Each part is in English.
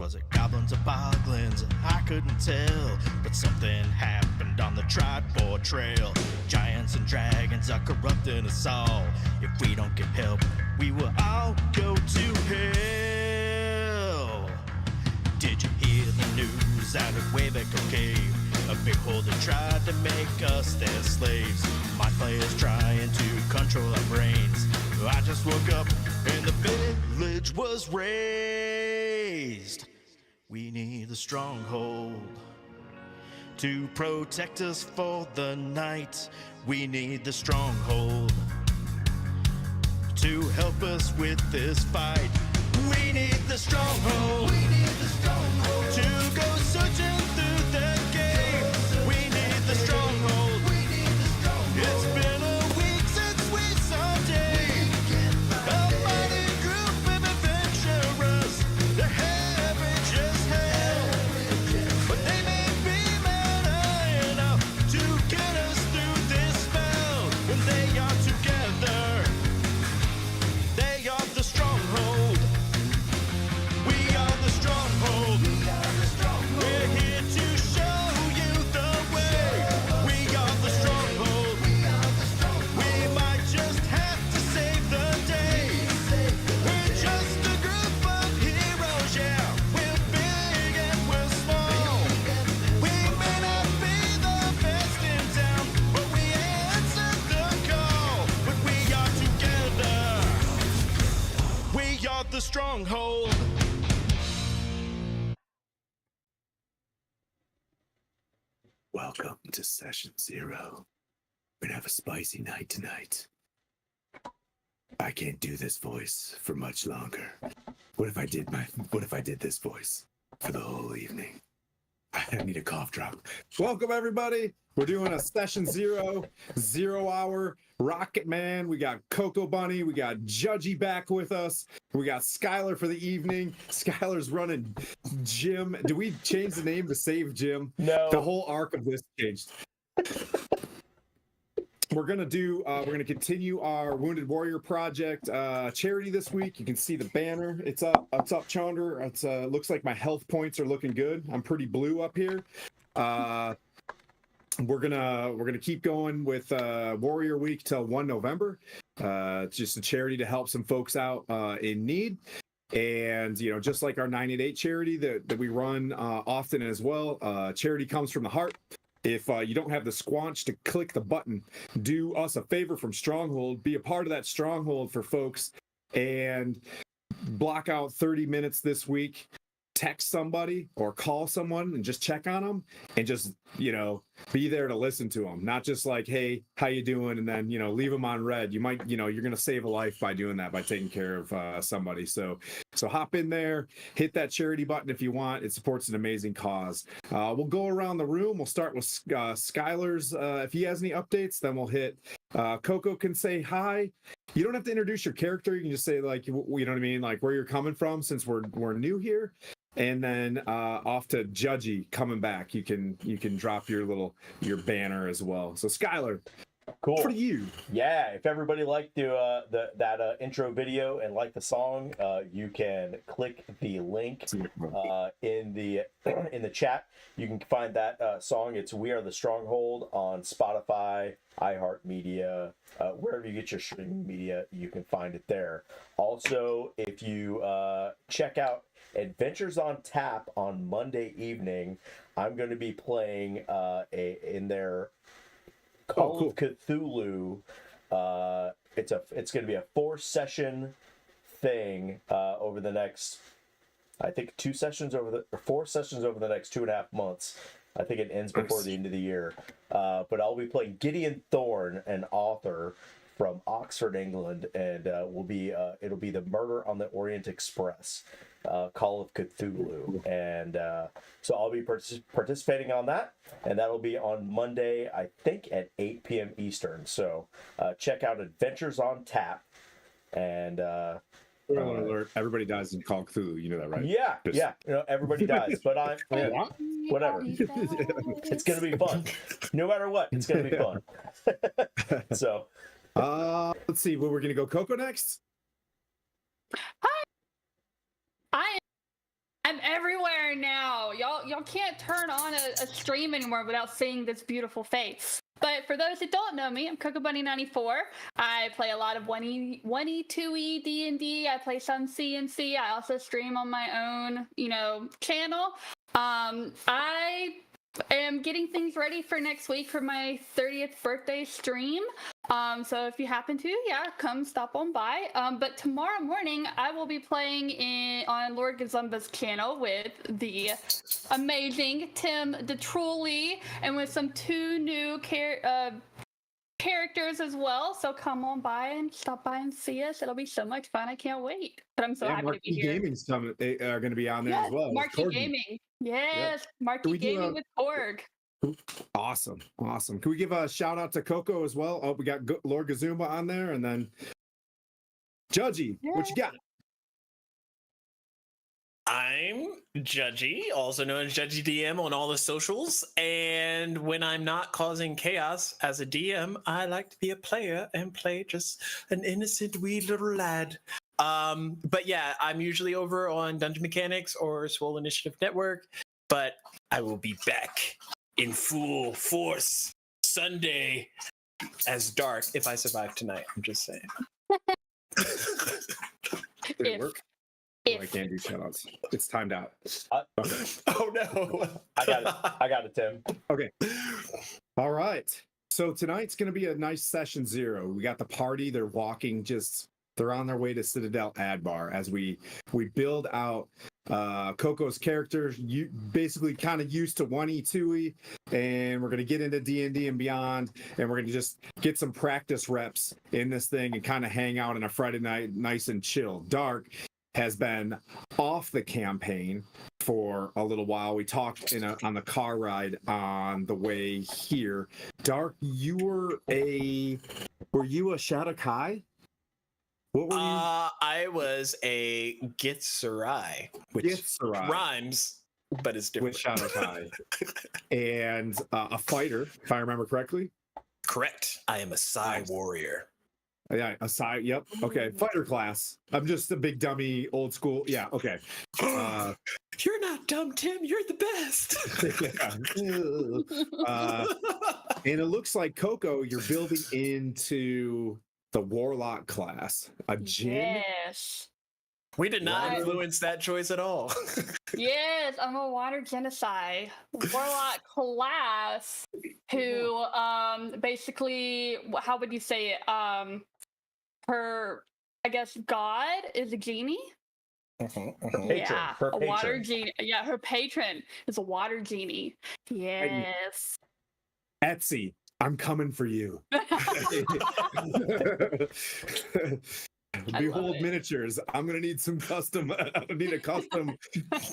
Was it goblins or boglins? I couldn't tell, but something happened on the Tribord Trail. Giants and dragons are corrupting us all. If we don't get help, we will all go to hell. Did you hear the news out of Waybaker Cave? A beholder tried to make us their slaves. My players trying to control our brains. I just woke up and the village was razed. We need the Stronghold to protect us for the night. We need the Stronghold to help us with this fight. We need the Stronghold. We need the Stronghold to go searching through the game. We need the Stronghold. We need the Stronghold. It's been a week since we saw day. A mighty group of adventurers. They're heaven just hell, but they may be mad enough to get us through this spell. When they are together, they are the Stronghold. We are the Stronghold. We're here to show you the way. We are the Stronghold. We might just have to save the day. We're just a group of heroes, yeah. We're big and we're small. We may not be the best in town, but we answered the call. But we are together. We are the Stronghold. Welcome to Session 0. We're gonna have a spicy night tonight. I can't do this voice for much longer. What if I did this voice for the whole evening? I need a cough drop. Welcome everybody. We're doing a Session 0 hour Rocket Man. We got Coco Bunny. We got Judgy back with us. We got Skylar for the evening. Skylar's running Jim. Do we change the name to Save Jim? No. The whole arc of this changed. We're gonna continue our Wounded Warrior Project charity this week. You can see the banner. It's up Chandra. It's looks like my health points are looking good. I'm pretty blue up here. We're gonna keep going with Warrior Week till 1 November. It's just a charity to help some folks out in need. And just like our 988 charity that we run often as well, charity comes from the heart. If you don't have the squanch to click the button, do us a favor from Stronghold, be a part of that Stronghold for folks, and block out 30 minutes this week. Text somebody or call someone and just check on them and just be there to listen to them, not just like, hey, how you doing, and then leave them on red. You might you're gonna save a life by doing that, by taking care of somebody. So hop in there, hit that charity button if you want. It supports an amazing cause. We'll go around the room. We'll start with Skylar's if he has any updates, then we'll hit Coco can say hi. You don't have to introduce your character. You can just say, like, you know what I mean, like where you're coming from, since we're new here. And then off to Judgy coming back. You can drop your banner as well. So Skylar, cool. For you. Yeah, if everybody liked that intro video and liked the song, you can click the link in the chat. You can find that song. It's "We Are the Stronghold" on Spotify, iHeartMedia, wherever you get your streaming media, you can find it there. Also, if you check out Adventures on Tap on Monday evening, I'm going to be playing in their Call of Cthulhu. It's going to be a 4-session thing over the next, I think, 4 sessions over the next 2.5 months. I think it ends before the end of the year. But I'll be playing Gideon Thorne, an author from Oxford, England, and it'll be the Murder on the Orient Express, Call of Cthulhu, and so I'll be participating on that, and that'll be on Monday, I think, at 8 p.m. Eastern. So check out Adventures on Tap, and alert! Everybody dies in Call of Cthulhu. You know that, right? Yeah, yeah. Everybody dies, but whatever. It's gonna be fun. No matter what, it's gonna be fun. So. Let's see. Well, we're gonna go Coco next. Hi. I'm everywhere now. Y'all can't turn on a stream anymore without seeing this beautiful face. But for those that don't know me, I'm CocoBunny94. I play a lot of 1E, 2E, D&D. I play some CNC. I also stream on my own, channel. I am getting things ready for next week for my 30th birthday stream. So if you happen to, come stop on by. But tomorrow morning, I will be playing on Lord Gazumba's channel with the amazing Tim DeTruly and with some 2 new characters as well. So come on by and stop by and see us. It'll be so much fun. I can't wait. But I'm so happy to be here. Gaming's coming. They are going to be on there as well. Marquee Gaming. Yes, Marquee Gaming with Org. Awesome. Can we give a shout out to Coco as well? Oh, we got Lord Gazumba on there, and then Judgy. What you got? I'm Judgy, also known as Judgy DM on all the socials. And when I'm not causing chaos as a DM, I like to be a player and play just an innocent wee little lad. But yeah, I'm usually over on Dungeon Mechanics or Swole Initiative Network, but I will be back in full force Sunday as Dharkk if I survive tonight. I'm just saying. Did it work? Oh, I can't do shoutouts. It's timed out. Okay. Oh no! I got it, Tim. Okay. All right. So tonight's going to be a nice session 0. We got the party. They're walking. They're on their way to Citadel Adbar as we build out Coco's character. You basically kind of used to 1E, 2E, and we're going to get into D&D and beyond, and we're going to just get some practice reps in this thing and kind of hang out on a Friday night, nice and chill. Dharkk has been off the campaign for a little while. We talked on the car ride on the way here. Dharkk, were you a Shadokai? What were you? I was a Githzerai, which Githzerai. Rhymes, but it's different. With Shadokai. And a fighter, if I remember correctly. Correct. I am a Psy warrior. Yeah, a Psy. Yep. Okay. Fighter class. I'm just a big dummy, old school. Yeah. Okay. You're not dumb, Tim. You're the best. And it looks like Coco, you're building into the warlock class. A djinn. Yes. We did not influence that choice at all. Yes, I'm a water genocide warlock class who basically, how would you say it? Her, I guess, god is a genie. Patron, Yeah, her a water patron. genie. Yeah, her patron is a water genie. Yes. Etsy, I'm coming for you. Behold it. miniatures. I'm gonna need some custom. I need a custom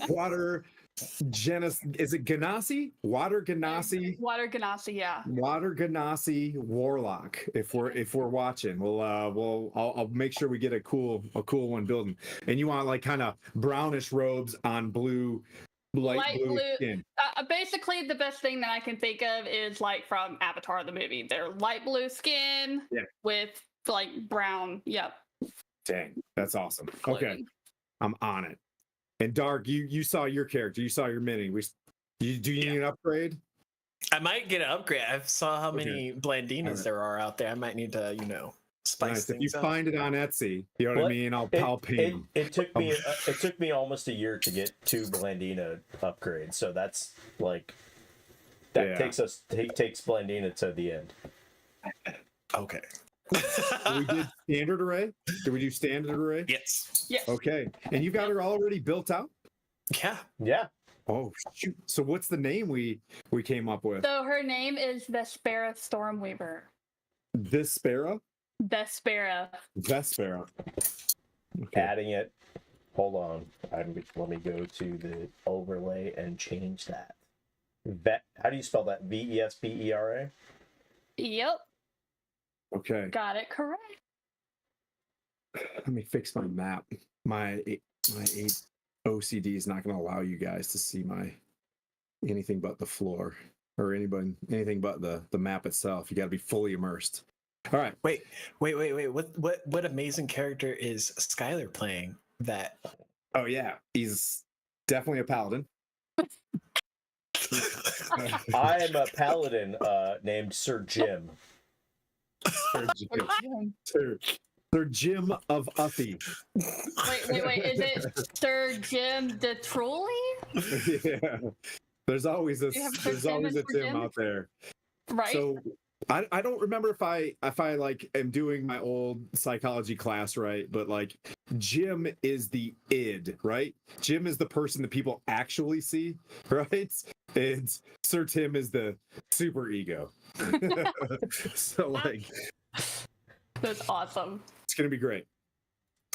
water Is it Ganassi? Water Ganassi? Water Ganassi, yeah. Water Ganassi warlock. If we're watching, I'll make sure we get a cool one building. And you want like kind of brownish robes on light blue skin. Basically, the best thing that I can think of is like from Avatar the movie. They're light blue skin with like brown. Yep. Dang, that's awesome. Clothing. Okay, I'm on it. And Dharkk, you saw your character. You saw your mini. Do you need an upgrade? I might get an upgrade. I saw how many Blandinas there are out there. I might need to, spice things If you up. find it on Etsy, you know what I mean. I'll pay you. It took me almost a year to get 2 Blandina upgrades. So that's like takes Blandina to the end. Okay. So we did standard array. Did we do standard array? Yes. Yes. Okay. And you've got her already built out? Yeah. Yeah. Oh shoot. So what's the name we came up with? So her name is Vespera Stormweaver. Vespera? Vespera. Vespera. Okay. Adding it. Hold on. Let me go to the overlay and change that. How do you spell that? Vespera? Yep. Okay. Got it correct. Let me fix my map. My OCD is not going to allow you guys to see anything but the floor or anything but the map itself. You got to be fully immersed. All right. Wait. What amazing character is Skylar playing that? Oh yeah, he's definitely a paladin. I am a paladin named Sir Jim. Sir Jim. Sir Jim of Uffy. Wait. Is it Sir Jim the Trolley? Yeah. There's always a You have Sir there's Jim always and a Sir Tim Jim? out there. Right. So I don't remember if I like am doing my old psychology class right, but like Jim is the id, right? Jim is the person that people actually see, right? And Sir Tim is the super ego. So like That's awesome. it's gonna be great.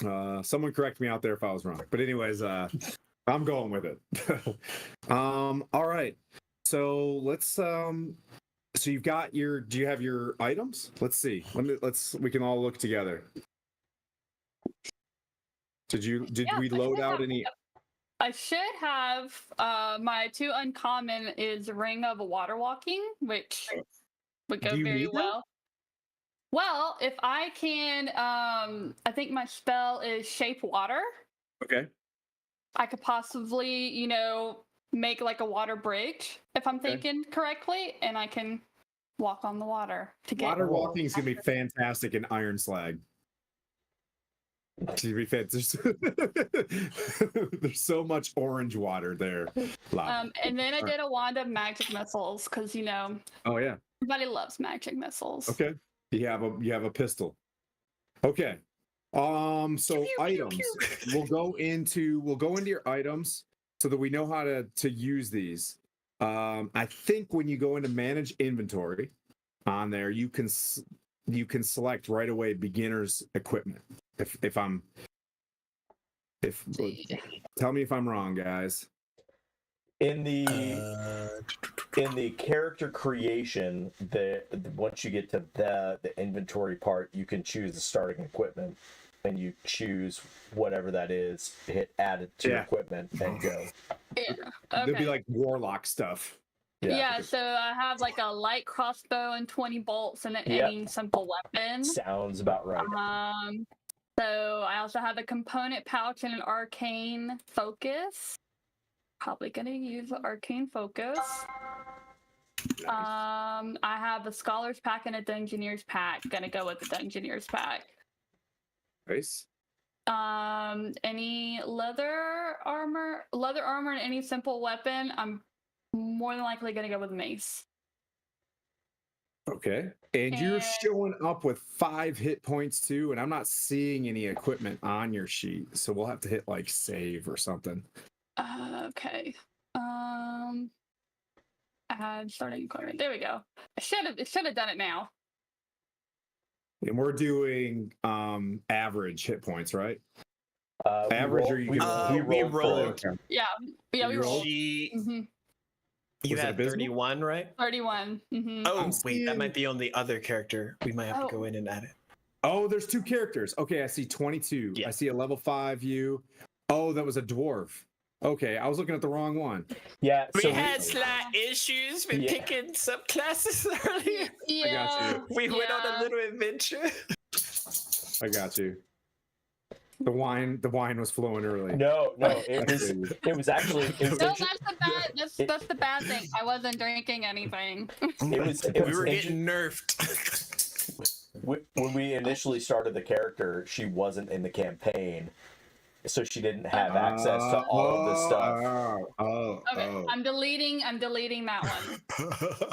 Someone correct me out there if I was wrong. But anyways, I'm going with it. All right. So let's so you've got your do you have your items? Let's see. We can all look together. Did Yeah, we I load should out have- any I should have my 2 uncommon is Ring of Water Walking, which would go Do you very need that? well. Well, if I can, I think my spell is Shape Water. Okay. I could possibly, make like a water bridge if I'm Okay. thinking correctly, and I can walk on the water to get Water walking is gonna be fantastic in Iron Slag. To be fair, there's so much orange water there. Lava. And then I did a wand of magic missiles because Oh yeah. everybody loves magic missiles. Okay. You have a pistol. Okay. So items. We'll go into your items so that we know how to use these. I think when you go into manage inventory on there, you can select right away beginner's equipment. If tell me if I'm wrong, guys. In the character creation, once you get to the inventory part, you can choose the starting equipment, and you choose whatever that is. Hit add it to equipment and go. Yeah. There'd Okay. be like warlock stuff. Yeah, so I have like a light crossbow and 20 bolts and any simple weapon. Sounds about right. So I also have a component pouch and an arcane focus. Probably gonna use the arcane focus. I have a scholar's pack and a dungeoneer's pack. Gonna go with the dungeoneer's pack. Nice. Any leather armor and any simple weapon. I'm more than likely gonna go with mace. Okay. And you're And- showing up with 5 hit points too, and I'm not seeing any equipment on your sheet, so we'll have to hit like save or something. Okay. Add starting equipment. There we go. It should have done it now. And we're doing average hit points, right? We Average roll, or you we, can we we rolled for rolled. it. Yeah, we You roll? rolled. You Was it had abysmal? 31, right? 31. Oh, I'm wait, that seeing- might be on the other character. We might have to go in and add it. Oh, there's 2 characters. Okay, I see 22. Yeah. I see a level 5 you. Oh, that was a dwarf. Okay, I was looking at the wrong one. Yeah, so We had slight issues with picking subclasses earlier. Yeah. We went on a little adventure. I got you. The wine was flowing early. No, it was actually No, that's the bad. That's the bad thing. I wasn't drinking anything. it was We were getting nerfed. when we initially started the character, she wasn't in the campaign, so she didn't have access to all of this stuff. Okay, I'm deleting that one.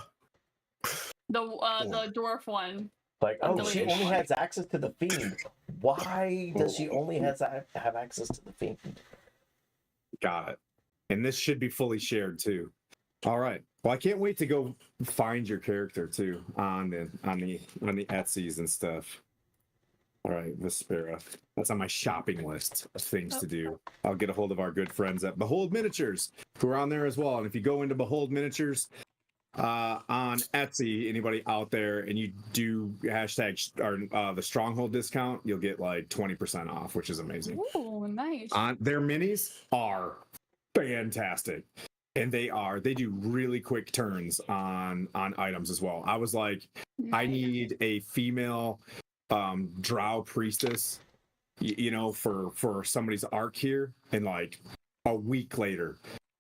The dwarf one. Like, I'm oh, she deleting only one. has access to the fiend. Why does she only have access to the fiend? Got it. And this should be fully shared too. All right. Well, I can't wait to go find your character too on the Etsy's and stuff. All right, Vespera. That's on my shopping list of things to do. I'll get a hold of our good friends at Behold Miniatures, who are on there as well. And if you go into Behold Miniatures on Etsy, anybody out there, and you do hashtag or the Stronghold discount, you'll get like 20% off, which is amazing. Ooh, nice. Their minis are fantastic, and they do really quick turns on items as well. I was like, I need a female drow priestess, for somebody's arc here, and like a week later,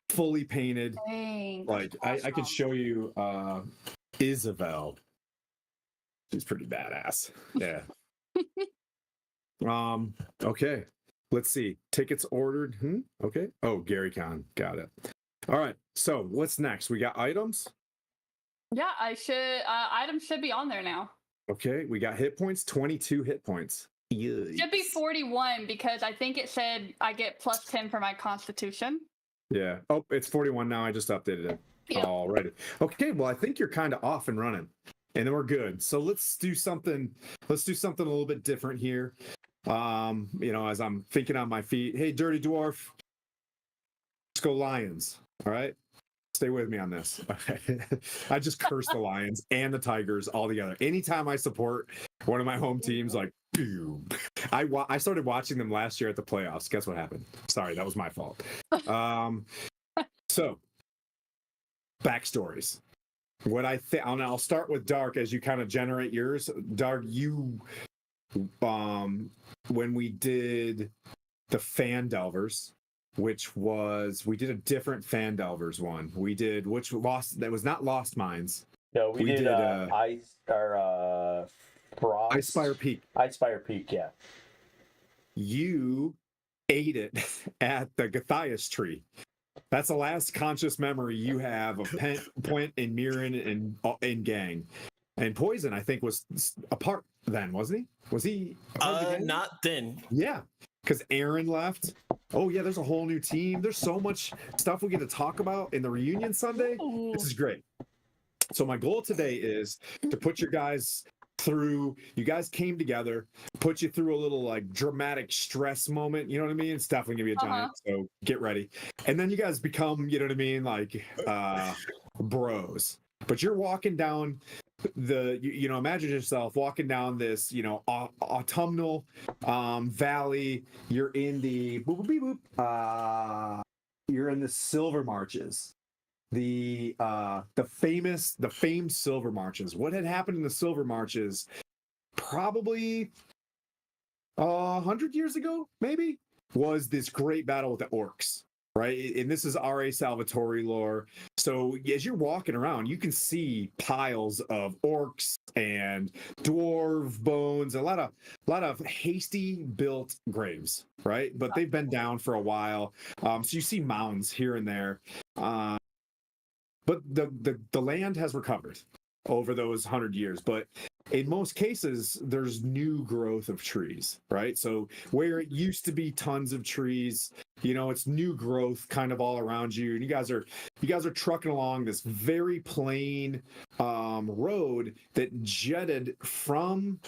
fully painted. Dang. Like I could show you Isabel. She's pretty badass. Yeah. Okay. Let's see. Tickets ordered. Okay. Oh, Gary Con. Got it. All right. So what's next? We got items. Yeah, I should. Items should be on there now. Okay. We got hit points. 22 hit points. Should be Yikes. 41 because I think it said I get plus 10 for my constitution. Yeah. Oh, it's 41 now. I just updated it. Yep. Alrighty. Okay. Well, I think you're kind of off and running, and then we're good. So let's do something. Let's do something a little bit different here. As I'm thinking on my feet. Hey, Dirty Dwarf. Let's go Lions. All right. Stay with me on this. Okay. I just curse the Lions and the Tigers all together. Anytime I support one of my home teams, like, boom. I started watching them last year at the playoffs. Guess what happened? Sorry, that was my fault. So, backstories. What I think, and I'll start with Dharkk as you kind of generate yours. Dharkk, you, when we did the Fan Delvers, which was, we did a different Fan Delvers one. We did, which lost, that was not Lost Mines. No, we did Ice or Frost. Icespire Peak. Icespire Peak, yeah. You ate it at the Gathias tree. That's the last conscious memory you have of Point and Mirren and Gang. And Poison, I think, was apart then, wasn't he? Was he? Not then. Yeah, because Aaron left. Oh yeah, there's a whole new team. There's so much stuff we get to talk about in the reunion Sunday. This is great. So my goal today is to put your guys through, you guys came together, put you through a little like dramatic stress moment, you know what I mean? It's definitely gonna be a giant, so get ready. And then you guys become, you know what I mean, like bros. But you're walking down imagine yourself walking down this, autumnal valley. You're in the you're in the Silver Marches. The famed Silver Marches. What had happened in the Silver Marches probably 100 years ago, maybe, was this great battle with the orcs, right? And this is R.A. Salvatore lore. So as you're walking around, you can see piles of orcs and dwarf bones, a lot of hasty built graves, right? But they've been down for a while. So you see mounds here and there. But the land has recovered over those 100 years. But in most cases, there's new growth of trees, right? So where it used to be tons of trees, it's new growth kind of all around you. And you guys are trucking along this very plain road that jetted from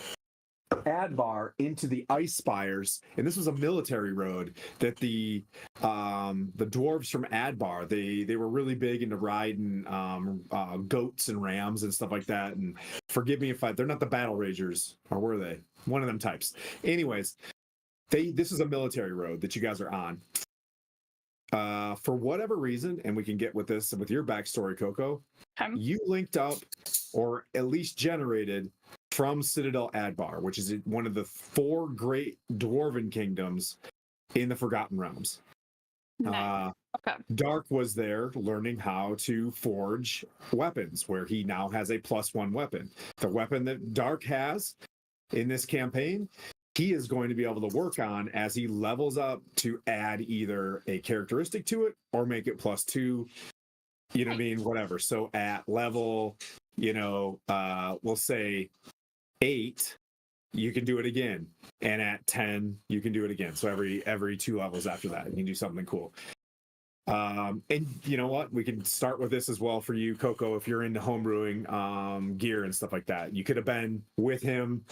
Adbar into the Ice Spires, and this was a military road that the dwarves from Adbar, they were really big into riding goats and rams and stuff like that. And forgive me if they're not the battle ragers, or were they? One of them types. Anyways, this is a military road that you guys are on. For whatever reason, and we can get with this with your backstory, Coco, you linked up, or at least generated, from Citadel Adbar, which is one of the 4 great dwarven kingdoms in the Forgotten Realms. Nice. Okay. Dharkk was there learning how to forge weapons, where he now has a +1 weapon. The weapon that Dharkk has in this campaign, he is going to be able to work on as he levels up to add either a characteristic to it or make it +2, you know what I mean? Whatever. So at level, we'll say 8, you can do it again, and at 10 you can do it again. So every 2 levels after that you can do something cool. And you know what, we can start with this as well for you, Coco, if you're into homebrewing gear and stuff like that. You could have been with him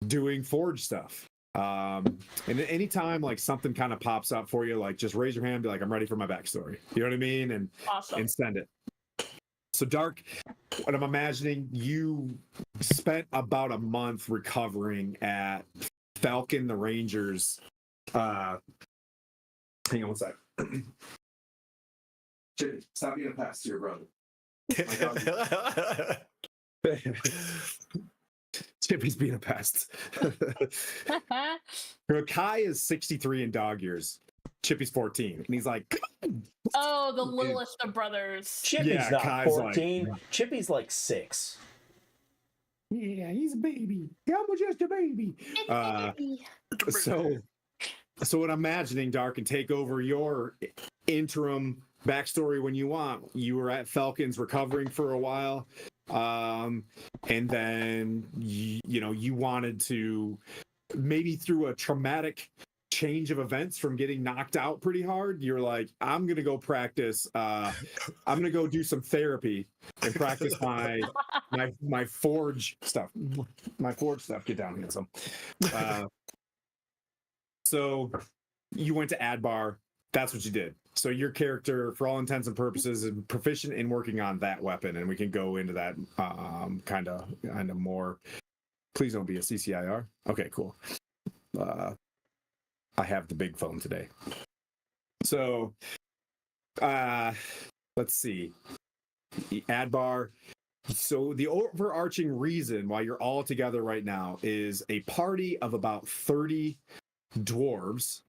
doing forge stuff, and anytime like something kind of pops up for you, like just raise your hand and be like, I'm ready for my backstory, you know what I mean, and Awesome. and send it. So Dharkk, what I'm imagining, you spent about a month recovering at Falcon the Rangers. Hang on one sec. Jimmy, stop being a pest to your brother. Chippy's being a pest. Kai is 63 in dog years. Chippy's 14, and he's like, Oh, the littlest of brothers. Chippy's Yeah, not Kai's like- 14. Chippy's like 6. yeah, he's a baby. I'm just a baby. So what I'm imagining, Dharkk, and take over your interim backstory when you want. You were at Falcons recovering for a while, and then you wanted to, maybe through a traumatic change of events from getting knocked out pretty hard, you're like, I'm gonna go practice. I'm gonna go do some therapy and practice my forge stuff. My forge stuff. Get down, handsome. So you went to Adbar. That's what you did. So your character, for all intents and purposes, is proficient in working on that weapon, and we can go into that kind of more. Please don't be a CCIR. Okay, cool. I have the big phone today. So let's see. Adbar. So the overarching reason why you're all together right now is a party of about 30 dwarves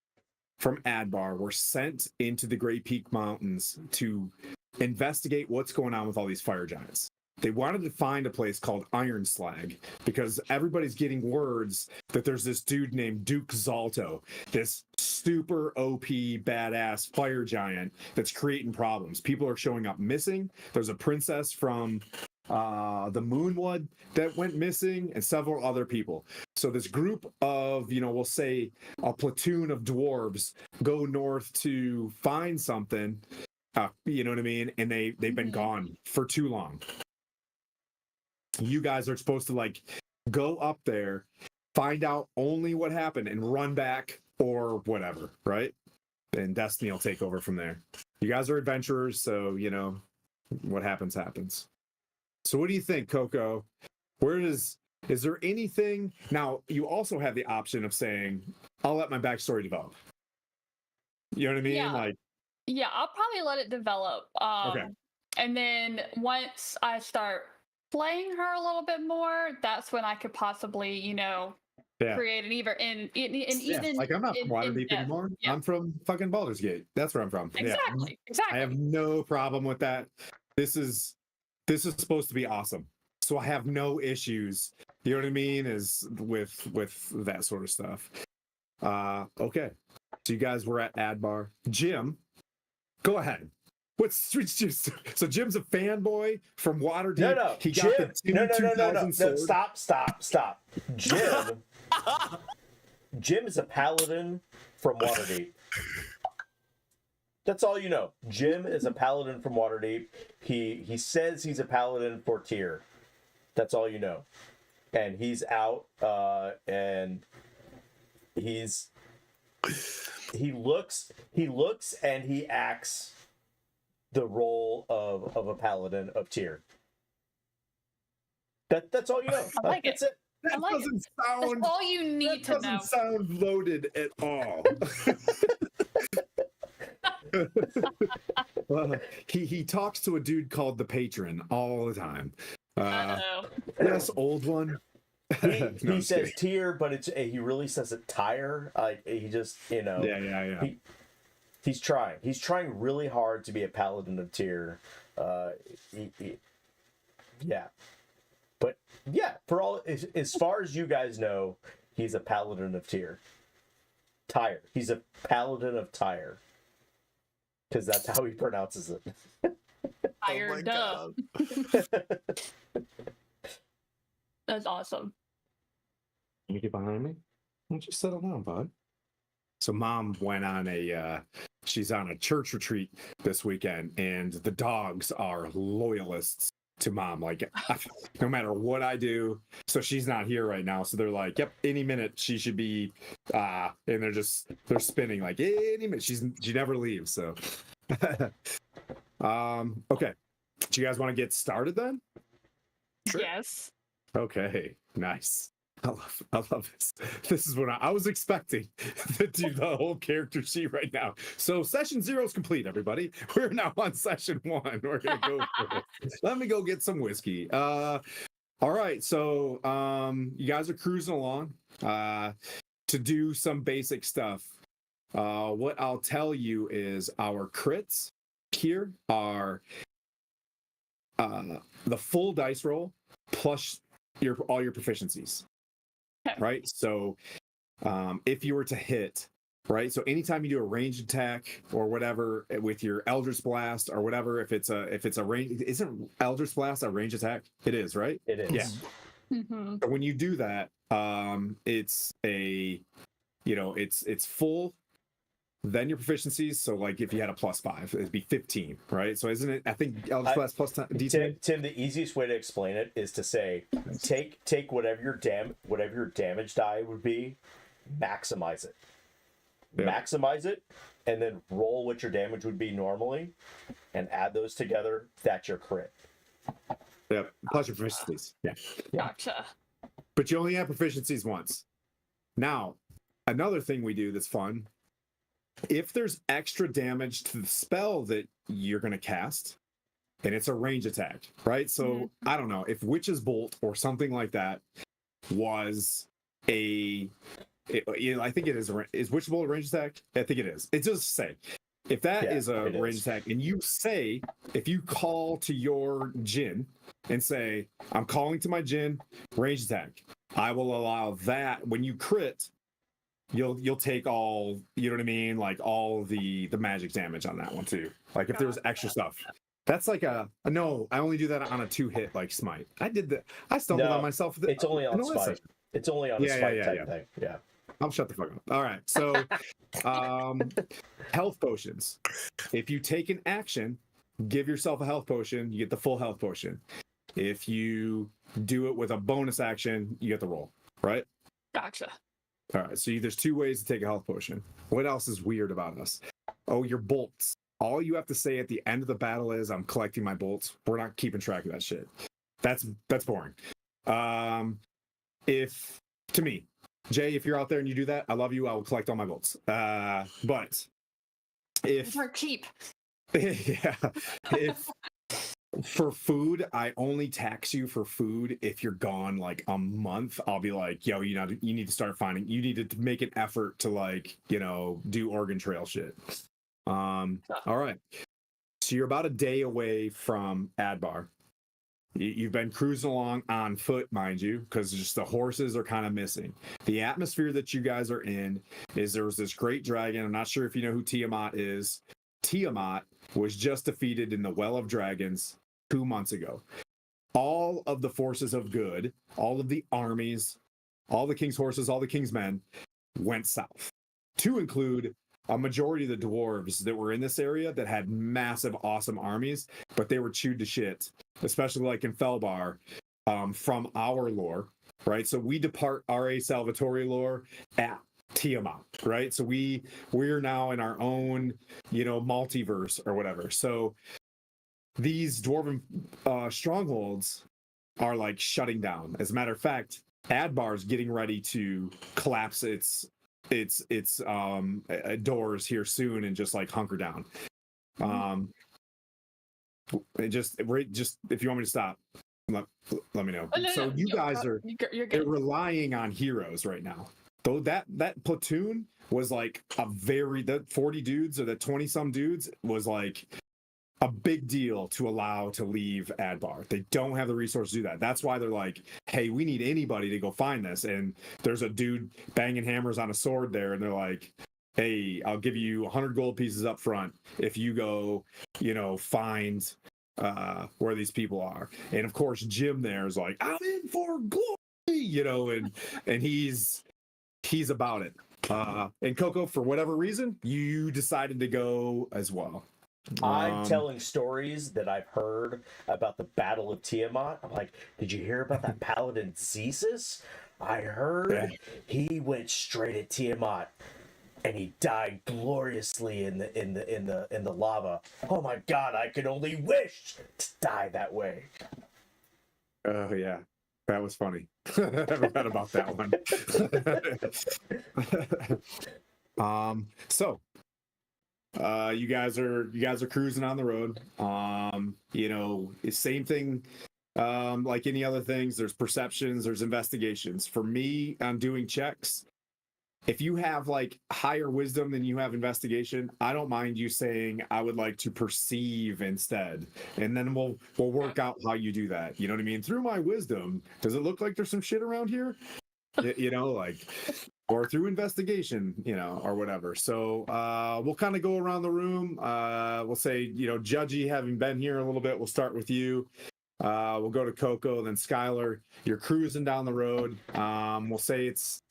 from Adbar were sent into the Great Peak Mountains to investigate what's going on with all these fire giants. They wanted to find a place called Iron Slag because everybody's getting words that there's this dude named Duke Zalto, this super OP badass fire giant that's creating problems. People are showing up missing. There's a princess from the Moonwood that went missing, and several other people. So this group of, we'll say a platoon of dwarves go north to find something, you know what I mean? And they've been gone for too long. You guys are supposed to like go up there, find out only what happened, and run back or whatever, right? And Destiny will take over from there. You guys are adventurers, so what happens. So what do you think, Coco? Is there anything? Now, you also have the option of saying, I'll let my backstory develop. You know what I mean? Yeah. Yeah, I'll probably let it develop. Okay. And then once I start playing her a little bit more, that's when I could possibly, create an even like I'm not from Waterdeep anymore. Yeah. I'm from fucking Baldur's Gate. That's where I'm from. Exactly. I have no problem with that. This is supposed to be awesome. So I have no issues. You know what I mean? Is with that sort of stuff. Okay. So you guys were at Adbar. Jim, go ahead. What's just so Jim's a fanboy from Waterdeep. No. He Jim, got the no. sword. Stop. Jim is a paladin from Waterdeep. That's all you know. Jim is a paladin from Waterdeep. He says he's a paladin for Tyr. That's all you know. And he's out and he looks and he acts the role of a paladin of Tyr. That's all you know. I like That's it. it. I like it. That's all you need to know. Doesn't sound loaded at all. He talks to a dude called the Patron all the time. Yes, old one. He says Tyr, but he really says it Tyre. He just Yeah. He's trying. He's trying really hard to be a paladin of Tyr. Yeah. But yeah, for all as far as you guys know, he's a paladin of Tyr. Tyre. He's a paladin of Tyre. Because that's how he pronounces it. Tyre, Oh my duh. God. That's awesome. Can you get behind me? Why don't you settle down, bud? So mom went on she's on a church retreat this weekend, and the dogs are loyalists to mom. Like, no matter what I do. So she's not here right now. So they're like, yep, any minute she should be, and they're spinning like any minute. She never leaves. So, okay. Do you guys want to get started then? Sure. Yes. Okay, nice. I love this. This is what I was expecting to do the whole character sheet right now. So session 0 is complete, everybody. We're now on session 1. We're gonna go for it. Let me go get some whiskey. All right, so you guys are cruising along to do some basic stuff. what I'll tell you is our crits here are the full dice roll plus all your proficiencies. Okay. Right? So if you were to hit, right? So anytime you do a ranged attack or whatever with your Eldritch Blast or whatever, if it's a range, isn't Eldritch Blast a range attack? It is, right? It is. Yeah. Mm-hmm. So when you do that, it's it's full, then your proficiencies. So like if you had a +5, it'd be 15, right? So isn't it? I think Eldritch Blast plus D10. Tim, the easiest way to explain it is to say take whatever your damage die would be, maximize it. Yeah. Maximize it, and then roll what your damage would be normally, and add those together. That's your crit. Yeah, plus your proficiencies. Yeah. Gotcha. But you only have proficiencies once. Now, another thing we do that's fun, if there's extra damage to the spell that you're going to cast, and it's a range attack, right? So, I don't know, if Witch's Bolt or something like that was I think it is. Is Witch's Bolt a range attack? I think it is. It does say. If that is a range attack, and you say, if you call to your Jinn and say, I'm calling to my Jinn, range attack, I will allow that. When you crit, you'll take all, you know what I mean? Like all the magic damage on that one too. Like if there's extra stuff. That's like no, I only do that on a 2-hit like smite. I stumbled on myself. It's only on smite. It's only on a smite type thing. Yeah. I'll shut the fuck up. All right. So, health potions. If you take an action, give yourself a health potion, you get the full health potion. If you do it with a bonus action, you get the roll, right? Gotcha. All right. So there's 2 ways to take a health potion. What else is weird about us? Oh, your bolts. All you have to say at the end of the battle is, I'm collecting my bolts. We're not keeping track of that shit. That's boring. To me, Jay, if you're out there and you do that, I love you. I will collect all my bolts. But if We're cheap. yeah, if for food, I only tax you for food if you're gone like a month. I'll be like, yo, you need to start finding. You need to make an effort to like, do Oregon Trail shit. All right. So you're about a day away from Adbar. You've been cruising along on foot, mind you, because just the horses are kind of missing. The atmosphere that you guys are in is there was this great dragon. I'm not sure if you know who Tiamat is. Tiamat was just defeated in the Well of Dragons 2 months ago. All of the forces of good, all of the armies, all the king's horses, all the king's men went south, to include a majority of the dwarves that were in this area that had massive, awesome armies, but they were chewed to shit, especially like in Felbar, from our lore, right? So we depart R.A. Salvatore lore at Tiamat, right? So we're now in our own, multiverse or whatever. So these dwarven strongholds are like shutting down. As a matter of fact, Adbar's getting ready to collapse its doors here soon and just like hunker down. Just if you want me to stop, let me know. So you guys are you're relying on heroes right now. Though that platoon was like the 40 dudes or the 20 some dudes was like a big deal to allow to leave Adbar. They don't have the resources to do that. That's why they're like, hey, we need anybody to go find this. And there's a dude banging hammers on a sword there, and they're like, hey, I'll give you 100 gold pieces up front if you go, find where these people are. And of course, Jim there is like, I'm in for glory, and he's about it. And Coco, for whatever reason, you decided to go as well. I'm telling stories that I've heard about the Battle of Tiamat. I'm like, did you hear about that paladin Zesus? I heard he went straight at Tiamat and he died gloriously in the lava. Oh my god, I could only wish to die that way. Oh yeah. That was funny. I never heard about that one. So you guys are cruising on the road. Same thing like any other things. There's perceptions, there's investigations. For me, I'm doing checks. if you have like higher wisdom than you have investigation, I don't mind you saying I would like to perceive instead, and then we'll work out how you do that. You know what I mean? Through my wisdom, does it look like there's some shit around here? You know, like, or through investigation, you know, or whatever. So we'll kind of go around the room. We'll say, you know, Judgy, having been here a little bit, we'll start with you. We'll go to Coco, then Skylar. You're cruising down the road. We'll say it's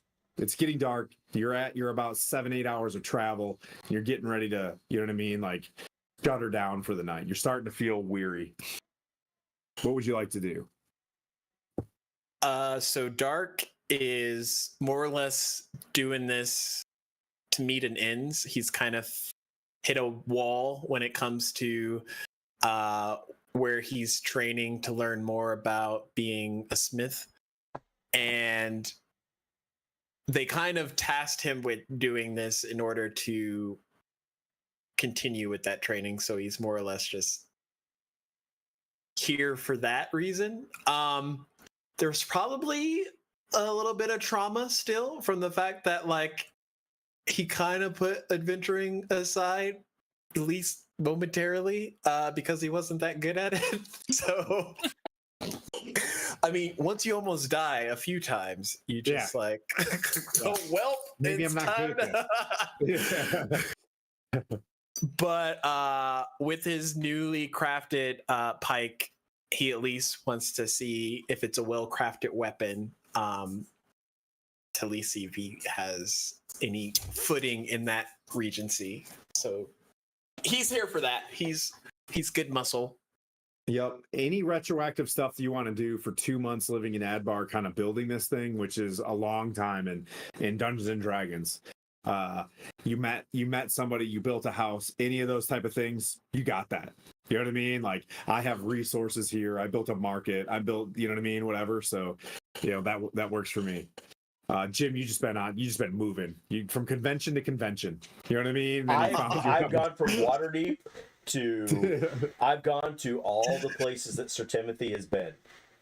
getting dark. You're about 7-8 hours of travel. You're getting ready to, you know what I mean, like shut down for the night. You're starting to feel weary. What would you like to do? So Dharkk is more or less doing this to meet an ends. He's kind of hit a wall when it comes to where he's training to learn more about being a smith. And they kind of tasked him with doing this in order to continue with that training. So he's more or less just here for that reason. There's probably a little bit of trauma still from the fact that like he kind of put adventuring aside, at least momentarily, because he wasn't that good at it. So I mean, once you almost die a few times, you just like, oh, well, maybe it's I'm not time good at that. But with his newly crafted pike, he at least wants to see if it's a well-crafted weapon, to at least see if he has any footing in that regency. So he's here for that. He's good muscle. Yep. Any retroactive stuff that you want to do for 2 months living in Adbar, kind of building this thing, which is a long time in Dungeons and Dragons. You met somebody, you built a house, any of those type of things, you got that. You know what I mean? Like, I have resources here. I built a market. I built, you know what I mean? Whatever. So, you know, that works for me. Jim, you just been moving. You from convention to convention. You know what I mean? I've gone from Waterdeep to I've gone to all the places that Sir Timothy has been.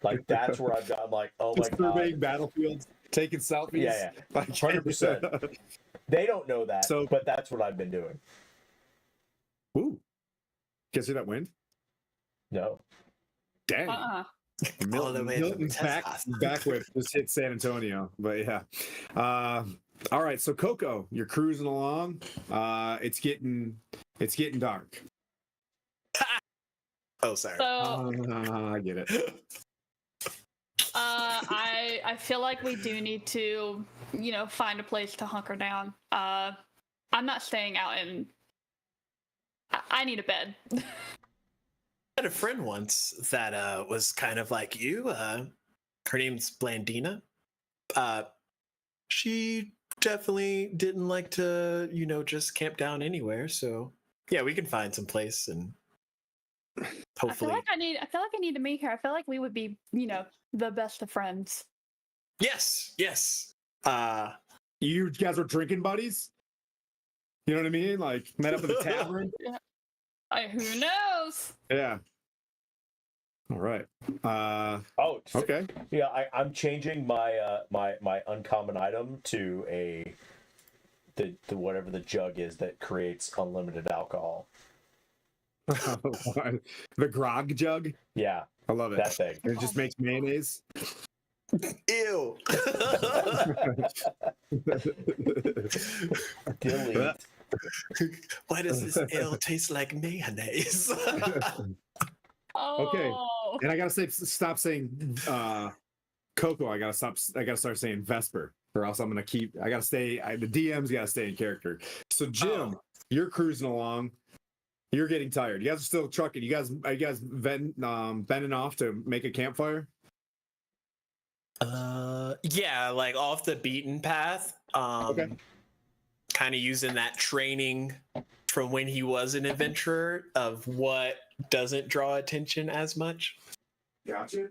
Like, that's where I've gone. Like, oh my god, surveying battlefields, taking selfies. Yeah. Like 100%. They don't know that, So- but that's what I've been doing. Ooh, can you see that wind? No. Dang. All the way to Milton's back with just hit San Antonio, but yeah. All right, so Coco, you're cruising along. It's getting dark. Oh, sorry. So I get it. I feel like we do need to, you know, find a place to hunker down. I'm not staying out in. I need a bed. I had a friend once that was kind of like you. Her name's Blandina. She definitely didn't like to, you know, just camp down anywhere. So yeah, we can find some place and hopefully. I feel like I need to meet her. I feel like we would be, you know, the best of friends. Yes. You guys are drinking buddies? You know what I mean? Like, met up at the tavern? Who knows? Yeah. All right. Okay. Yeah, I'm changing my my uncommon item to the whatever the jug is that creates unlimited alcohol. The grog jug? Yeah, I love it. that thing. It just makes mayonnaise. Ew. Delete. Why does this ale taste like mayonnaise? Okay. Oh. And I gotta stop saying Coco. I gotta start saying Vesper, or else I'm gonna I gotta stay. The DM's gotta stay in character. So Jim, you're cruising along. You're getting tired. You guys are still trucking. Are you guys bending off to make a campfire? Yeah, like off the beaten path. Okay. Kind of using that training from when he was an adventurer of what doesn't draw attention as much. Gotcha.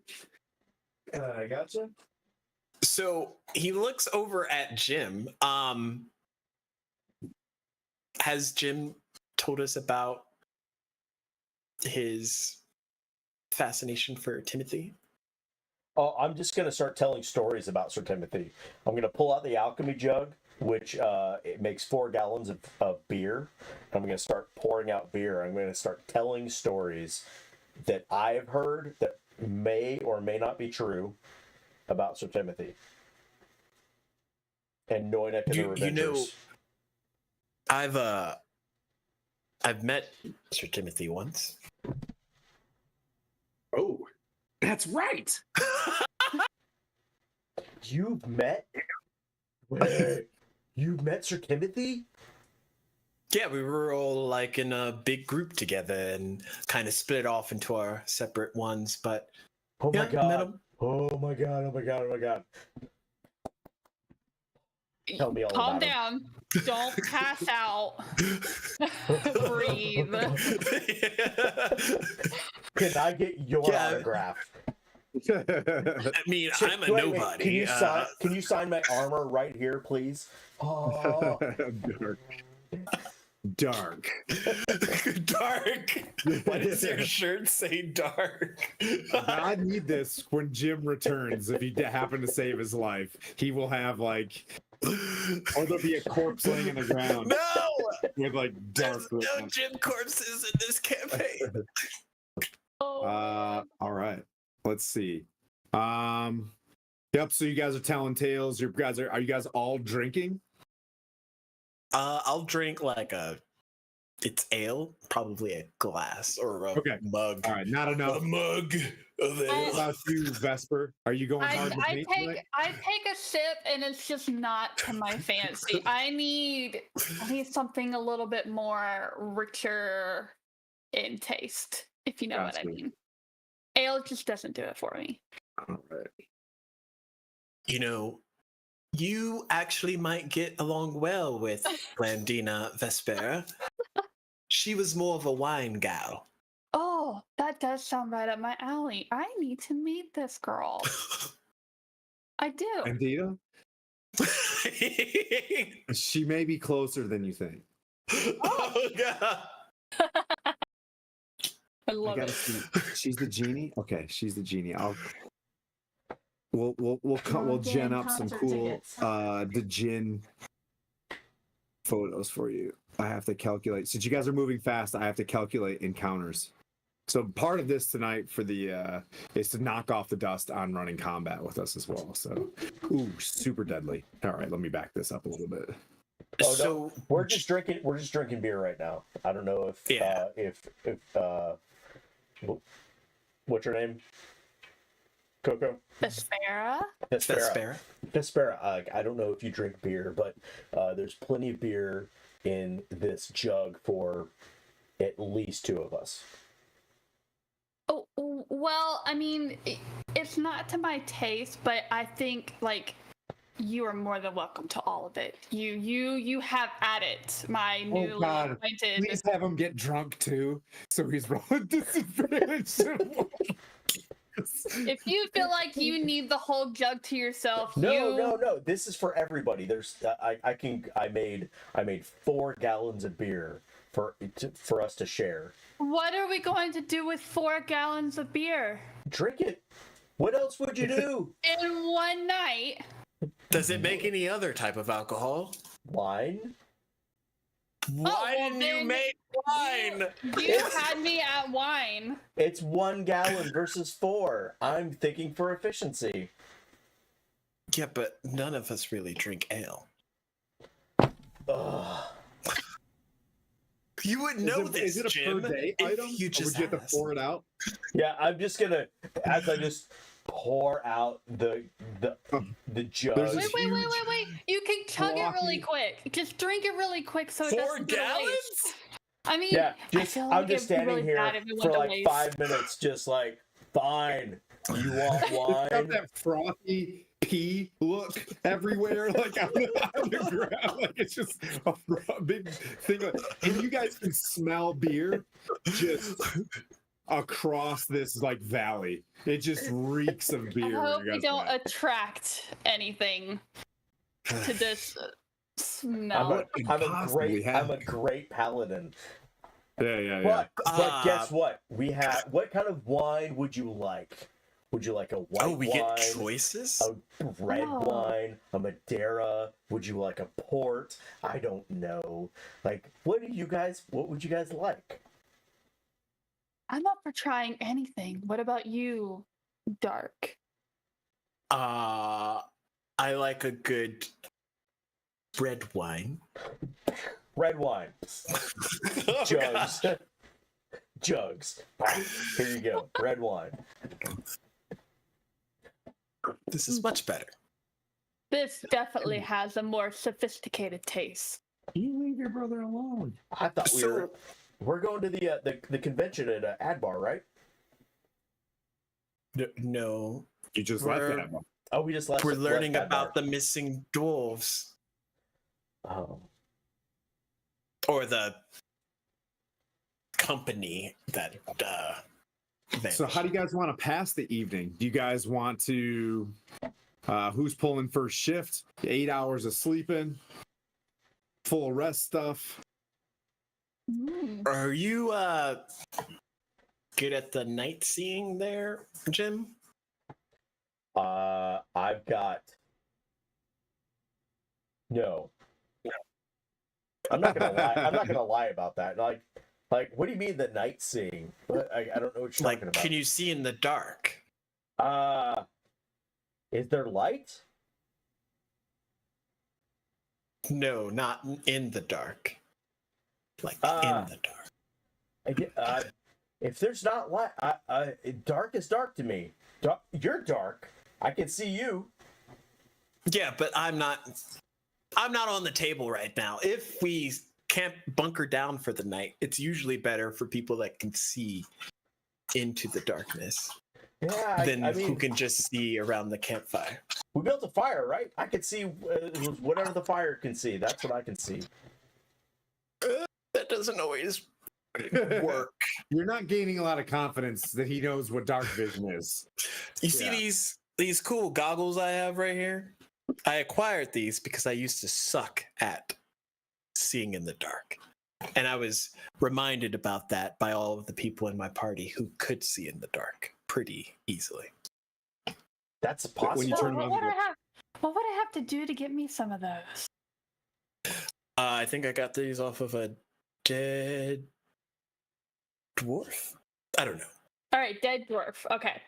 Gotcha. So he looks over at Jim. Has Jim told us about his fascination for Timothy? Oh, I'm just gonna start telling stories about Sir Timothy. I'm gonna pull out the alchemy jug. which it makes 4 gallons of beer. I'm going to start pouring out beer. I'm going to start telling stories that I've heard that may or may not be true about Sir Timothy and Noina and the Revengers. You know, I've met Sir Timothy once. Oh, that's right. You've met? Wait, you've met Sir Timothy? Yeah, we were all like in a big group together and kind of split off into our separate ones. But Oh my yeah, met god. him. Oh my god, oh my god, oh my god. Tell me all Calm about him. down. Don't pass out. Breathe. Can I get your Yeah. autograph? I mean, I'm a Wait, nobody. Can you sign my armor right here, please? Oh, Dark. Dark. Why does your shirt say dark? I need this when Jim returns. If he happen to save his life, he will have like, or there'll be a corpse laying on the ground No! with like dark. There's no gym corpses in this campaign. Oh, All right. Let's see. Yep. So you guys are telling tales. Are you guys all drinking? I'll drink like it's ale, probably a glass or a Okay. mug. All right. Not enough. A mug of What ale. about you, Vesper? Are you going hard with me tonight? I take a sip and it's just not to my fancy. I need something a little bit more richer in taste, if you know what I Gotcha. mean. Ale just doesn't do it for me. All right. You know, you actually might get along well with Blandina Vespera. She was more of a wine gal. Oh, that does sound right up my alley. I need to meet this girl. I do. Andita? She may be closer than you think. Oh god. I love it. See. She's the genie. Okay, she's the genie. We'll gen up some cool the gin photos for you. I have to calculate. Since you guys are moving fast, I have to calculate encounters. So part of this tonight for the is to knock off the dust on running combat with us as well. So, ooh, super deadly. All right, let me back this up a little bit. Oh, So no, we're just drinking beer right now. I don't know if Yeah. What's your name? Coco? Vespera? Vespera. Vespera. I don't know if you drink beer, but there's plenty of beer in this jug for at least 2 of us. Oh, well, I mean, it's not to my taste, but I think like you are more than welcome to all of it. You have at it, my newly acquainted. Please have him get drunk too, so he's rolling disadvantage. If you feel like you need the whole jug to yourself, No. This is for everybody. There's I made 4 gallons of beer for us to share. What are we going to do with 4 gallons of beer Drink it. What else would you do? in one night? Does it make any other type of alcohol? Wine? Why well, didn't you then make wine? You had me at wine. It's 1 gallon versus 4. I'm thinking for efficiency. Yeah, but none of us really drink ale. Ugh. You would know this, Is it a Jim, per day if item? you Or just would you have to asked. pour it out? Yeah, I'm just gonna as I just pour out the jug. There's a Wait. You can chug it really blocky- quick. Just drink it really quick so it 4 doesn't go to gallons? waste. I mean, Yeah, I just feel I'm like just it'd be standing really here bad if it for went to like waste. 5 minutes, just like, fine. You want It's got wine? that frothy pee look everywhere, like on the ground. Like it's just a big thing. And you guys can smell beer just across this like valley. It just reeks of I beer. hope when we you guys don't went. attract anything to this I'm smell. a great paladin. Yeah. But guess what? What kind of wine would you like? Would you like a white wine? Oh, we get choices? A red Oh. wine, a Madeira? Would you like a port? I don't know. Like, what would you guys like? I'm up for trying anything. What about you, Dharkk? I like a good red wine. Red wine. Oh, Jugs. gosh. Jugs. Here you go. Red wine. This is much better. This definitely has a more sophisticated taste. You leave your brother alone. I thought we're going to the convention at Adbar, right? No. You just left We're- that one. Oh, we just left. We're learning left about Adbar. the missing dwarves. Oh. Or the company that vanished. So how do you guys want to pass the evening? Do you guys want to who's pulling first shift? 8 hours of sleeping, full rest stuff. Mm. Are you good at the night seeing there, Jim? I've got no. I'm not gonna lie. I'm not gonna lie about that. Like, what do you mean the night seeing? I don't know what you're Like, talking about. can you see in the dark? Is there light? No, not in the dark. Like Ah. in the dark. If there's not light, dark is dark to me. You're dark. I can see you. Yeah, but I'm not on the table right now. If we can't bunker down for the night, it's usually better for people that can see into the darkness Yeah, than I mean, who can just see around the campfire. we built a fire, right? I can see whatever the fire can see. That's what I can see. That doesn't always work. You're not gaining a lot of confidence that he knows what dark vision is. You see these cool goggles I have right here? I acquired these because I used to suck at seeing in the dark. And I was reminded about that by all of the people in my party who could see in the dark pretty easily. That's When possible. you turn What around would and what would I have to do to get me some of those? I think I got these off of a dead dwarf? I don't know. All right, dead dwarf. Okay,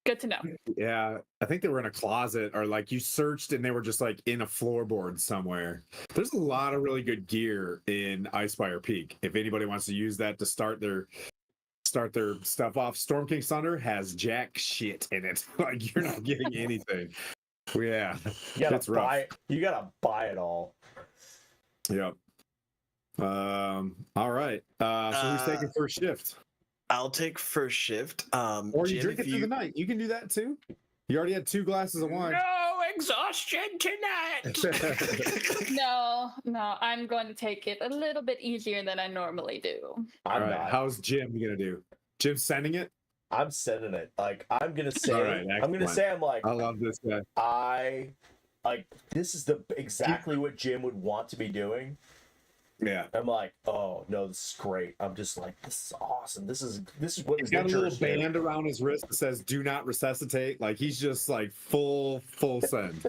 good to know. yeah, I think they were in a closet or like you searched and they were just like in a floorboard somewhere. There's a lot of really good gear in Icefire Peak. If anybody wants to use that to start their stuff off, Storm King's Thunder has jack shit in it. Like you're not getting anything. Yeah, You gotta it's rough. buy. You gotta buy it all. Yep. All right. So who's taking first shift? I'll take first shift. Or you Jim, drink if it through the night. You can do that too. You already had 2 glasses of wine. No exhaustion tonight. No, I'm going to take it a little bit easier than I normally do. All I'm right. not. How's Jim gonna do? Jim sending it? I'm sending it. Like I'm gonna say. All right, I'm gonna excellent. say. I'm like. I love this guy. I like. This is exactly what Jim would want to be doing. Yeah. I'm like, oh no, this is great. I'm just like, this is awesome. This is what He's got a little adventurers do. band around his wrist that says "Do not resuscitate." Like he's just like full send.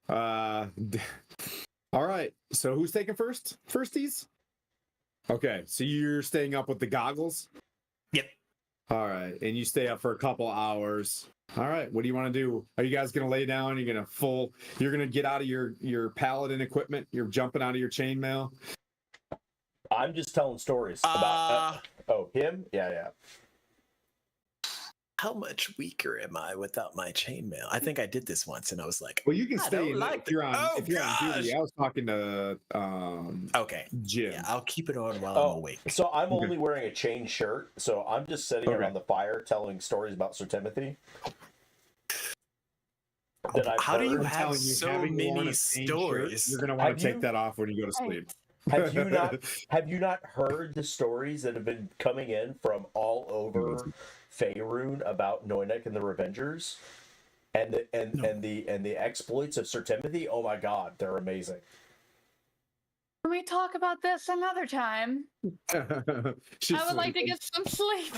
All right. So who's taking first? Firsties. Okay. So you're staying up with the goggles. Yep. All right, and you stay up for a couple hours. All right. What do you want to do? Are you guys gonna lay down? You're gonna get out of your paladin equipment. You're jumping out of your chainmail. I'm just telling stories about. Oh, him? Yeah. How much weaker am I without my chainmail? I think I did this once, and I was like, Well, you can I stay don't in like if you're on Oh, if you're on duty. gosh. I was talking to okay, Jim. yeah, I'll keep it on while I'm Oh, awake. so I'm Okay. only wearing a chain shirt, so I'm just sitting Okay. around the fire telling stories about Sir Timothy. That I've How do you heard. I'm have telling you, so having worn many a chain shirt, stories? you're gonna want Have to take you- that off when you go to Hey. sleep. Have you not heard the stories that have been coming in from all over Faerun about Noinek and the Revengers, and the exploits of Sir Timothy? Oh my God, they're amazing. From we talk about this another time? She's I would like to sleeping. get some sleep.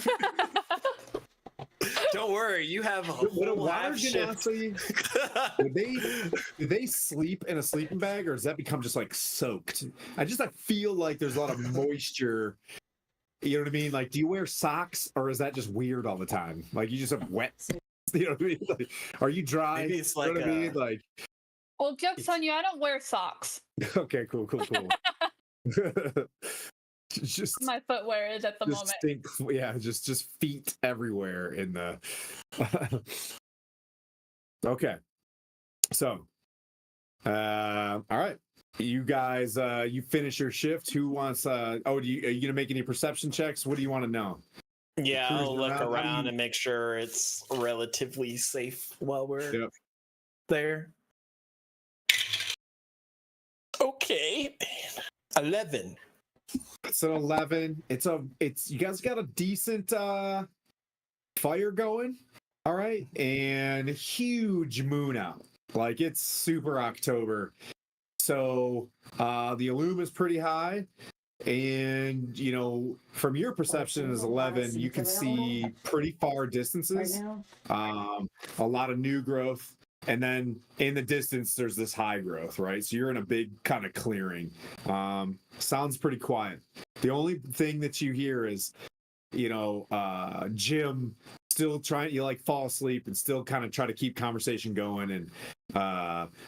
Don't worry, you have a Would a whole water half shift. genasi, do they sleep in a sleeping bag, or does that become just like soaked? I feel like there's a lot of moisture. You know what I mean? Like, do you wear socks, or is that just weird all the time? Like, you just have wet. You know what I mean? Like, are you dry? Maybe it's You know like what I mean? Like, Well, joke's on you. I don't wear socks. okay, cool. Just My footwear is at the just moment. just feet everywhere in the okay, so all right, you guys, you finish your shift. Who wants are you gonna make any perception checks? What do you want to know? Yeah, Cruising I'll look around, how do around you- and make sure it's relatively safe while we're Yep. there. Okay. 11. It's an 11. It's you guys got a decent fire going, all right, and huge moon out. Like, it's super October, so the illum is pretty high, and from your perception as 11, you can see pretty far distances. A lot of new growth, and then in the distance there's this high growth, right? So you're in a big kind of clearing. Sounds pretty quiet. The only thing that you hear is Jim still trying, you like fall asleep and still kind of try to keep conversation going, and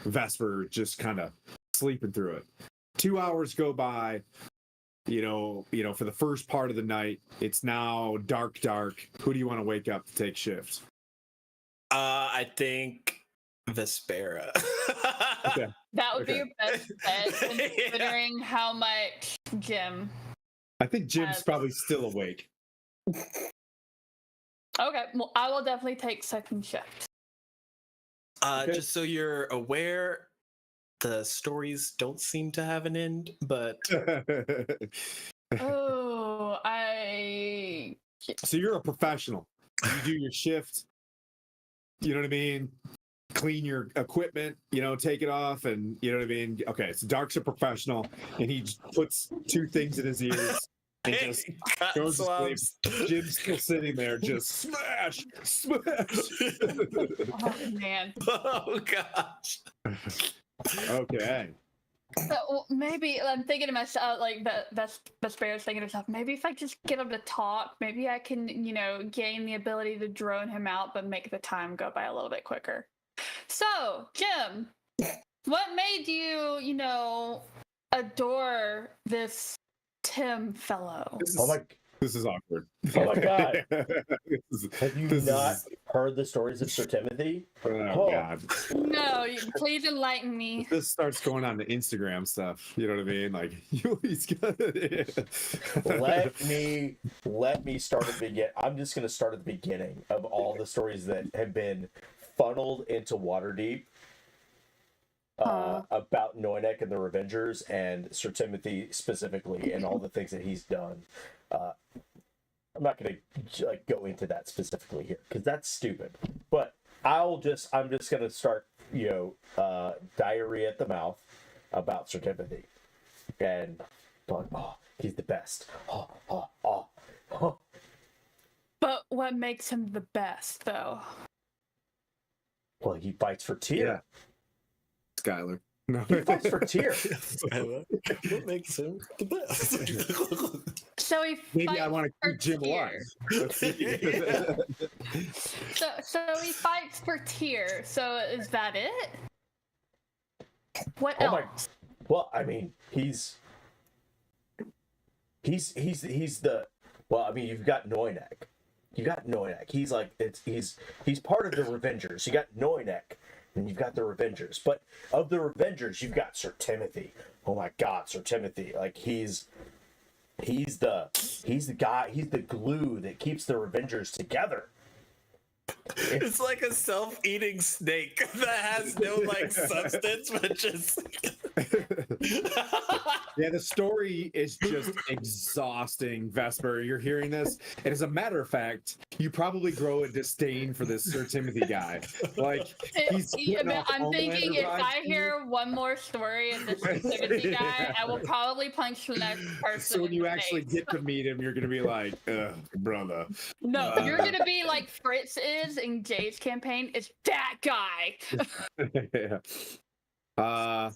Vesper just kind of sleeping through it. 2 hours go by. For the first part of the night, it's now dark. Who do you want to wake up to take shifts? I think Vespera. Okay. That would be Okay. your best bet, considering how much Jim. I think Jim's probably still awake. Okay, well, I will definitely take second shift. Okay. Just so you're aware, the stories don't seem to have an end, but Oh, So you're a professional. You do your shift. You know what I mean? Clean your equipment, take it off, and you know what I mean? Okay, so Dark's a professional, and he puts two things in his ears and just cut goes to sleep. swabs. Jim's still sitting there, just smash. Oh man. Oh gosh. Okay. So maybe I'm thinking to myself, like Vespera's thinking to herself, maybe if I just get him to talk, maybe I can, gain the ability to drone him out, but make the time go by a little bit quicker. So, Jim, what made you, adore this Tim fellow? This is awkward. Oh my God. This Have you is- not heard the stories of Sir Timothy? Oh, God. No, please enlighten me. This starts going on the Instagram stuff. You know what I mean? Like, he's got it. Let me start at the beginning. I'm just going to start at the beginning of all the stories that have been funneled into Waterdeep about Noinek and the Revengers and Sir Timothy specifically, and all the things that he's done. I'm not going to go into that specifically here because that's stupid. But I'm just going to start, diarrhea at the mouth about Sir Timothy, and going, oh, he's the best. Oh. But what makes him the best, though? Well, he fights for Tyr. Skylar. No. He fights for Tyr. What makes him the best? So he Maybe fights I want to for keep Jim Tyr. alive. Let's see. So he fights for Tyr. So is that it? What Oh my- else? Well, I mean, he's the. Well, I mean, you've got Noinek. He's part of the Revengers. You got Noinek, and you've got the Revengers. But of the Revengers, you've got Sir Timothy. Oh my God, Sir Timothy! Like he's the guy. He's the glue that keeps the Revengers together. It's like a self-eating snake that has no substance, but just Yeah, the story is just exhausting, Vesper. You're hearing this, and as a matter of fact, you probably grow a disdain for this Sir Timothy guy. Like he's putting off I'm thinking Homelander if vibes I to you. hear one more story of this Timothy guy, I will probably punch the next person. So when in you the actually face. get to meet him, you're gonna be like, ugh, brother. No, you're gonna be like Fritz is in Jay's campaign. It's that guy. Yeah.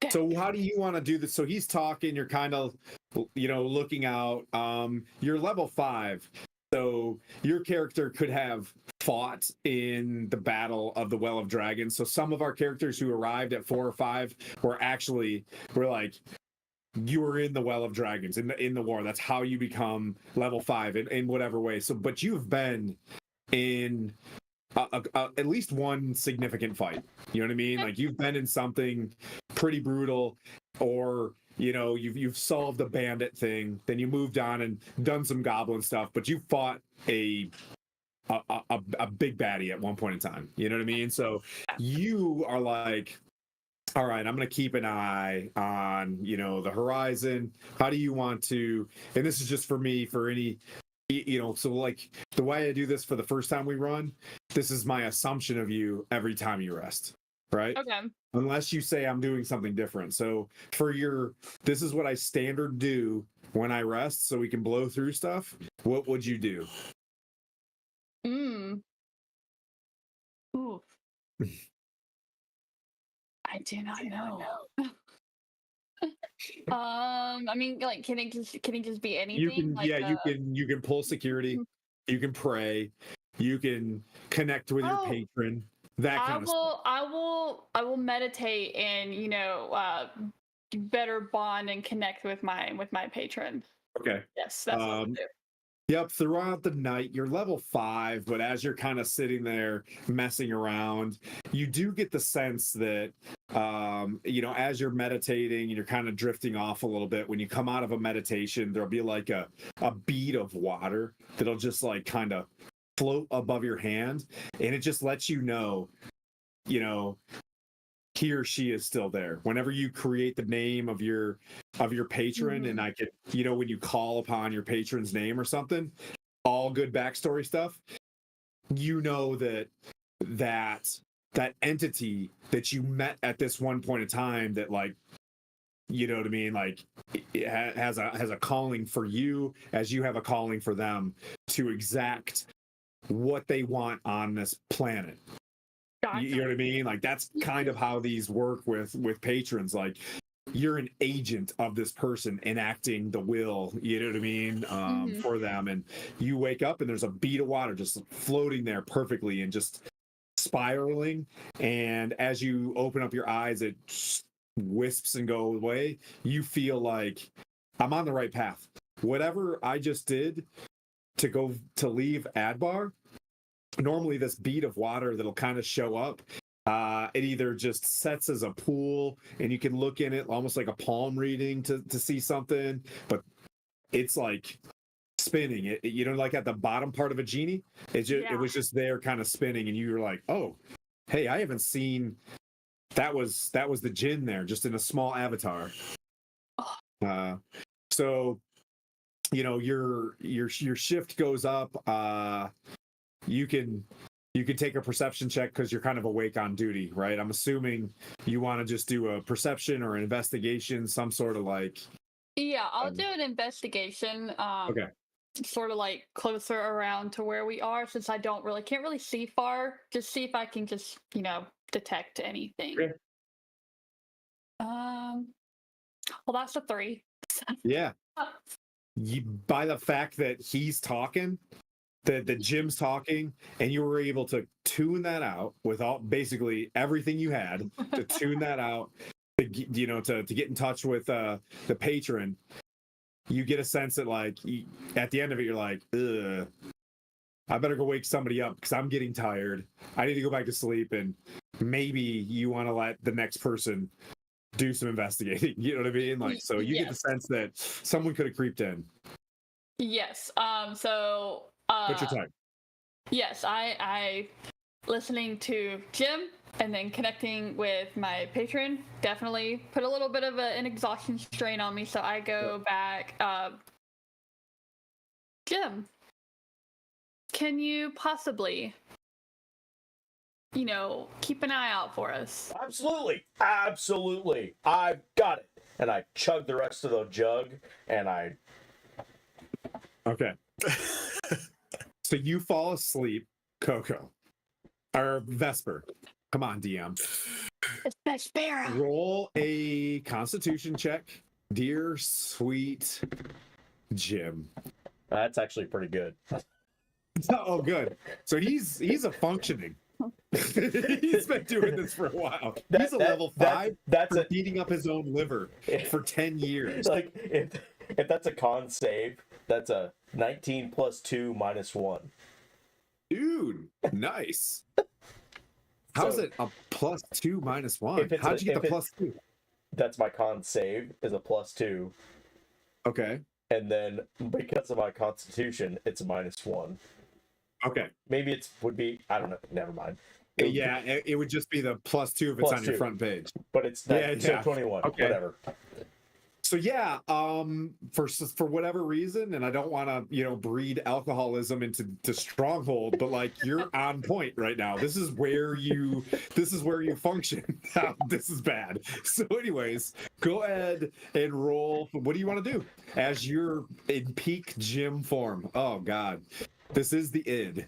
So how do you want to do this? So he's talking, you're kind of, looking out. You're level 5. So your character could have fought in the battle of the Well of Dragons. So some of our characters who arrived at 4 or 5 were like, you were in the Well of Dragons in the war. That's how you become level 5 in whatever way. So, but you've been in at least one significant fight. You know what I mean? Like you've been in something pretty brutal, or you've solved a bandit thing. Then you moved on and done some goblin stuff, but you fought a big baddie at one point in time. You know what I mean? So you are like, all right, I'm going to keep an eye on, the horizon. How do you want to, and this is just for me, for any, so like the way I do this for the first time we run, this is my assumption of you every time you rest, right? Okay. Unless you say I'm doing something different. So this is what I standard do when I rest so we can blow through stuff. What would you do? Ooh. I do not know. I mean, like, can it just be anything? You can, like, you can pull security, you can pray, you can connect with your Oh, patron, that kind of stuff. I will meditate and better bond and connect with my patron. Okay. Yes, that's what I'll do. Yep, throughout the night, you're level 5, but as you're kind of sitting there messing around, you do get the sense that, as you're meditating and you're kind of drifting off a little bit, when you come out of a meditation, there'll be like a bead of water that'll just like kind of float above your hand, and it just lets you know, he or she is still there. Whenever you create the name of your patron, and I could, when you call upon your patron's name or something, all good backstory stuff, that entity that you met at this one point in time, that like, you know what I mean, like it has a calling for you as you have a calling for them to exact what they want on this planet. Gotcha. You know what I mean? Like that's kind of how these work with patrons. Like you're an agent of this person enacting the will, you know what I mean, for them. And you wake up and there's a bead of water just floating there perfectly and just spiraling. And as you open up your eyes, it wisps and goes away. You feel like I'm on the right path. Whatever I just did to leave Adbar, normally this bead of water that'll kind of show up, it either just sets as a pool and you can look in it almost like a palm reading to see something, but it's like spinning it, like at the bottom part of a genie. It was just there kind of spinning, and you were like, oh, hey, I haven't seen that was the djinn there just in a small avatar. So your shift goes up. You can take a perception check because you're kind of awake on duty, right? I'm assuming you want to just do a perception or an investigation, some sort of like. Yeah, I'll do an investigation. Okay. Sort of like closer around to where we are, since I can't really see far. Just see if I can just detect anything. Okay. Well, that's a 3. Yeah. By the fact that he's talking, the Jim's talking, and you were able to tune that out with basically everything you had to tune that out, to get in touch with the patron. You get a sense that like at the end of it, you're like, ugh, I better go wake somebody up because I'm getting tired. I need to go back to sleep, and maybe you want to let the next person do some investigating. You know what I mean? Like, so you get the sense that someone could have creeped in. Yes. So. What's your time? Yes, I listening to Jim. and then connecting with my patron definitely put a little bit of an exhaustion strain on me. So I go back. Jim, can you possibly, keep an eye out for us? Absolutely. Absolutely. I've got it. And I chug the rest of the jug and I. Okay. So you fall asleep, Coco. Or Vesper. Come on, DM. It's Vespera. Roll a constitution check. Dear sweet Jim. That's actually pretty good. Oh, good. So he's a functioning. He's been doing this for a while. He's a level 5 that's for beating up his own liver for 10 years. Like, if that's a con save, that's a 19 plus 2 minus 1. Dude, nice. How's it a plus 2 minus 1? If it's How'd you get the plus 2? That's my con save is a plus 2. Okay. And then because of my constitution, it's a minus 1. Okay. Maybe would be, I don't know, never mind. Yeah, it would just be the plus 2 if it's on your front page. But it's not 21, okay. Whatever. So yeah, for whatever reason, and I don't want to, breed alcoholism into Stronghold, but like you're on point right now. This is where you function. This is bad. So, anyways, go ahead and roll. What do you want to do as you're in peak gym form? Oh God, this is the id.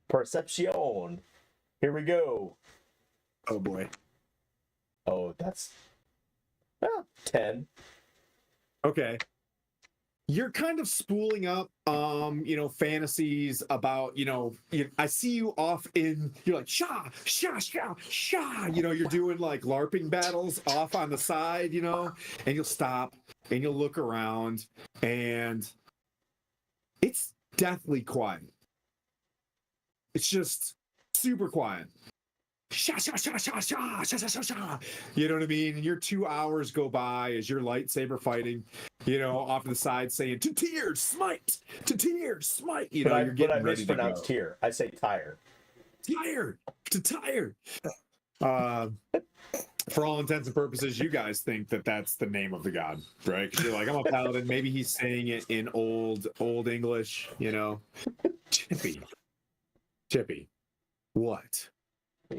Perception. Here we go. Oh boy. Oh, that's 10. Okay. You're kind of spooling up, fantasies about, I see you off you're like, sha, sha, sha, sha, you're doing like LARPing battles off on the side, and you'll stop and you'll look around and it's deathly quiet. It's just super quiet. Sha, sha, sha, sha, sha, sha, sha, sha, sha. You know what I mean? And your 2 hours go by as you're lightsaber fighting, off to the side saying, to tears, smite, to tears, smite. You're getting but I ready to go. mispronounced tear. I say tire. Tire, to tire. For all intents and purposes, you guys think that that's the name of the god, right? Because you're like, I'm a paladin. Maybe he's saying it in old English, Chippy. What?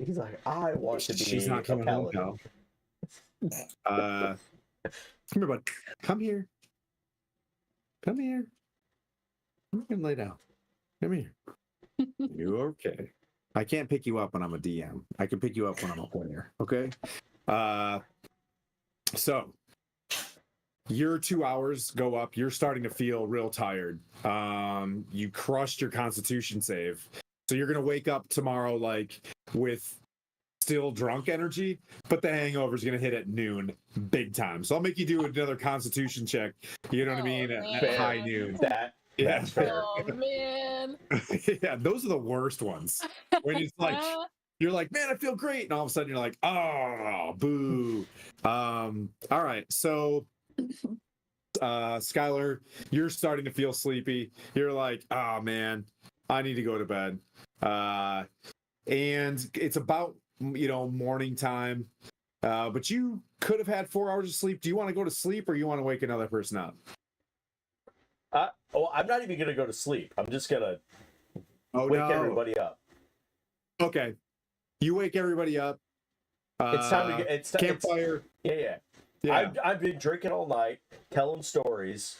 He's like, I want to be She's not coming home now. Come here, bud. Come here. Come here. You can lay down. Come here. You're okay. I can't pick you up when I'm a DM. I can pick you up when I'm a player. Okay. So your 2 hours go up. You're starting to feel real tired. You crushed your Constitution save. So you're going to wake up tomorrow with still drunk energy, but the hangover is going to hit at noon big time. So I'll make you do another Constitution check. You know what I mean? At high noon. That's fair. Oh, man. Yeah, those are the worst ones. When it's like, you're like, man, I feel great. And all of a sudden you're like, oh, boo. All right. So, Skylar, you're starting to feel sleepy. You're like, oh, man, I need to go to bed. And it's about, morning time. But you could have had 4 hours of sleep. Do you want to go to sleep or you want to wake another person up? I'm not even going to go to sleep. I'm just going to wake everybody up. Okay. You wake everybody up. It's time to get campfire. Yeah. I've been drinking all night, telling stories.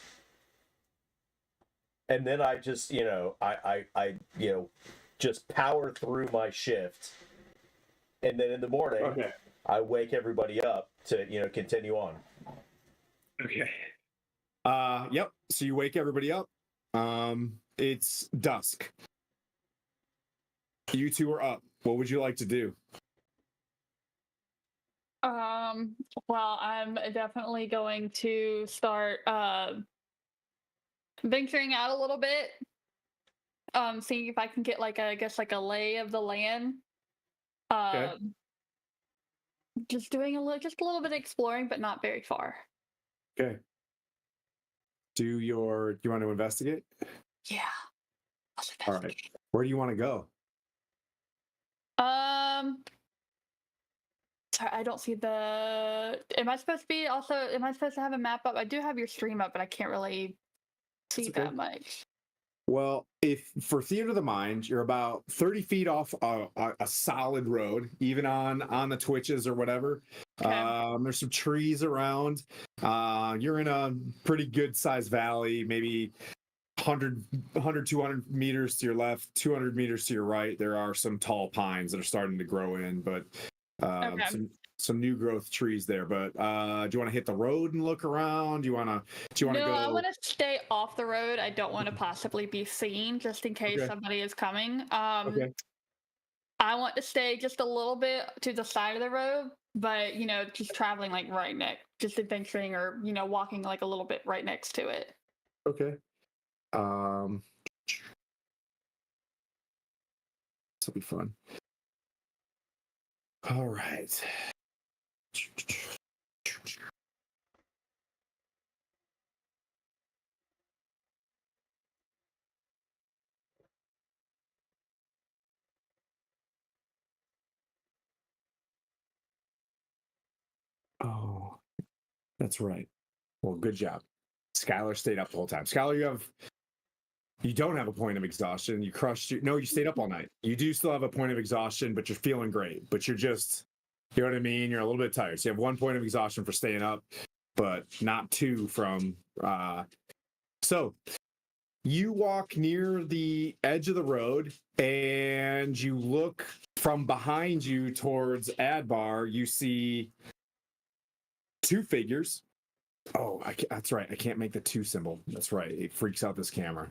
And then I just, I just power through my shift. And then in the morning, I wake everybody up to, continue on. Okay. Yep. So you wake everybody up. It's dusk. You two are up. What would you like to do? Well, I'm definitely going to start venturing out a little bit. Seeing if I can get a lay of the land. Just doing a little bit of exploring, but not very far. Okay. Do you want to investigate? Yeah. All right. Where do you want to go? Sorry, I don't see the. Am I supposed to be also? Am I supposed to have a map up? I do have your stream up, but I can't really see That's okay. that much. Well, if for Theater of the Mind, you're about 30 feet off a solid road, even on the Twitches or whatever. Okay. There's some trees around. You're in a pretty good sized valley, maybe 200 meters to your left, 200 meters to your right. There are some tall pines that are starting to grow in, but Okay. some new growth trees there. But do you want to hit the road and look around? Do you want to No, go? I want to stay off the road. I don't want to possibly be seen, just in case Okay. somebody is coming. Okay. I want to stay just a little bit to the side of the road, but just traveling like right next, just adventuring or walking like a little bit right next to it. Okay. This will be fun. All right. Oh, that's right. Well, good job. Skylar stayed up the whole time. Skylar, you don't have a point of exhaustion. You crushed you stayed up all night. You do still have a point of exhaustion, but you're feeling great. But you're just, you know what I mean? You're a little bit tired. So you have 1 point of exhaustion for staying up, but not 2 from so you walk near the edge of the road and you look from behind you towards Adbar. You see 2 figures. Oh, that's right. I can't make the 2 symbol. That's right. It freaks out this camera.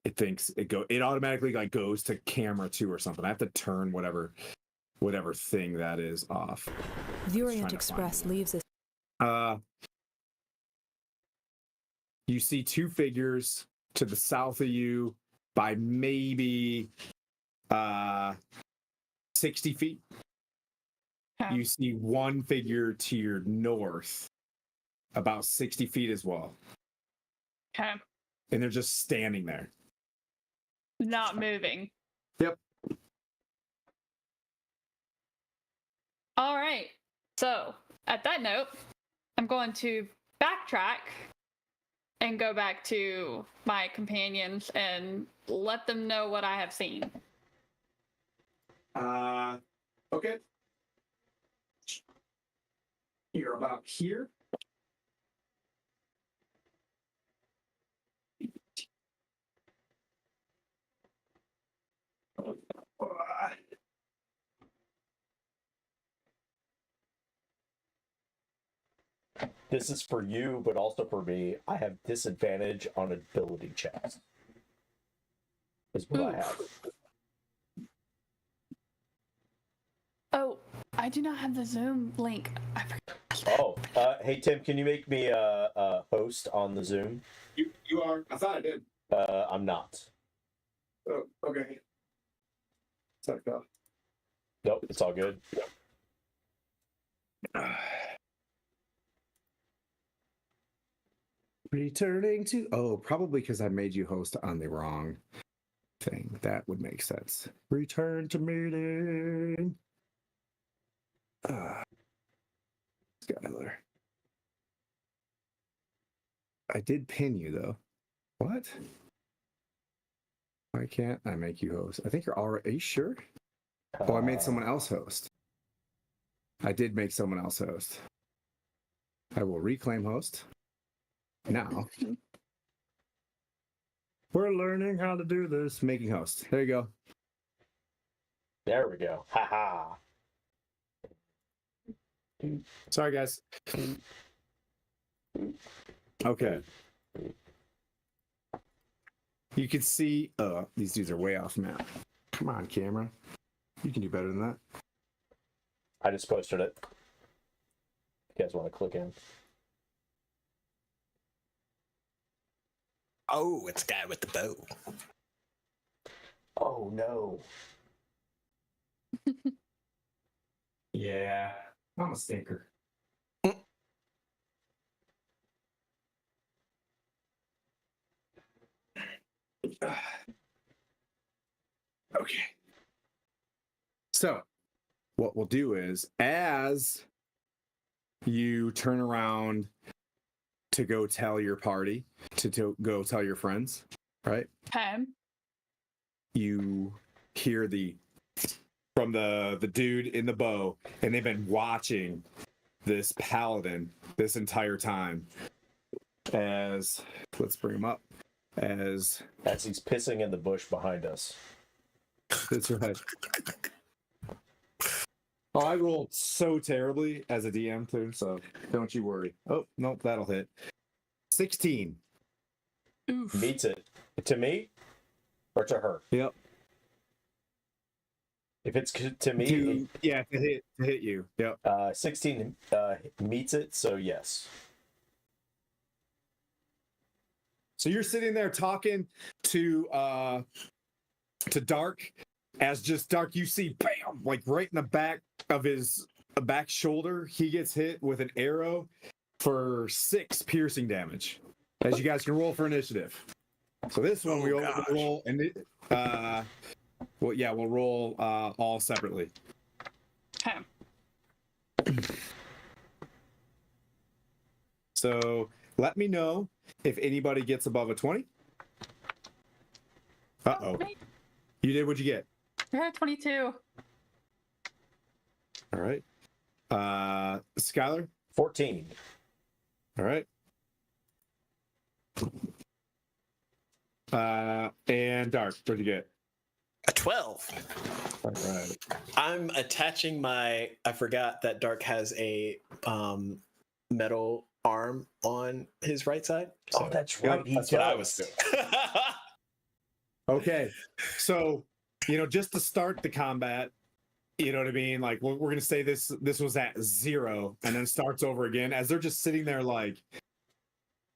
It thinks it automatically like goes to camera 2 or something. I have to turn whatever thing that is off. The Orient Express leaves us. You see 2 figures to the south of you by maybe 60 feet. Okay. You see 1 figure to your north about 60 feet as well. Okay. And they're just standing there. Not moving. Yep. All right. So, at that note, I'm going to backtrack and go back to my companions and let them know what I have seen. Okay. You're about here. This is for you, but also for me. I have disadvantage on ability checks. Is what I have. Oh, I do not have the Zoom link. I forgot. Oh, hey Tim, can you make me a host on the Zoom? You are. I thought I did. I'm not. Oh, okay. Sorry, pal. Nope, it's all good. Returning to probably because I made you host on the wrong thing. That would make sense. Return to meeting. Skylar. I did pin you though. What? Why can't I make you host? I think you're already. Are you sure? Oh, I made someone else host. I did make someone else host. I will reclaim host. Now. We're learning how to do this. Making host. There you go. There we go. Haha. Sorry, guys. Okay. You can see, these dudes are way off map. Come on, camera. You can do better than that. I just posted it. If you guys want to click in. Oh, it's the guy with the bow. Oh no. Yeah. I'm a stinker. Okay. So, what we'll do is, as you turn around to go tell your party, to go tell your friends, right? Okay. You hear from the dude in the bow, and they've been watching this paladin this entire time. As let's bring him up. As he's pissing in the bush behind us. that's right. Oh, I rolled so terribly as a DM too, so don't you worry. Oh, nope, that'll hit. 16. Oof. Meets it. To me or to her? Yep. If it's to me, To hit you. Yep. 16 meets it, so yes. So you're sitting there talking to Dharkk, as just Dharkk, you see, bam, like right in the back of his back shoulder, he gets hit with an arrow for 6 piercing damage. As you guys can roll for initiative. So this one we'll roll, and we'll roll all separately. Okay. So let me know if anybody gets above a 20. Uh-oh. You did, what'd you get? Yeah, 22. All right. Skylar? 14. All right. And Dharkk, what'd you get? A 12. All right. I'm attaching my. I forgot that Dharkk has a metal arm on his right side. So That's right. that's what I was doing. Okay. So, just to start the combat, you know what I mean? Like, we're going to say this was at 0 and then starts over again as they're just sitting there like,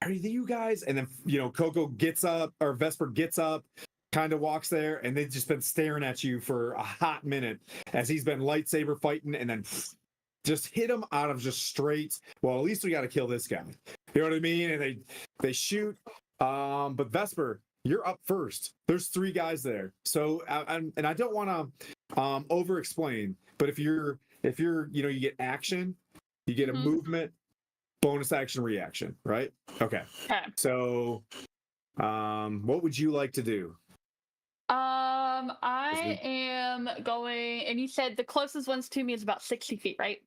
are you guys? And then, Coco gets up, or Vesper gets up, kind of walks there, and they've just been staring at you for a hot minute as he's been lightsaber fighting, and then just hit him out of just straight, well, at least we got to kill this guy. You know what I mean? And they shoot. But Vesper, you're up first. There's 3 guys there. So, and I don't want to over explain, but if you're, you get action, you get a movement, bonus action, reaction, right? Okay. So, what would you like to do? I am going, and you said the closest ones to me is about 60 feet, right?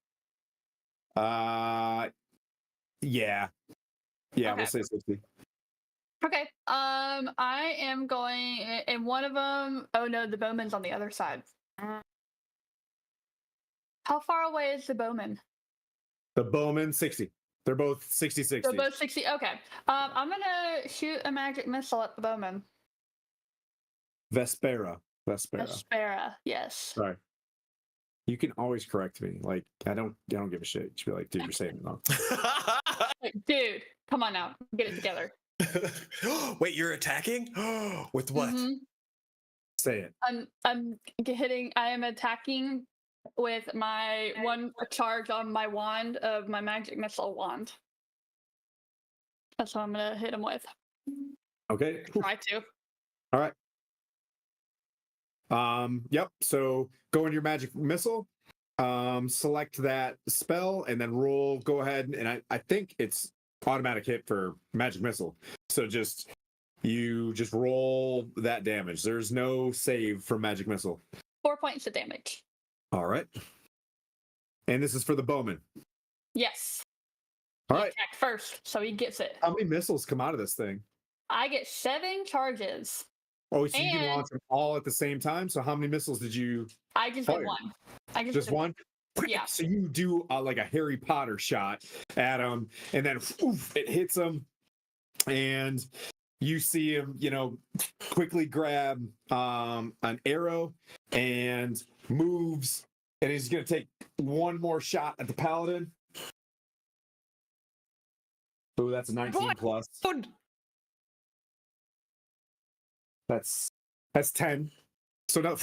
Yeah. Okay. We'll say 60. Okay. I am going, and one of them, oh no, the bowman's on the other side. How far away is the bowman? The bowman, 60. They're both 60-60. They're both 60. Okay. I'm gonna shoot a magic missile at the bowman. Vespera. Vespera, yes. Sorry. You can always correct me. Like, I don't give a shit. You should be like, dude, you're saying it wrong. Like, dude, come on now. Get it together. Wait, you're attacking? With what? Mm-hmm. Say it. I am attacking with my one charge on my wand of my magic missile wand. That's what I'm gonna hit him with. Okay. Try to. All right. Yep. So go into your magic missile, select that spell, and then roll. Go ahead, and I think it's automatic hit for magic missile. So you just roll that damage. There's no save for magic missile. 4 points of damage. All right. And this is for the bowman. Yes. All He right. attacked first, so he gets it. How many missiles come out of this thing? I get 7 charges. Oh, so you can And- launch them all at the same time? So how many missiles did you I just Fire. did one. I just did one? Yeah. So you do like a Harry Potter shot at him, and then oof, it hits him, and you see him, quickly grab an arrow and moves, and he's going to take one more shot at the paladin. Oh, that's a 19 plus. That's 10. So now,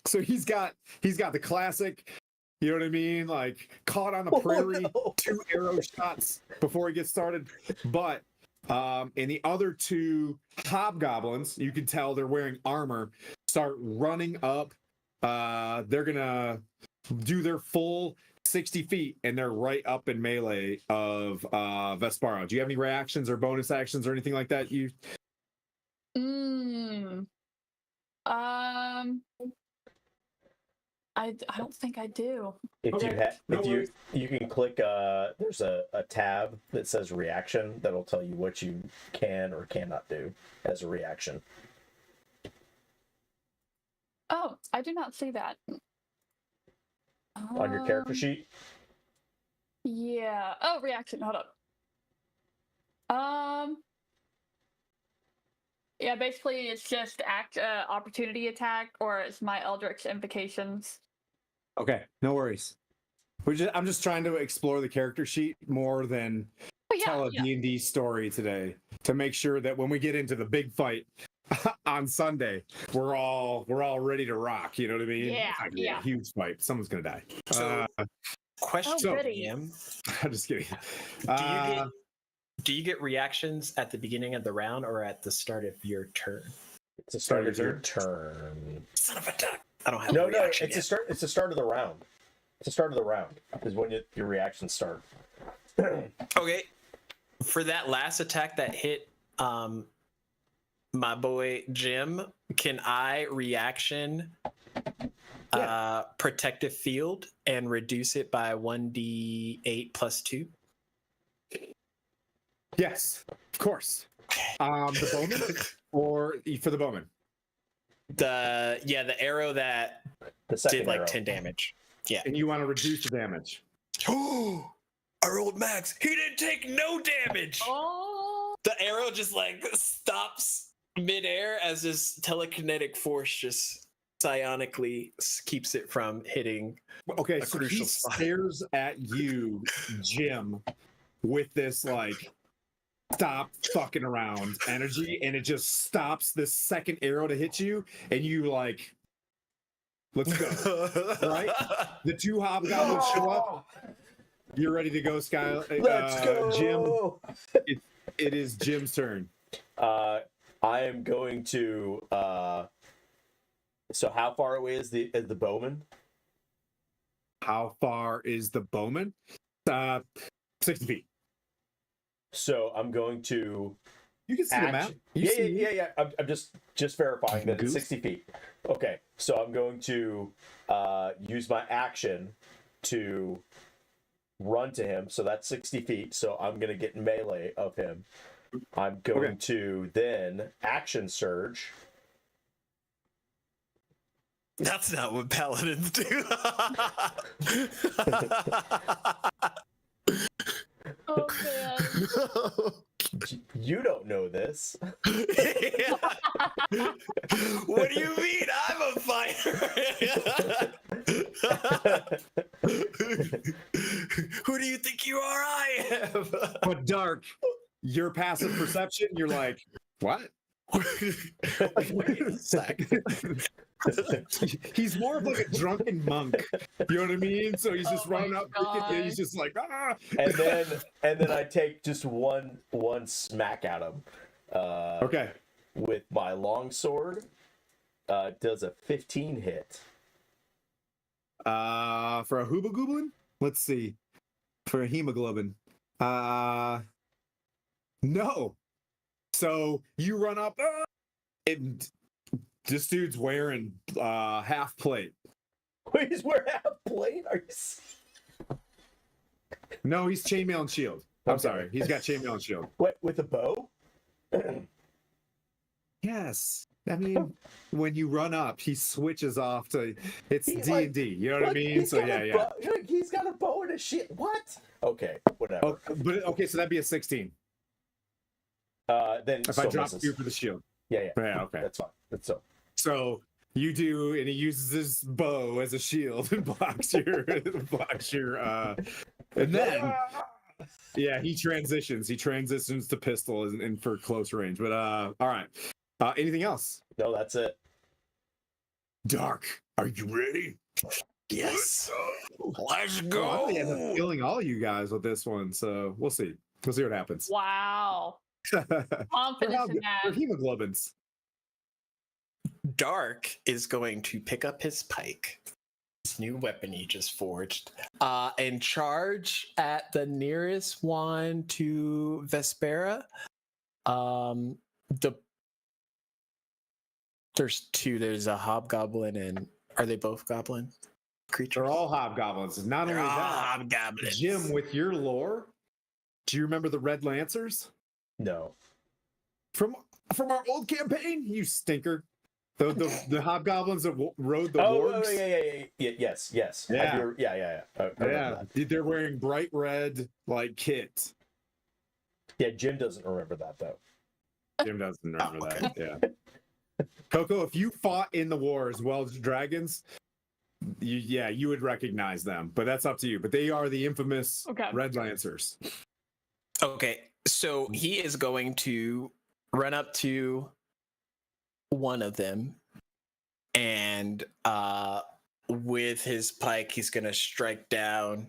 so he's got the classic, you know what I mean? Like caught on the prairie, 2 arrow shots before he gets started. But and the other 2 hobgoblins, you can tell they're wearing armor, start running up. They're gonna do their full 60 feet, and they're right up in melee of Vesparo. Do you have any reactions or bonus actions or anything like that? I don't think I do. If Okay, you have, no if worries. you can click, there's a tab that says reaction that'll tell you what you can or cannot do as a reaction. Oh, I do not see that. On your character sheet. Yeah. Oh, reaction. Hold up. Yeah, basically it's just opportunity attack, or it's my Eldritch invocations. Okay, no worries. I'm just trying to explore the character sheet more than Oh, yeah, tell a D&D story today, to make sure that when we get into the big fight on Sunday, we're all ready to rock. You know what I mean? Yeah, It's not gonna be a yeah. huge fight. Someone's gonna die. So, question, Oh, goody. DM. I'm just kidding. Do you get reactions at the beginning of the round or at the start of your turn? It's the start of your turn. Son of a duck. I don't have No, a reaction it's yet. the start. It's the start of the round. It's the start of the round is when your reactions start. Okay. For that last attack that hit my boy Jim, can I reaction protective field and reduce it by 1d8 plus 2? Yes, of course. The bowman or for the bowman? The arrow that The second did like arrow. 10 damage. Yeah. And you want to reduce the damage. Oh, I rolled max. He didn't take no damage. Oh. The arrow just like stops midair as this telekinetic force just psionically keeps it from hitting. Okay, A so crucial he spot. stares at you, Jim, with this like stop fucking around energy, and it just stops this second arrow to hit you, and you like, let's go. Right? The two hobgoblins show up. You're ready to go, Sky. Let's go, Jim. It is Jim's turn. I am going to. So how far away is the bowman? How far is the bowman? 60 feet. So I'm going to. You can see the map. You see it. Yeah. I'm just verifying that it's Goose. 60 feet. Okay, so I'm going to use my action to run to him. So that's 60 feet. So I'm going to get melee of him. I'm going to then action surge. That's not what paladins do. Oh, man. You don't know this. What do you mean? I'm a fighter. Who do you think you are? I am. But Dharkk, your passive perception, you're like, what? Wait a sec. He's more of like a drunken monk. You know what I mean? So he's just Oh my running up, and he's just like, ah. and then I take just one smack at him. Okay. With my long sword. Does a 15 hit. For a hoobagoblin? Let's see. For a hemoglobin. No. So you run up, and this dude's wearing half plate. Wait, he's wearing half plate? Are you... No, he's chainmail and shield. I'm Okay. sorry. He's got chainmail and shield. Wait, with a bow? Yes. I mean, when you run up, he switches off to it's He's D&D. You know what I mean? He's So got a yeah. bow- he's got a bow and a shit. What? Okay, whatever. Oh, but okay, so that'd be a 16 Then if still I drop misses. you for the shield. Yeah. Yeah, okay. That's fine. That's so. So you do, and he uses his bow as a shield and blocks your and then yeah, he transitions to pistol and for close range. But all right. Anything else? No, that's it. Dharkk, are you ready? Yes. Let's I go. really end up killing all you guys with this one, so we'll see. We'll see what happens. Wow. Confidence in For that. hemoglobins. Dharkk is going to pick up his pike This new weapon he just forged. And charge at the nearest one to Vespera. There's two. There's a hobgoblin, and are they both goblin creatures? They're all hobgoblins. Not only that, hobgoblins. Jim, with your lore, do you remember the Red Lancers No. from our old campaign? You stinker. The hobgoblins that rode the wargs. Yes. Yeah. I remember that. They're wearing bright red like kit. Yeah, Jim doesn't remember that though. Jim doesn't remember that. Yeah. Coco, if you fought in the war as well as dragons, you would recognize them. But that's up to you. But they are the infamous Red Lancers. Okay, so he is going to run up to one of them, and with his pike, he's going to strike down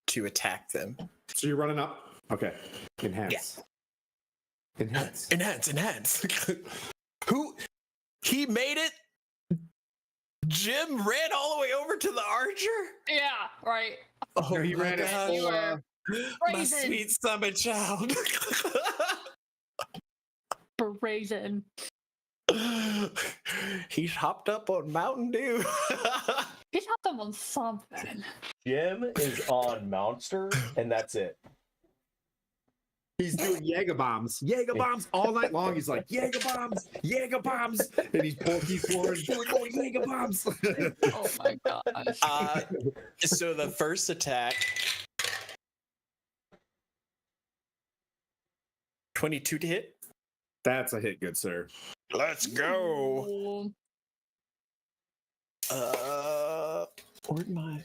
to attack them. So you're running up? Okay. Enhance. Yeah. Enhance. Who? He made it? Jim ran all the way over to the archer? Yeah, right. Oh, he ran it You full, were my brazen. sweet summer child. Brazen. He's hopped up on Mountain Dew. He's hopped up on something. Jim is on Monster, and that's it. He's doing Jaeger bombs all night long. He's like, Jaeger bombs, and he's flooring, going Jaeger bombs. Oh my gosh. So the first attack, 22 to hit. That's a hit, good sir. Let's go. Where'd my?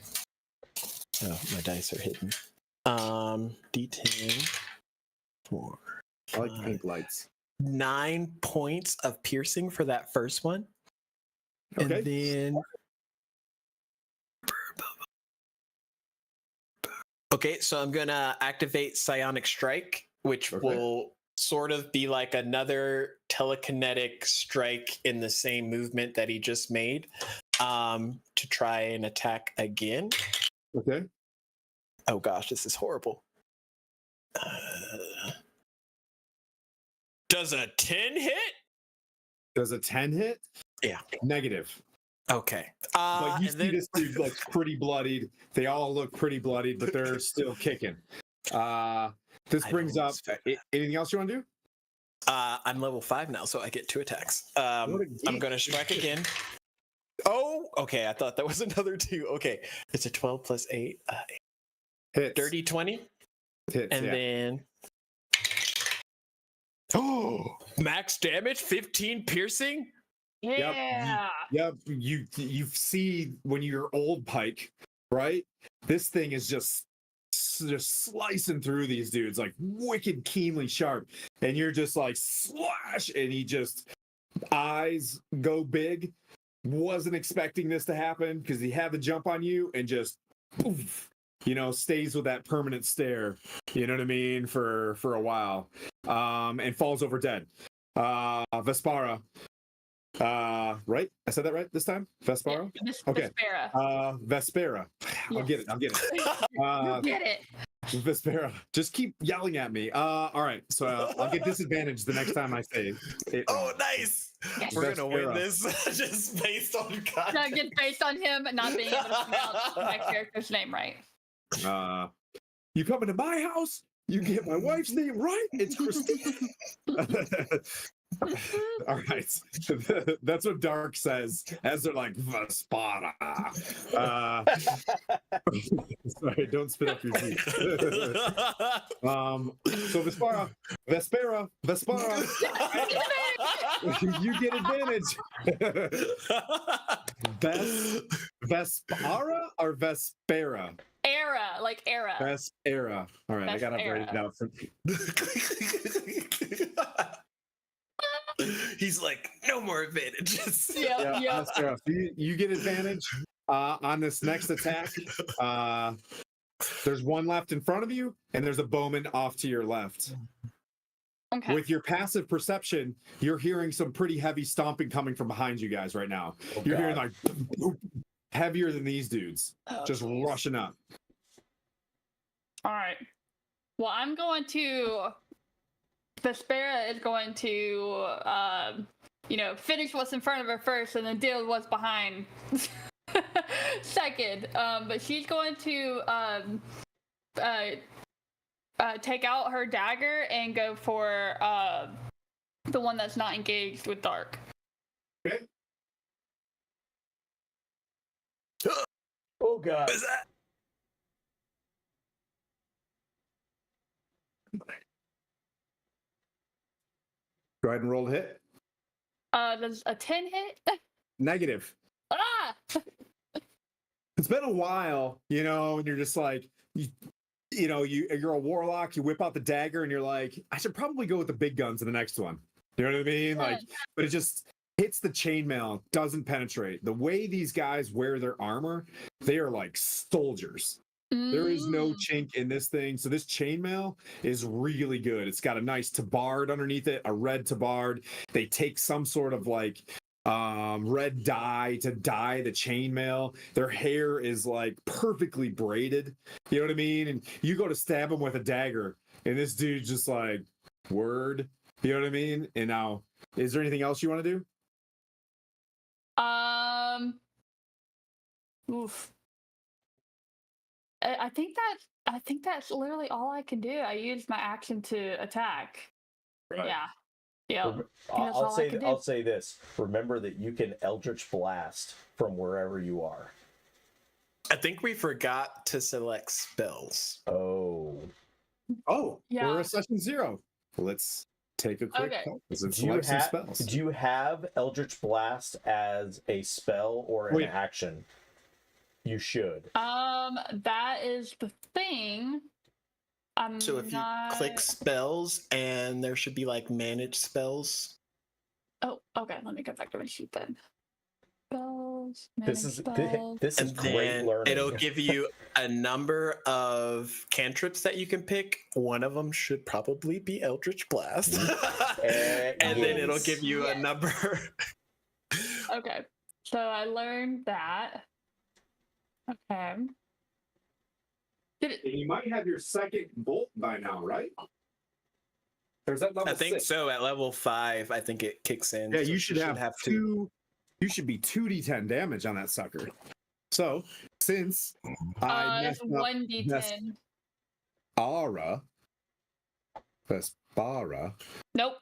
Oh, my dice are hidden. D10. 4. I like pink lights. 9 points of piercing for that first one. Okay. And then okay, so I'm gonna activate Psionic Strike, which will sort of be like another telekinetic strike in the same movement that he just made, to try and attack again. Okay. Oh gosh, this is horrible. Does a 10 hit? Does a 10 hit? Yeah. Negative. Okay. But you see this dude looks pretty bloodied. They all look pretty bloodied, but they're still kicking. This brings up anything else you want to do? I'm level 5 now, so I get 2 attacks. I'm going to strike again. Oh, okay. I thought that was another 2. Okay. It's a 12 plus 8. Hits. Dirty 20. Hits, and then max damage, 15 piercing. Yeah. Yep. You see when you're old pike, right? This thing is just slicing through these dudes like wicked keenly sharp, and you're just like slash, and he just eyes go big. Wasn't expecting this to happen because he had the jump on you and just poof, stays with that permanent stare, you know what I mean, for a while, and falls over dead. Vespara, right? I said that right this time? Vespara? Yeah, okay. Vespera. Vespera. I'll get it. You get it. Vespera. Just keep yelling at me. All right. So I'll get disadvantage the next time I say it. Oh, nice. Yes. We're going to win this just based on content. No, just based on him not being able to pronounce my character's name right. You come into my house, you get my wife's name right. It's Christine. All right. That's what Dharkk says as they're like, Vespara. Sorry, don't spit up your tea. So Vespara. You get advantage. Vespara or Vespera? Era. Vespera. All right, I gotta write it down. He's like, no more advantages. Yeah. So you get advantage on this next attack. There's one left in front of you, and there's a bowman off to your left. Okay. With your passive perception, you're hearing some pretty heavy stomping coming from behind you guys right now. You're hearing like, boop, boop, heavier than these dudes, Oh, just geez. rushing up. All right. Well, I'm going to. Vespera is going to, finish what's in front of her first, and then deal with what's behind second. But she's going to take out her dagger and go for the one that's not engaged with Dharkk. Okay. Oh god. What is that? Go ahead and roll a hit. Does a 10 hit? Negative. Ah! It's been a while, and you're just like, you're a warlock, you whip out the dagger, and you're like, I should probably go with the big guns in the next one. You know what I mean? Like, but it just hits the chainmail, doesn't penetrate. The way these guys wear their armor, they are like soldiers. There is no chink in this thing. So this chainmail is really good. It's got a nice tabard underneath it, a red tabard. They take some sort of like red dye to dye the chainmail. Their hair is like perfectly braided. You know what I mean? And you go to stab him with a dagger, and this dude's just like, word. You know what I mean? And now, is there anything else you want to do? Oof. I think that's literally all I can do. I used my action to attack. Right. Yeah. Yeah. I'll say this. Remember that you can Eldritch Blast from wherever you are. I think we forgot to select spells. Oh. Yeah. We're at session 0. Let's take a quick pause and Do you, select some spells. do you have Eldritch Blast as a spell or an action? You should. That is the thing. So if you click spells, and there should be like manage spells. Oh, okay. Let me go back to my sheet then. Spells. This is And great then learning. it'll give you a number of cantrips that you can pick. One of them should probably be Eldritch Blast. And then it'll give you a number. Okay. So I learned that. Okay. And you might have your second bolt by now, right? Or is that level I think 6? so. At level 5, I think it kicks in. Yeah, So you should have 2. You should be 2d10 damage on that sucker. So, since I it's messed up 1d10. Vespera. Nope.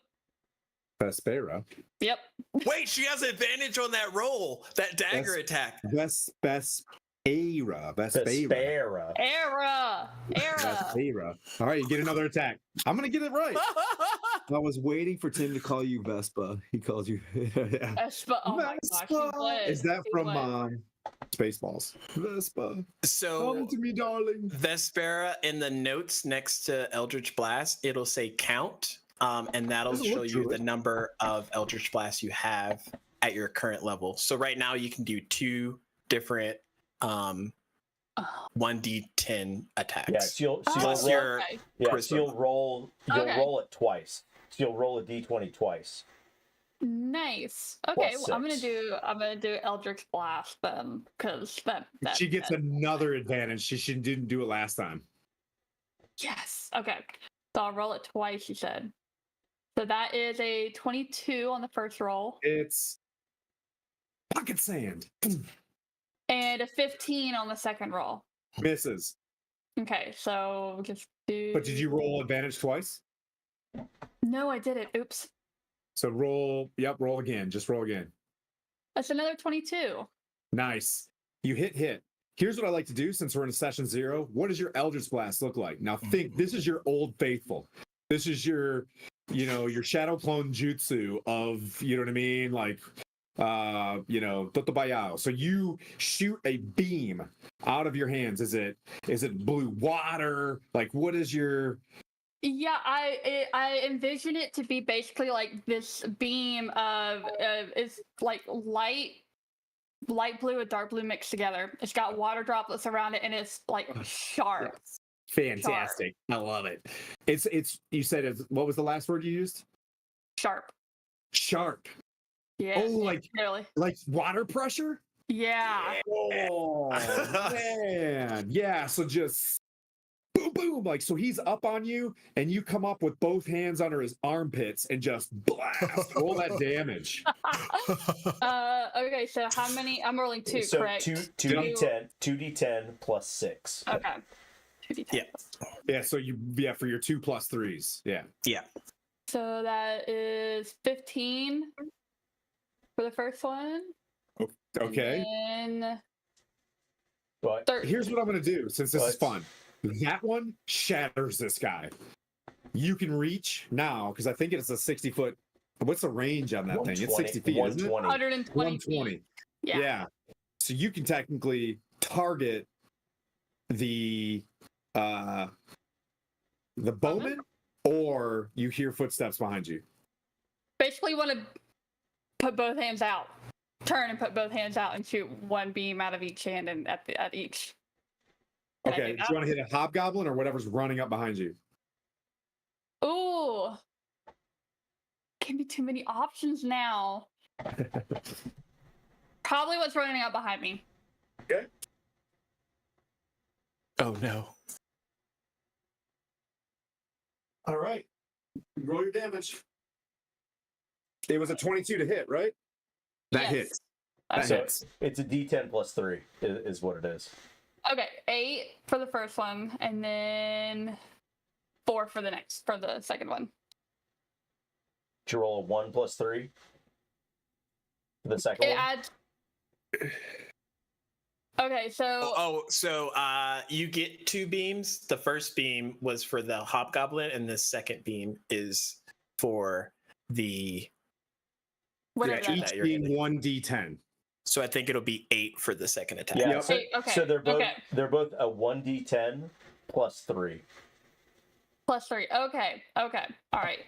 Vespera. Yep. Wait, she has advantage on that roll, that dagger attack. Vespera. Vespera. Era. Vespera. All right, you get another attack. I'm going to get it right. I was waiting for Tim to call you Vespa. He calls you. Yeah. Vespa. Oh my gosh. He would. Is that He from would. Spaceballs? Vespa. So Come to me, darling. Vespera, in the notes next to Eldritch Blast, it'll say count, and that'll Doesn't show look you true. the number of Eldritch Blasts you have at your current level. So right now you can do 2 different 1d10 attacks. Yeah, so you'll Plus roll, your Okay. yeah, so charisma. you'll roll Okay. roll it twice. So you'll roll a d20 twice. Nice. Okay, Plus well, I'm 6. gonna do Eldritch Blast then, because that She gets another advantage. She didn't do it last time. yes. Okay, so I'll roll it twice. You said. So that is a 22 on the first roll It's pocket sand. and a 15 on the second roll. Misses. Okay, so just do. But did you roll advantage twice? No, I didn't. Oops. So roll. Yep, roll again. Just roll again. That's another 22. Nice. You hit. Here's what I like to do since we're in a session 0. What does your Eldritch Blast look like? Now think, this is your Old Faithful. This is your Shadow Clone Jutsu of, you know what I mean? Like, Totobayao. So you shoot a beam out of your hands. Is it blue water? Like, what is your... Yeah, I envision it to be basically like this beam of it's like light blue and dark blue mixed together. It's got water droplets around it, and it's like sharp. Fantastic. I love it. It's you said what was the last word you used? Sharp. Sharp. Yeah. Oh, like really. like water pressure? Yeah. Oh man, yeah. So just boom, boom. Like so, he's up on you, and you come up with both hands under his armpits and just blast. Roll that damage. Okay, so how many? I'm rolling two, So correct? 2d10 plus 6. Okay. 2d10. Yeah. Yeah. So for your 2 plus 3s. Yeah. Yeah. So that is 15 for the first one. Okay. And then But 13. Here's what I'm gonna do since this is But- fun. That one shatters this guy. You can reach now because I think it's a 60-foot. What's the range on that thing? It's 60 feet, isn't it? 120. 120. feet. Yeah. So you can technically target the bowman, or you hear footsteps behind you. Basically, want to put both hands out. Turn and put both hands out and shoot one beam out of each hand and at each. Can I Okay. do Do that? you want to hit a hobgoblin or whatever's running up behind you? Ooh. Can't be too many options now. Probably what's running up behind me. Oh no. All right. Roll your damage. It was a 22 to hit, right? That Yes. hits. That So hits. it's a d10 plus 3 is what it is. Okay, 8 for the first one, and then 4 for the second one. Did you roll a 1 plus 3 for the second It one? adds. Okay, so So you get 2 beams. The first beam was for the hobgoblin, and the second beam is for the. whatever yeah, that Each is. you're being hitting. 1d10. So I think it'll be 8 for the second attack. Yeah. Yep. So, Okay, so they're both okay. they're both a 1d10 plus 3. +3. Okay, all right.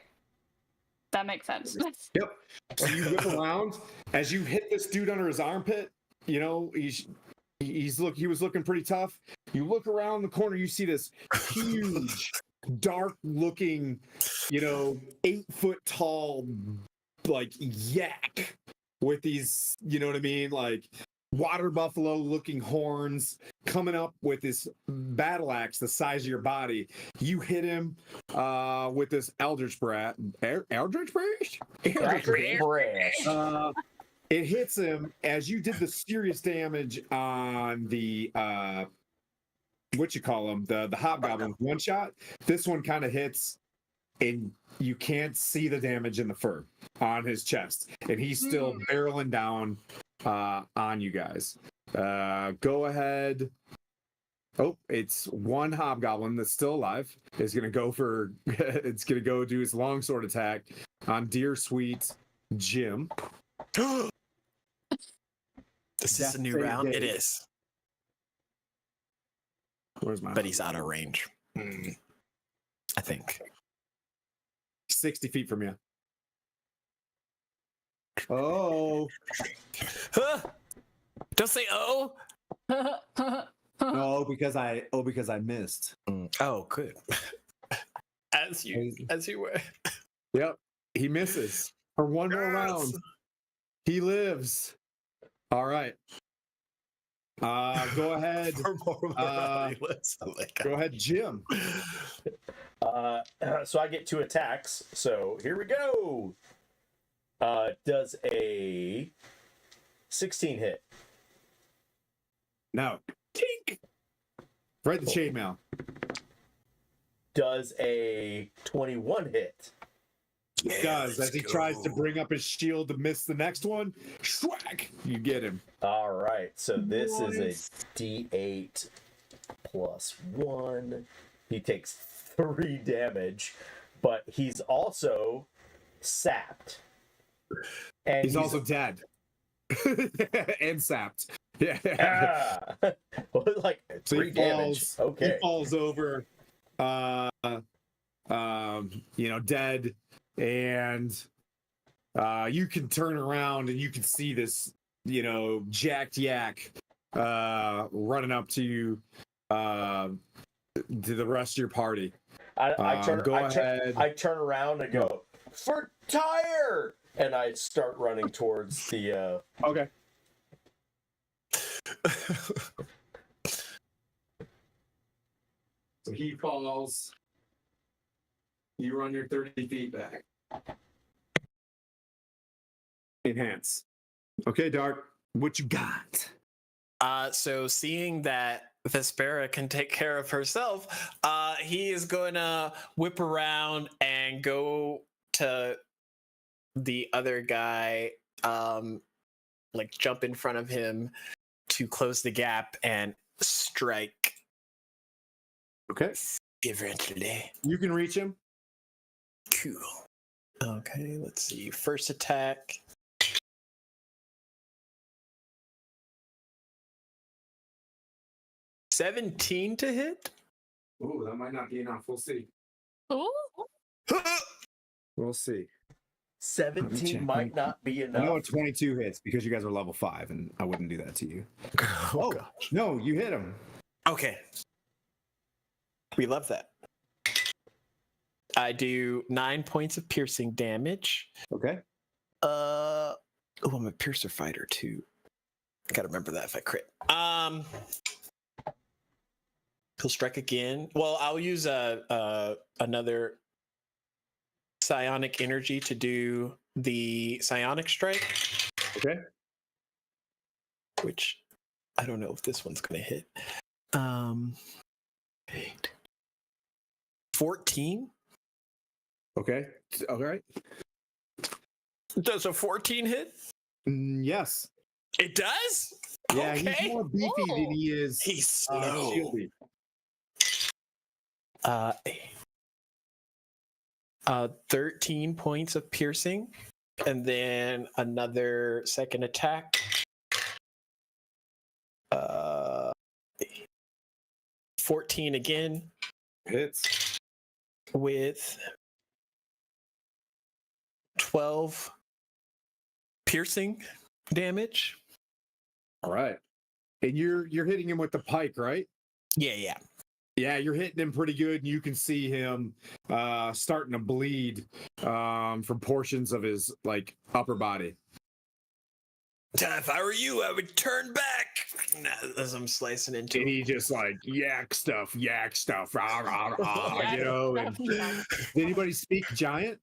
That makes sense. Yep. So you whip around as you hit this dude under his armpit. You know, he was looking pretty tough. You look around the corner, you see this huge, dark looking, 8-foot tall, like yak with these, you know what I mean, like water buffalo looking horns coming up with this battle axe the size of your body. You hit him with this eldritch blast. Eldritch blast? Brash. It hits him as you did the serious damage on the the hobgoblin one shot. This one kind of hits, and you can't see the damage in the fur on his chest, and he's still barreling down on you guys. Go ahead. Oh, it's one hobgoblin that's still alive. It's gonna go do his longsword attack on dear sweet Jim. This is a new Death round. It Day. is. Where's my? But he's out of range. I think. 60 feet from you. Oh Don't say oh. No, because I missed. Oh, good. As you were. yep. He misses for one more round. He lives. All right. Go ahead. Go ahead, Jim. So I get 2 attacks. So here we go. Does a 16 hit? No. Tink. Right the chainmail. Does a 21 hit? He does as he tries to bring up his shield to miss the next one. Schwack! You get him. All right. So this is a D8 plus 1. He takes 3 damage, but he's also sapped. And He's also dead. And sapped. Yeah. Like So 3 damage. Okay. He falls over, dead, and you can turn around and you can see this, jacked yak running up to you, to the rest of your party. I turn around and go, for tire! And I start running towards the Okay. So he falls. You run your 30 feet back. Enhance. Okay, Dark. What you got? So seeing that Vespera can take care of herself, he is going to whip around and go to the other guy, like jump in front of him to close the gap and strike. Okay. Eventually. You can reach him. Cool. Okay, let's see. First attack. $17 to hit. Ooh, that might not be enough. We'll see. Ooh. We'll see. 17 might not be I know a enough. 22 hits because you guys are level 5, and I wouldn't do that to you. Oh, gosh. No, you hit him. Okay. We love that. I do 9 points of piercing damage. Okay. Oh, I'm a piercer fighter too. I gotta remember that if I crit. He'll strike again. Well, I'll use another psionic energy to do the psionic strike. Okay. Which I don't know if this one's gonna hit. 8. 14. Okay. All right. Does a 14 hit? Yes. It does? Yeah, Okay. he's more beefy than he is. He's slow. Shieldy. 13 points of piercing, and then another second attack. 14 again Hits. with 12 piercing damage. All right. And you're hitting him with the pike, right? Yeah. Yeah, you're hitting him pretty good, and you can see him starting to bleed from portions of his upper body. If I were you, I would turn back as I'm slicing into And him. he just yak stuff, rah, rah, rah, you know. And did anybody speak giant?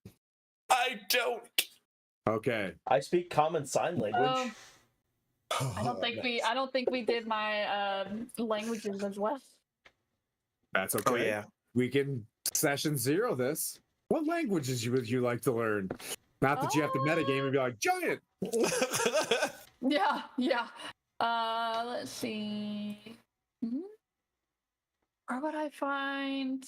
I don't. Okay. I speak common sign language. I don't think we did my languages as well. That's okay. Oh yeah. We can session 0 this. What languages would you like to learn? Not that you have to metagame and be like, giant! Yeah. Let's see. Where would I find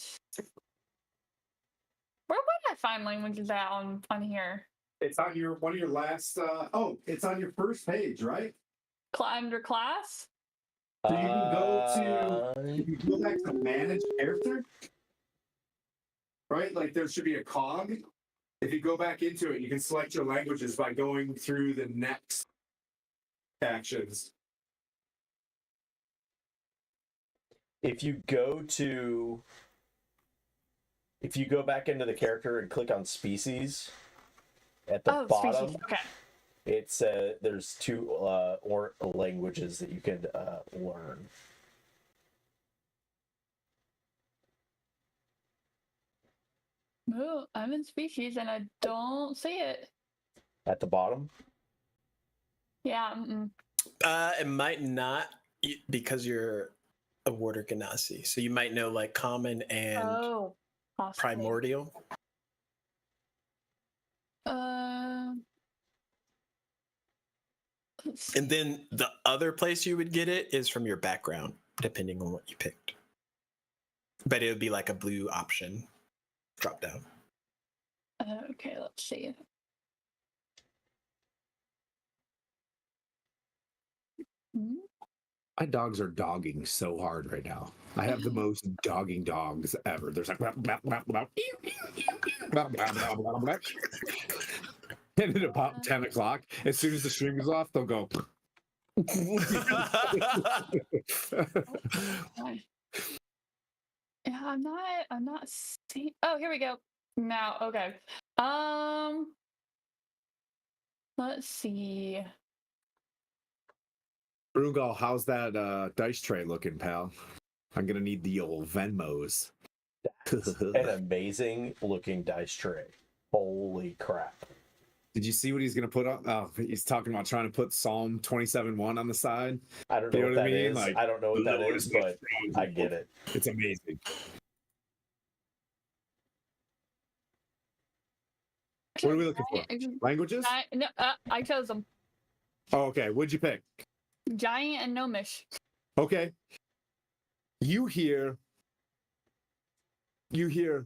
languages at on here? It's on one of your last it's on your first page, right? Under class? So you can if you go back to manage character, right? There should be a cog. If you go back into it, you can select your languages by going through the next actions. If you go back into the character and click on species at the bottom, species. Okay. it's there's 2 or languages that you can learn. Oh, I'm in species and I don't see it. At the bottom? Yeah. It might not because you're a Warder Ganassi, so you might know common and possibly. primordial. And then the other place you would get it is from your background, depending on what you picked. But it would be a blue option drop down. Okay, let's see. My dogs are dogging so hard right now. I have the most dogging dogs ever. There's blah, blah, blah, blah, blah, blah, blah, blah, blah. And at about 10 o'clock, as soon as the stream goes off, they'll go. Yeah, I'm not seeing. Oh, here we go. Now, okay. Let's see. Brugal, how's that dice tray looking, pal? I'm gonna need the old Venmos. An amazing looking dice tray. Holy crap. Did you see what he's gonna put on? Oh, he's talking about trying to put Psalm 27:1 on the side. I don't know You know what what I that mean? is. Like, I don't know what that Lord is, is my but I get it. It's amazing. What are we looking for? Languages? No, I chose them. Oh, okay. What'd you pick? Giant and Gnomish. Okay. You hear Gunhilda!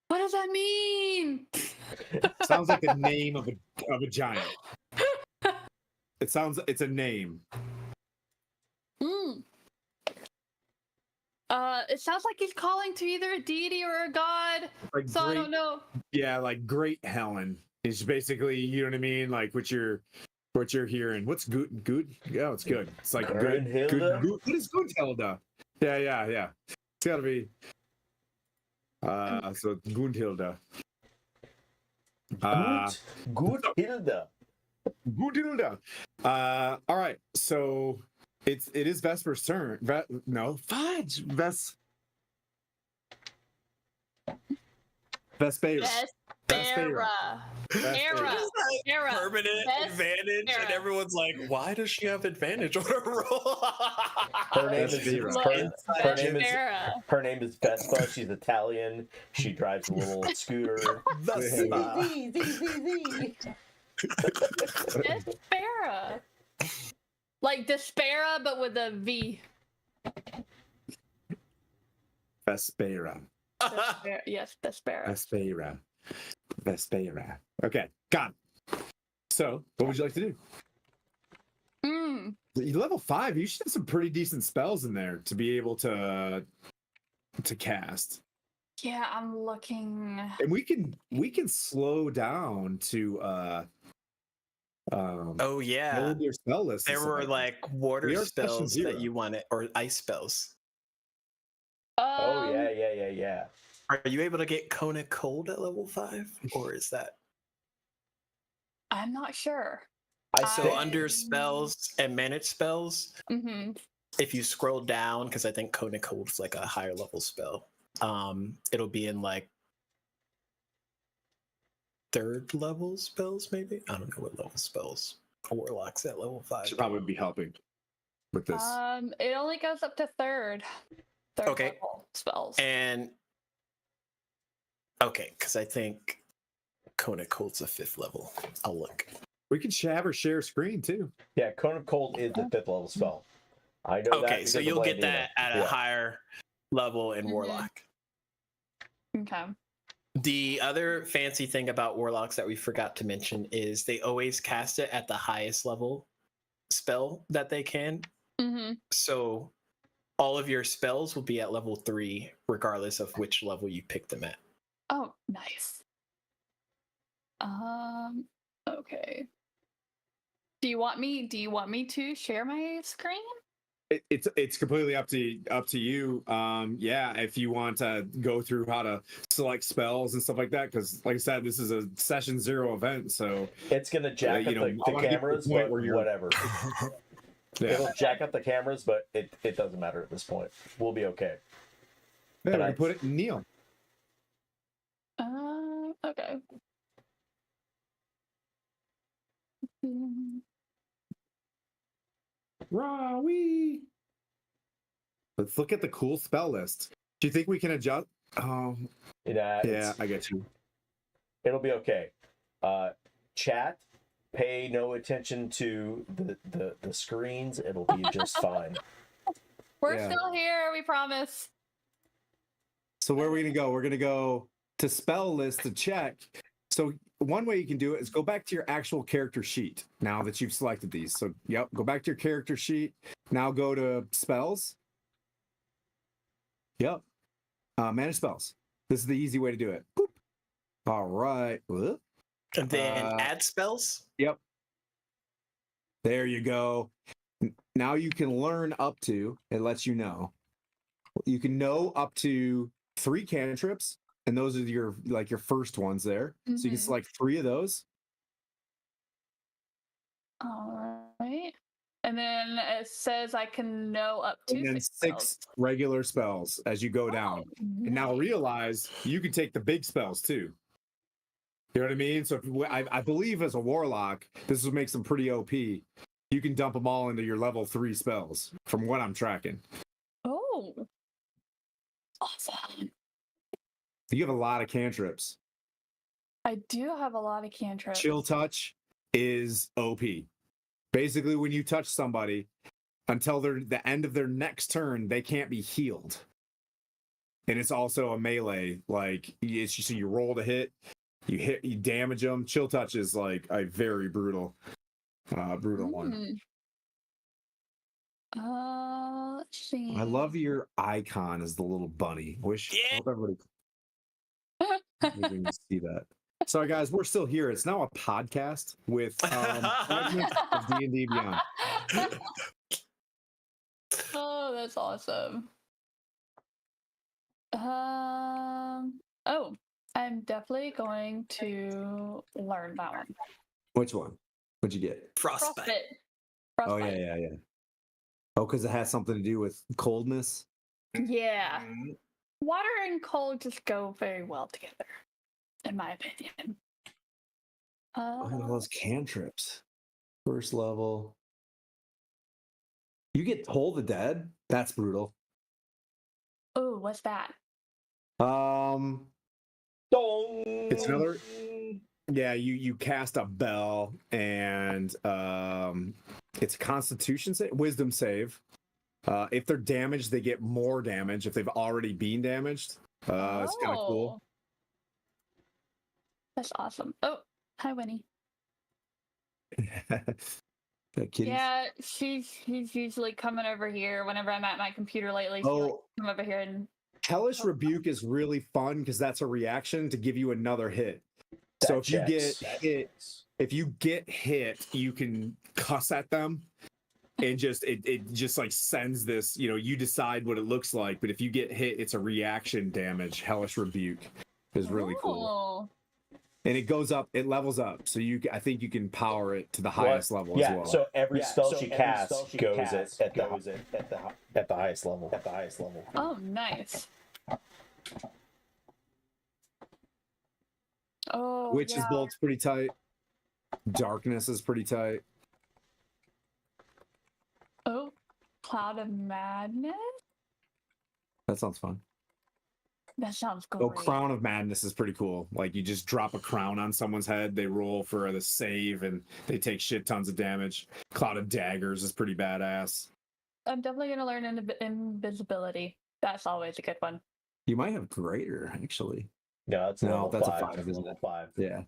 What does that mean? Sounds like the name of a giant. It's a name. Mm. It sounds like he's calling to either a deity or a god. Like So I don't know. Yeah, like Great Helen is basically, you know what I mean? Like what you're hearing. What's good? Good? Yeah, it's good. It's like good. Gunhilda? Good. What is Gunhilda? Yeah. It's gotta be. So Gunhilda. Gunhilda. Gunhilda. All right. So it is Vesper's turn. No, fudge. Vespera. Vespera. Era. Permanent Best advantage, and era. everyone's like, "Why does she have advantage on her roll?" Her name is Vespera. her name is Vespa. She's Italian. She drives a little scooter. Vespa. Despera. Like Despera, but with a V. Vespera. Yes, Despera. Vespera. Okay, got it. So, what would you like to do? You're level 5. You should have some pretty decent spells in there to be able to cast. Yeah, I'm looking. And we can slow down to Oh yeah, build your spell list. and there stuff were like like water We are session spells zero. that you wanted, or ice spells. Oh yeah. Are you able to get Kona Cold at level 5, or is that I'm not sure. so under spells and manage spells? Mm-hmm. If you scroll down, because I think Kona Cold is like a higher level spell, it'll be in like 3rd level spells, maybe. I don't know what level spells. Warlock's at level 5. should probably be helping with this. It only goes up to third Okay. level spells. And okay, because I think Kona Cold's a 5th level. I'll look. We can have her share screen too. Yeah, Cone of Cold is the 5th level spell. I know that. Okay, so because of you'll get Blandino. that at a Yeah. higher level in Mhm. Warlock. Okay. The other fancy thing about Warlocks that we forgot to mention is they always cast it at the highest level spell that they can. Mm-hmm. So all of your spells will be at level 3, regardless of which level you pick them at. Oh, nice. Okay. Do you want me to share my screen? It's completely up to you. Yeah, if you want to go through how to select spells and stuff like that, because like I said, this is a session 0 event, so It's gonna jack you up know, the I wanna get to the cameras, point but where you're- whatever. yeah. It'll jack up the cameras, but it doesn't matter at this point. We'll be okay. Yeah, we I- can put it in Neil. Okay. Rawi. Let's look at the cool spell list. Do you think we can adjust? Yeah, Yeah, I get you. it'll be okay. Chat, pay no attention to the screens. It'll be just fine. We're Yeah. still here, we promise. So where are we gonna go? We're gonna go to spell list to check. So one way you can do it is go back to your actual character sheet now that you've selected these. So yep, go back to your character sheet. Now go to spells. Yep. Manage spells. This is the easy way to do it. Boop. All right. Whoop. And then add spells. Yep. There you go. Now you can learn up to, it lets you know. You can know up to 3 cantrips, and those are your first ones there. So you can Mhm. select 3 of those. All right. And then it says I can know up to And then 6 6 spells. regular spells as you go down. Oh, And now nice. realize you can take the big spells too. You know what I mean? So I believe as a warlock, this will make them pretty OP. You can dump them all into your level 3 spells, from what I'm tracking. Oh. Awesome. You have a lot of cantrips. I do have a lot of cantrips. Chill touch is OP. Basically, when you touch somebody, until the end of their next turn, they can't be healed. And it's also a melee. Like, it's just you roll to hit, you damage them. Chill touch is like a very brutal one. Let's see. I love your icon as the little bunny. I hope everybody can see that. Sorry, guys, we're still here. It's now a podcast with fragments of D&D Beyond. Oh, that's awesome. Oh, I'm definitely going to learn that one. Which one? What'd you get? Frostbite. Oh, yeah. Oh, because it has something to do with coldness? Yeah. Water and cold just go very well together, in my opinion. Look at all those cantrips. First level. You get Toll the Dead? That's brutal. Oh, what's that? It's another. Yeah, you cast a bell and it's a Constitution save, Wisdom save. If they're damaged, they get more damage if they've already been damaged. It's kind of cool. That's awesome. Oh, hi, Winnie. That kitty. Yeah, she's usually coming over here whenever I'm at my computer lately. She likes to come over here and Hellish Rebuke is really fun because that's a reaction to give you another hit. So if you get hit, you can cuss at them and it just like sends this, you decide what it looks like, but if you get hit, it's a reaction damage. Hellish Rebuke is really cool. And it goes up, it levels up. So I think you can power it to the highest level as well. So every spell she casts goes at the highest level. At the highest level. Oh, nice. Oh, Witch's Bolt's pretty tight. Darkness is pretty tight. Oh, Cloud of Madness? That sounds fun. That sounds great. Oh, Crown of Madness is pretty cool. Like, you just drop a crown on someone's head, they roll for the save, and they take shit tons of damage. Cloud of Daggers is pretty badass. I'm definitely going to learn invisibility. That's always a good one. You might have Greater, actually. No, that's level 5. That's a 5, isn't it? 5. Yeah.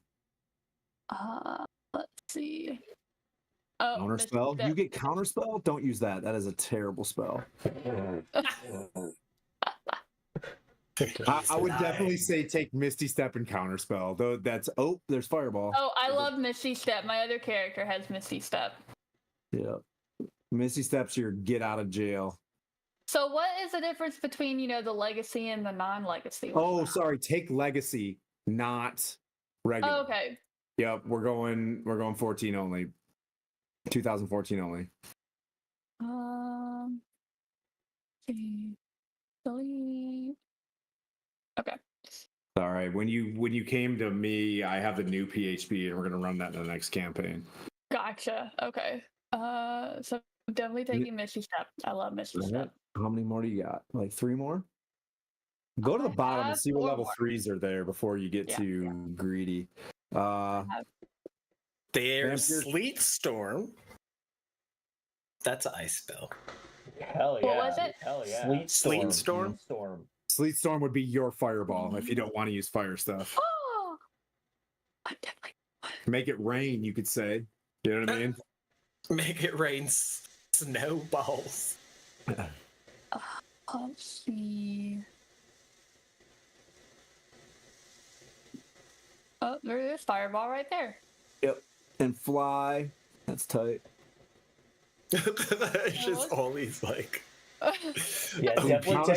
Let's see. Oh, Counterspell? You get Counterspell? Don't use that. That is a terrible spell. I would definitely say take Misty Step and Counterspell, though there's Fireball. Oh, I love Misty Step. My other character has Misty Step. Yeah. Misty Step's your get out of jail. So what is the difference between, the legacy and the non-legacy one? Oh, sorry. Take Legacy, not regular. Oh, okay. Yep, we're going 14 only. 2014 only. Delete. Okay. All right. When you came to me, I have the new PHP, and we're gonna run that in the next campaign. Gotcha. Okay. So definitely taking Misty Step. I love Misty Step. How many more do you got? Like 3 more? Go to the bottom and see what level 3s are there before you get to greedy. There's Sleet Storm. That's an ice spell. Hell yeah. What was it? Hell yeah. Sleet Storm. Sleet Storm would be your fireball if you don't want to use fire stuff. Oh, I'm definitely. Make it rain, you could say. You know what I mean? Make it rain snowballs. Let's see. Oh, there's Fireball right there. Yep. And fly. That's tight. It's just all these like. Yeah, definitely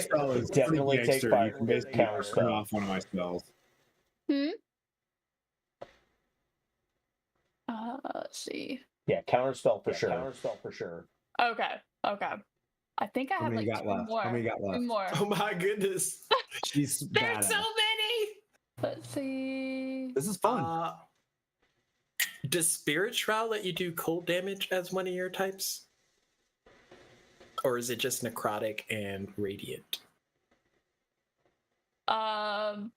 take fire. You can basically turn off one of my spells. Let's see. Yeah, counterspell for sure. Counterspell for sure. Okay. I think I How have many like got two left? more. How many got Two left? more. Oh my goodness. She's There's badass. so many. Let's see. This is fun. Does Spirit Shroud let you do cold damage as one of your types? Or is it just necrotic and radiant? Um.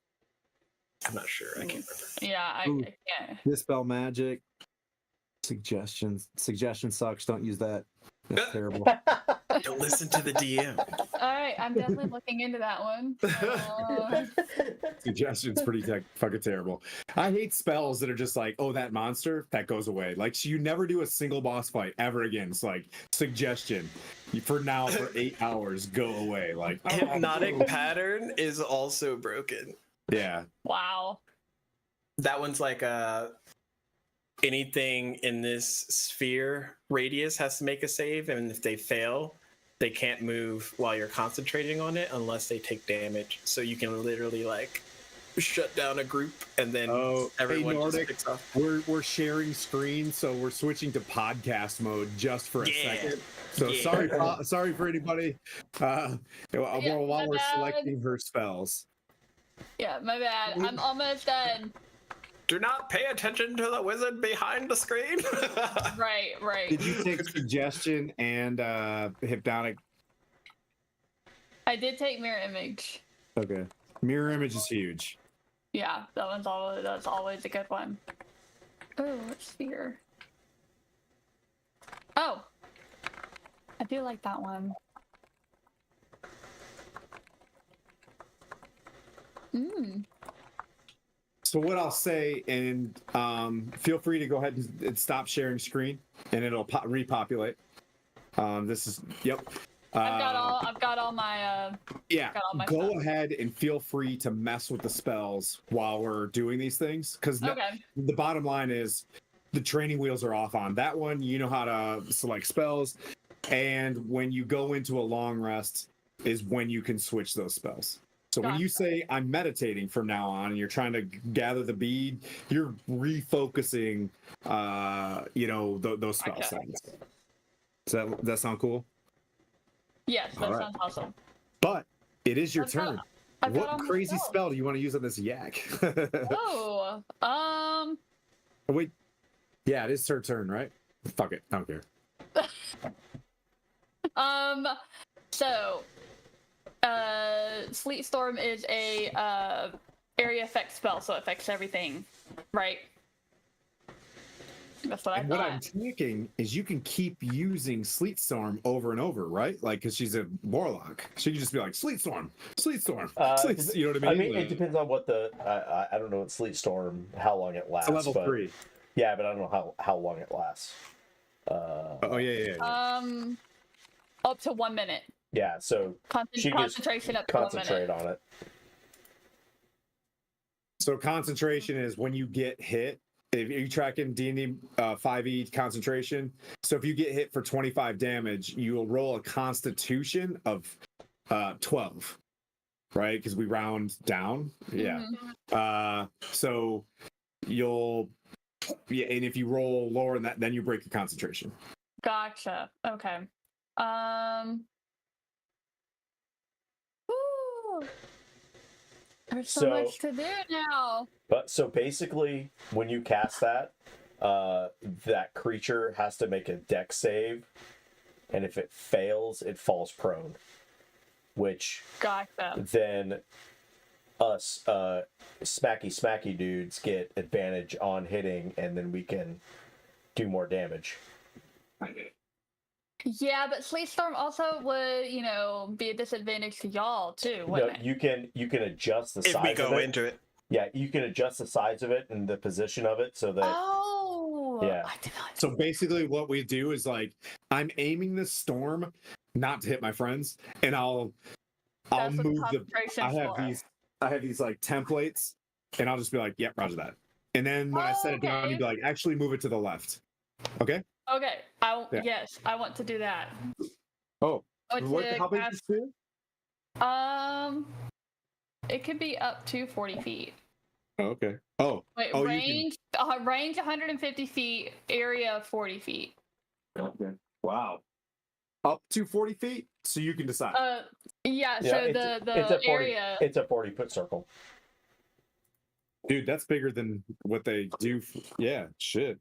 I'm not sure. I can't remember. Yeah, I Ooh. can't. Dispel magic. Suggestions. Suggestion sucks. Don't use that. That's terrible. Don't listen to the DM. All right, I'm definitely looking into that one. Suggestion's pretty fucking terrible. I hate spells that are just like, oh, that monster that goes away. Like, so you never do a single boss fight ever again. It's like suggestion for now for 8 hours, go away. Like Hypnotic pattern is also broken. yeah. Wow. That one's like anything in this sphere radius has to make a save, and if they fail, they can't move while you're concentrating on it unless they take damage. So you can literally like shut down a group, and then everyone just picks off. We're sharing screen, so we're switching to podcast mode just for a second. So sorry for anybody. While we're selecting her spells. Yeah, my bad. I'm almost done. Do not pay attention to the wizard behind the screen. Right. Did you take suggestion and hypnotic? I did take mirror image. Okay. Mirror image is huge. Yeah, that's always a good one. Oh, what's here? Oh, I do like that one. So what I'll say, and feel free to go ahead and stop sharing screen, and it'll repopulate. This is I've got all my yeah. got all my Go stuff. ahead and feel free to mess with the spells while we're doing these things, because the bottom line is the training wheels are off on that one. You know how to select spells, and when you go into a long rest is when you can switch those spells. So when you say I'm meditating from now on and you're trying to gather the bead, you're refocusing those spell settings. Does that sound cool? Yes, that sounds awesome. But it is your turn. I've got all What my crazy spells. spell do you want to use on this yak? Oh, Wait. Yeah, it is her turn, right? Fuck it. I don't care. So, Sleet Storm is a area effect spell, so it affects everything, right? That's what I And thought. what I'm thinking is you can keep using Sleet Storm over and over, right? Like, because she's a warlock. She can just be like, Sleet Storm, Sleet Storm. You know what I mean? I mean, it depends on what I don't know what Sleet Storm, how long it lasts. It's a level 3. Yeah, but I don't know how long it lasts. Yeah. Up to 1 minute. Yeah, so she concentration up to 1 minute. concentrate on it. So concentration is when you get hit. If you're tracking D&D 5e concentration, so if you get hit for 25 damage, you will roll a Constitution of 12, right? Because we round down. Yeah. So you'll and if you roll lower than that, then you break the concentration. Gotcha. Okay. Woo. There's so much to do now. But so basically, when you cast that, that creature has to make a dex save, and if it fails, it falls prone. Which then us smacky dudes get advantage on hitting, and then we can do more damage. Yeah, but Sleet Storm also would, be a disadvantage to y'all too, No, wouldn't it? you can adjust the size If we of go it. into it. Yeah, you can adjust the size of it and the position of it so that. Oh. Yeah. So basically, what we do is like I'm aiming the storm not to hit my friends, and I'll That's what move the. concentration I have these like templates, and I'll just be like, "Yep, roger that." And then when I set it down, you'd be like, "Actually, move it to the left." Okay. Okay. Yes, I want to do that. Oh, How big is this? It could be up to 40 feet. Oh, okay. Oh, Wait, oh, range 150 feet, area 40 feet. Okay. Wow. Up to 40 feet, so you can decide. Yeah. Yeah, So it's the a 40, area. It's a 40-foot circle. Dude, that's bigger than what they do. Yeah, shit.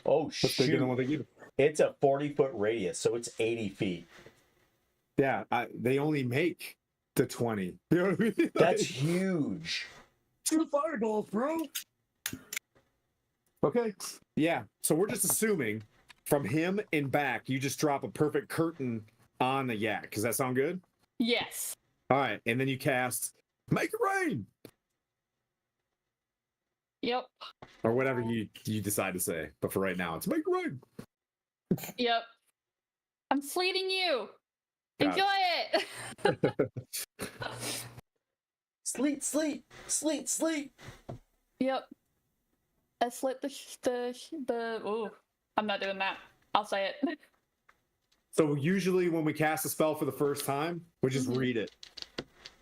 Oh That's bigger than what shoot! they do. It's a 40-foot radius, so it's 80 feet. Yeah, they only make the 20. You know what I mean? That's huge. 2 fireballs, bro. Okay. Yeah. So we're just assuming from him and back, you just drop a perfect curtain on the yak. Does that sound good? Yes. All right. And then you cast Make It Rain Yep. or whatever you decide to say. But for right now, it's Make It Rain. Yep. I'm sleeting you. Got Enjoy it. Sleet, sleet, sleet, sleet. Yep. I slit the. Ooh, I'm not doing that. I'll say it. So usually when we cast a spell for the first time, we just Mhm. read it.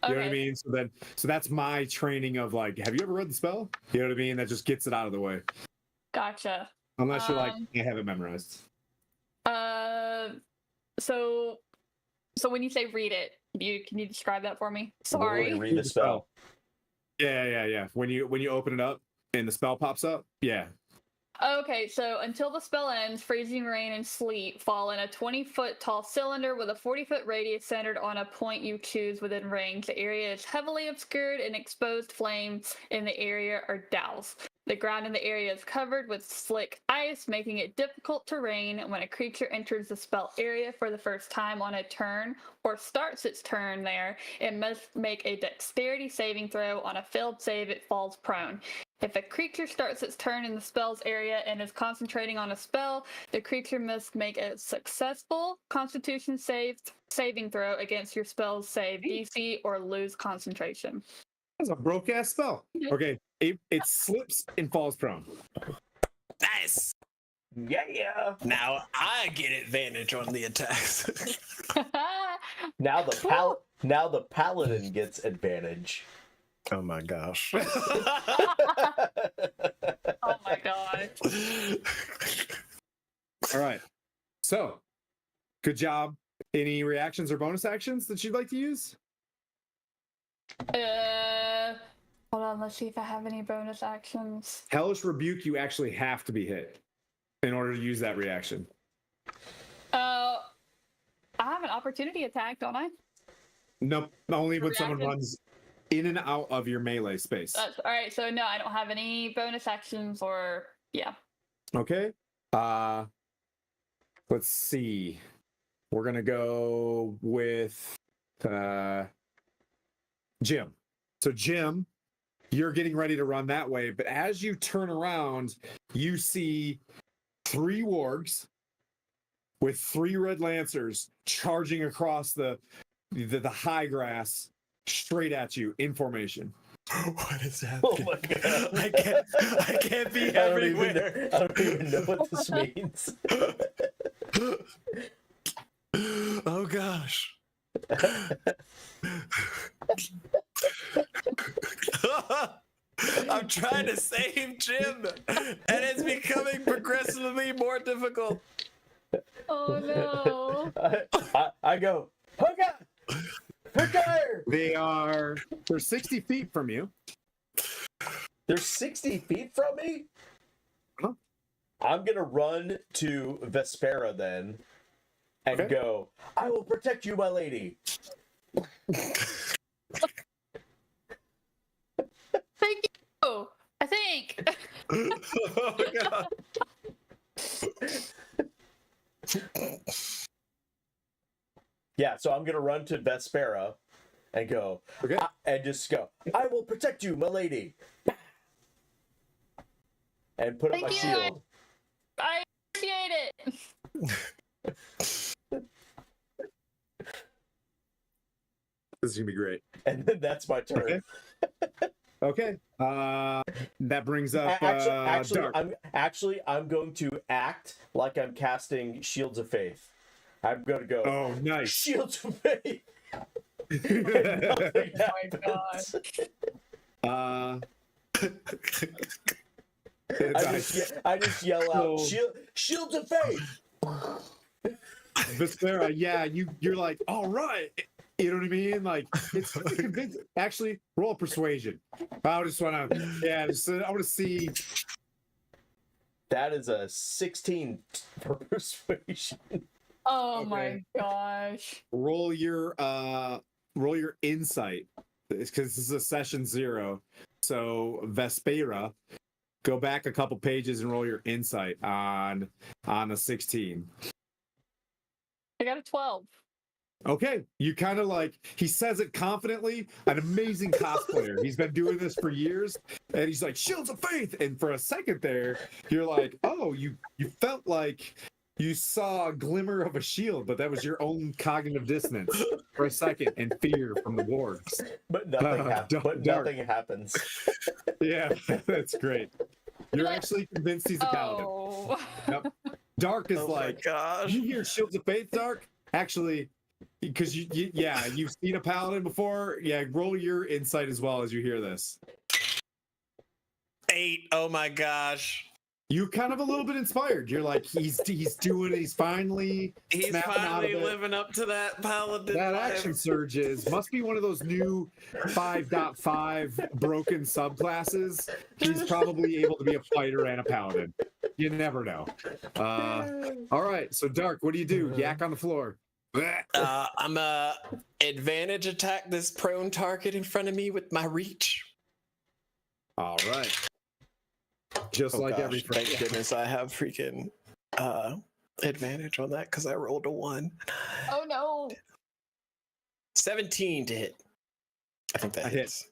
You know what I mean? So that's my training of like, have you ever read the spell? You know what I mean? That just gets it out of the way. Gotcha. Unless you're like, I have it memorized. So when you say read it, can you describe that for me? Literally Sorry. read the spell. Yeah. When you open it up and the spell pops up, yeah. Okay, so until the spell ends, freezing rain and sleet fall in a 20-foot tall cylinder with a 40-foot radius centered on a point you choose within range. The area is heavily obscured and exposed flames in the area are doused. The ground in the area is covered with slick ice, making it difficult terrain. When a creature enters the spell area for the first time on a turn or starts its turn there, it must make a dexterity saving throw. On a failed save, it falls prone. If a creature starts its turn in the spell's area and is concentrating on a spell, the creature must make a successful Constitution saving throw against your spell's save DC or lose concentration. That's a broke ass spell. Okay. It slips and falls prone. Nice. Yeah. Now I get advantage on the attacks. Now the paladin gets advantage. Oh my gosh. Oh my god. All right. So, good job. Any reactions or bonus actions that you'd like to use? Hold on, let's see if I have any bonus actions. Hellish Rebuke, you actually have to be hit in order to use that reaction. I have an opportunity attack, don't I? Nope. Only when someone Reaction? runs in and out of your melee space. That's all right. So no, I don't have any bonus actions or yeah. Okay. Let's see. We're gonna go with Jim. So Jim, you're getting ready to run that way, but as you turn around, you see 3 wargs with 3 red lancers charging across the high grass straight at you in formation. What is Oh happening? my god. I can't be everywhere. I don't even know what this means. Oh gosh. I'm trying to save Jim, and it's becoming progressively more difficult. Oh no. I go, Hooka! They're 60 feet from you. They're 60 feet from me? Huh? I'm gonna run to Vespera then and Okay. go, I will protect you, my lady. Thank you. I think. Oh god. Yeah, so I'm gonna run to Vespera and go, Okay. and just go, I will protect you, my lady. And put up my Thank you. shield. I appreciate it. This is gonna be great. And then that's my turn. Okay. That brings up Actually, I'm going to act like I'm casting Shields of Faith. I'm gonna go. Oh, nice. Shields of Faith. Oh my god. Uh, I just yell out, So- shields of faith. Vespera, yeah, you're like, all right. You know what I mean? Like, it's pretty convincing. Actually, roll persuasion. I just want to, I want to see. That is a 16 for persuasion. Oh Okay. my gosh. Roll your insight, because this is a session 0. So Vespera, go back a couple pages and roll your insight on a 16. I got a 12. Okay, you kind of like, he says it confidently, an amazing cosplayer. He's been doing this for years, and he's like, shields of faith. And for a second there, you're like, oh, you felt like you saw a glimmer of a shield, but that was your own cognitive dissonance for a second, and fear from the wargs. But nothing Dharkk. nothing happens. Yeah, that's great. You're actually convinced he's a paladin. Oh. Yep. Dharkk is Oh my like, gosh. you hear shields of faith, Dharkk? Actually, because you've seen a paladin before. Yeah, roll your insight as well as you hear this. 8. Oh my gosh. You kind of a little bit inspired. You're like, he's doing it. He's finally He's snapping out finally of it. living up to that paladin. That vibe. action surge must be one of those new 5.5 broken subclasses. He's probably able to be a fighter and a paladin. You never know. All right, so Dharkk, what do you do? Yak on the floor. I'm advantage attack this prone target in front of me with my reach. All right. Just like every thank friend. goodness I have freaking advantage on that because I rolled a 1. Oh no. 17 to hit. I think that I hits.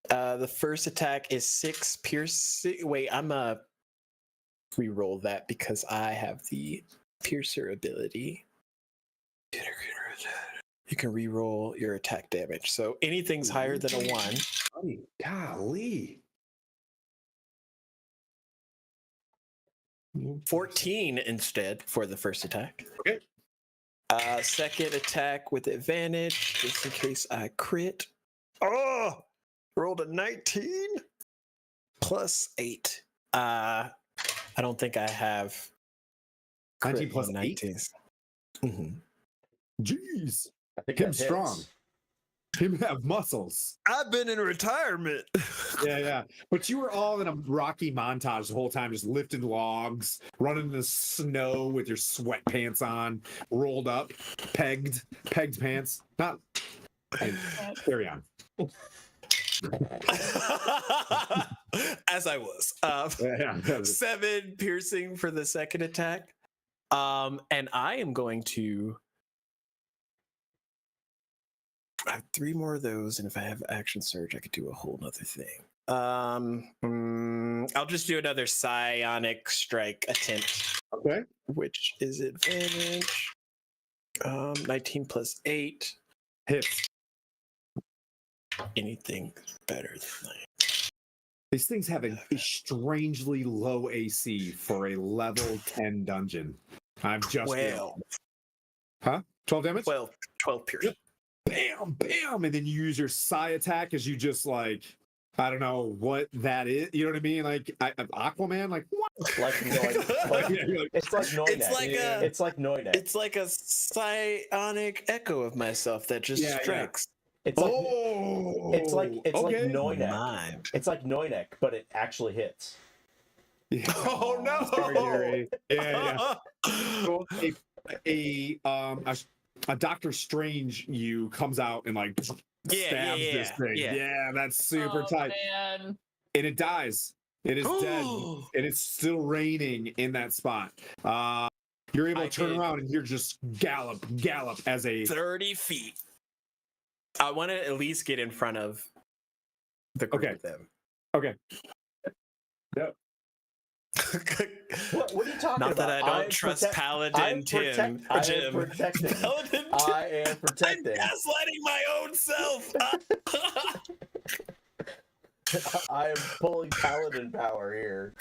The first attack is 6 piercing. Wait, I'm re-roll that because I have the piercer ability. You can re-roll your attack damage. So anything's higher than a 1. Buddy, golly. 14 instead for the first attack. Okay. Second attack with advantage, just in case I crit. Oh, rolled a 19 plus 8. I don't think I have 19 crit plus on 8? 19s. Mhm. Jeez. I think Him that hits. strong. Him have muscles. I've been in retirement. Yeah. But you were all in a rocky montage the whole time, just lifting logs, running in the snow with your sweatpants on, rolled up, pegged pants. Not. Carry on. As I was. Yeah. 7 piercing for the second attack. And I am going to. I have 3 more of those, and if I have action surge, I could do a whole nother thing. I'll just do another psionic strike attempt, Okay. which is advantage. 19 plus 8. Hits. Anything better than that. These things have a strangely low AC for a level 10 dungeon. I'm just. 12. Huh? 12 damage? 12 piercing. Bam, bam, and then you use your psi attack as you just like, I don't know what that is. You know what I mean? Like Aquaman, like what? It's like Noynek. It's like It's like Noynek. It's like a psionic echo of myself that just strikes. It's like It's like Noynek. Mine. It's like Noynek, but it actually hits. Yeah. Oh no! Scary. Yeah. So a Doctor Strange you comes out and like stabs this thing. Yeah, that's super tight. Man. And it dies. It is dead. And it's still raining in that spot. You're able to turn around and you're just gallop as a 30 feet. I want to at least get in front of the group of them. Okay. Yep. What are you talking Not about? that I don't trust Paladin Tim. I am Jim. protecting. Paladin Tim. I am protecting. I'm gaslighting my own self. I am pulling paladin power here.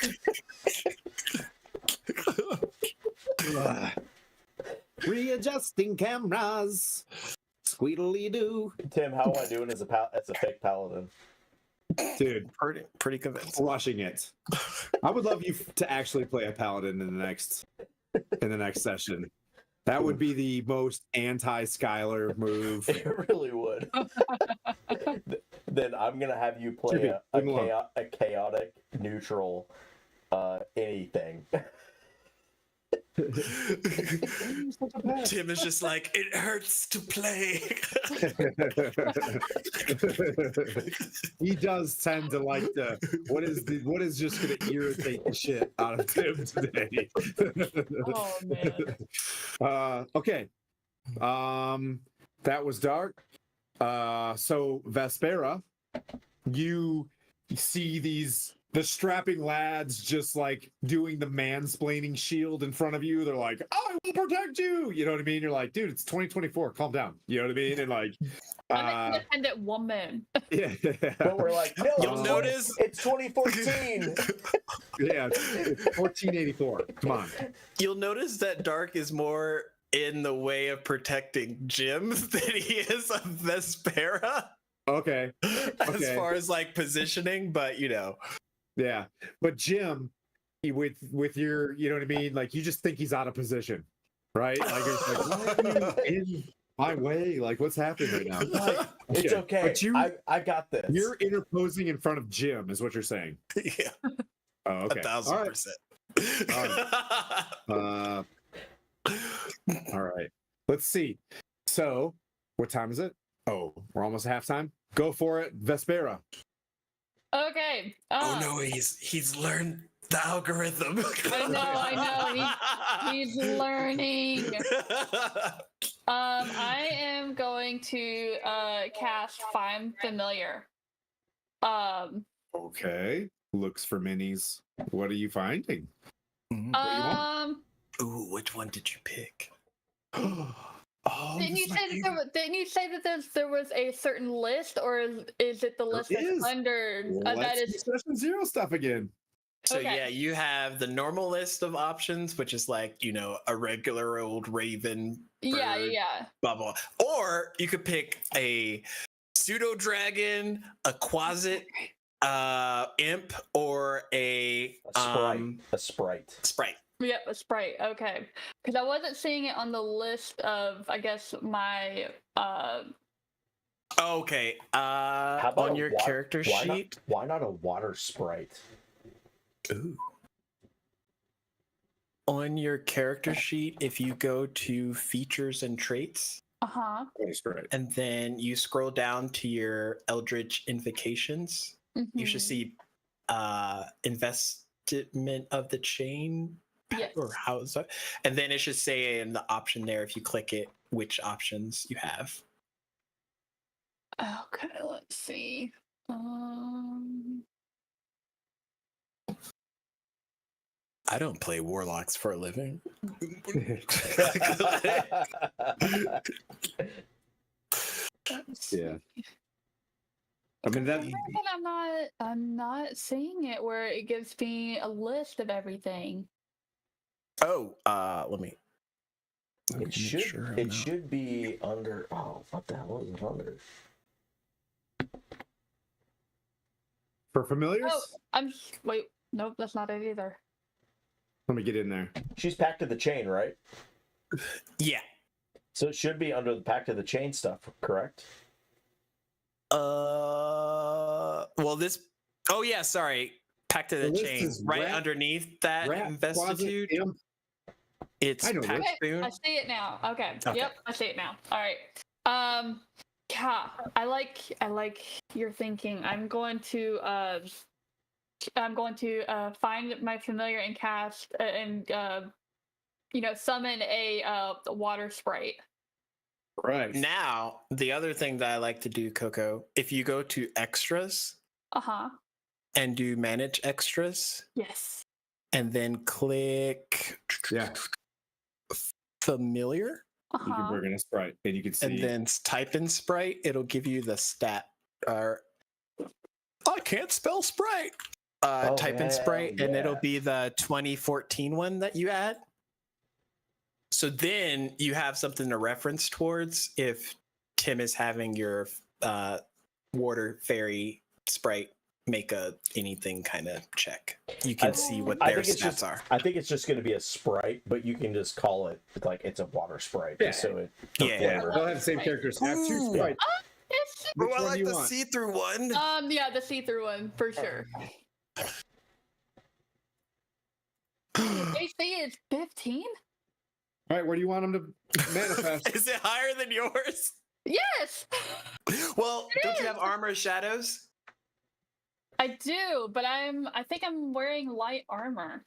Readjusting cameras. Squeedly doo. Tim, how am I doing as a fake paladin? Dude, Pretty convinced. flushing it. I would love you to actually play a paladin in the next session. That would be the most anti-Skylar move. It really would. Then I'm gonna have you play Leave him alone. a chaotic neutral anything. Tim is just like, it hurts to play. He does tend to like to. What is just going to irritate the shit out of Tim today? Oh man. Okay. That was Dharkk. So Vespera, you see the strapping lads just like doing the mansplaining shield in front of you. They're like, I will protect you. You know what I mean? You're like, dude, it's 2024. Calm down. You know what I mean? And like, I'm an independent woman. yeah. But we're like, no, You'll notice it's 2014. Yeah, it's 1484. Come on. You'll notice that Dharkk is more in the way of protecting Jim than he is of Vespera. Okay. As far as like positioning, but you know. Yeah. But Jim, with your, you know what I mean? Like, you just think he's out of position, right? Like, it's like, why are you in my way? Like, what's happening right now? It's okay. But I got this. you're interposing in front of Jim, is what you're saying. Yeah. Oh, okay. 1,000%. All right. Let's see. So, what time is it? Oh, we're almost at halftime. Go for it, Vespera. Okay. Oh no, he's learned the algorithm. I know. He's learning. I am going to cast Find Familiar. Okay. Looks for minis. What are you finding? Ooh, which one did you pick? Oh, didn't you say that there was a certain list, or is it the list that's under that is Session 0 stuff again? So Okay. yeah, you have the normal list of options, which is like, you know, a regular old raven. yeah, bird, yeah. Blah, blah. Or you could pick a pseudo dragon, a quasit imp, or a sprite. sprite. Yep, a sprite. Okay, because I wasn't seeing it on the list of, I guess, my Okay. How about on your character sheet. Why not a water sprite? Ooh. On your character sheet, if you go to features and traits, That's right. and then you scroll down to your Eldritch invocations, you should see investment of the chain. Yes. Or how is that? And then it should say in the option there, if you click it, which options you have. Okay, let's see. I don't play warlocks for a living. Yeah. I mean that. I'm not seeing it where it gives me a list of everything. Oh, let me. It should be under. Oh, what the hell is it under? For familiars? Oh, wait. Nope, that's not it either. Let me get in there. She's Pact of the Chain, right? Yeah. So it should be under the Pact of the Chain stuff, correct? Well, this. Oh yeah, sorry. Pact of the Chain, is right rat, underneath that investitude. It's I know Pact this. Spoon. I see it now. Okay. Okay. Yep, I see it now. All right. Yeah, I like your thinking. I'm going to find my familiar and cast and summon a water sprite. Right. Now, the other thing that I like to do, Coco, if you go to extras and do manage extras, Yes. and then click familiar, You can bring in a sprite, and you can see. and then type in sprite, it'll give you the stat. I can't spell sprite. Type in sprite, and it'll be the 2014 one that you add. So then you have something to reference towards if Tim is having your water fairy sprite make a anything kind of check. You can see what their stats are. I think it's just going to be a sprite, but you can just call it like it's a water sprite. Yeah. So it They'll have the same characters. Have two sprites. Which I one like do you the want? see-through one. Yeah, the see-through one for sure. AC is 15. All right, where do you want them to manifest? Is it higher than yours? Yes, Well, don't you have armor of shadows? I do, but I think I'm wearing light armor.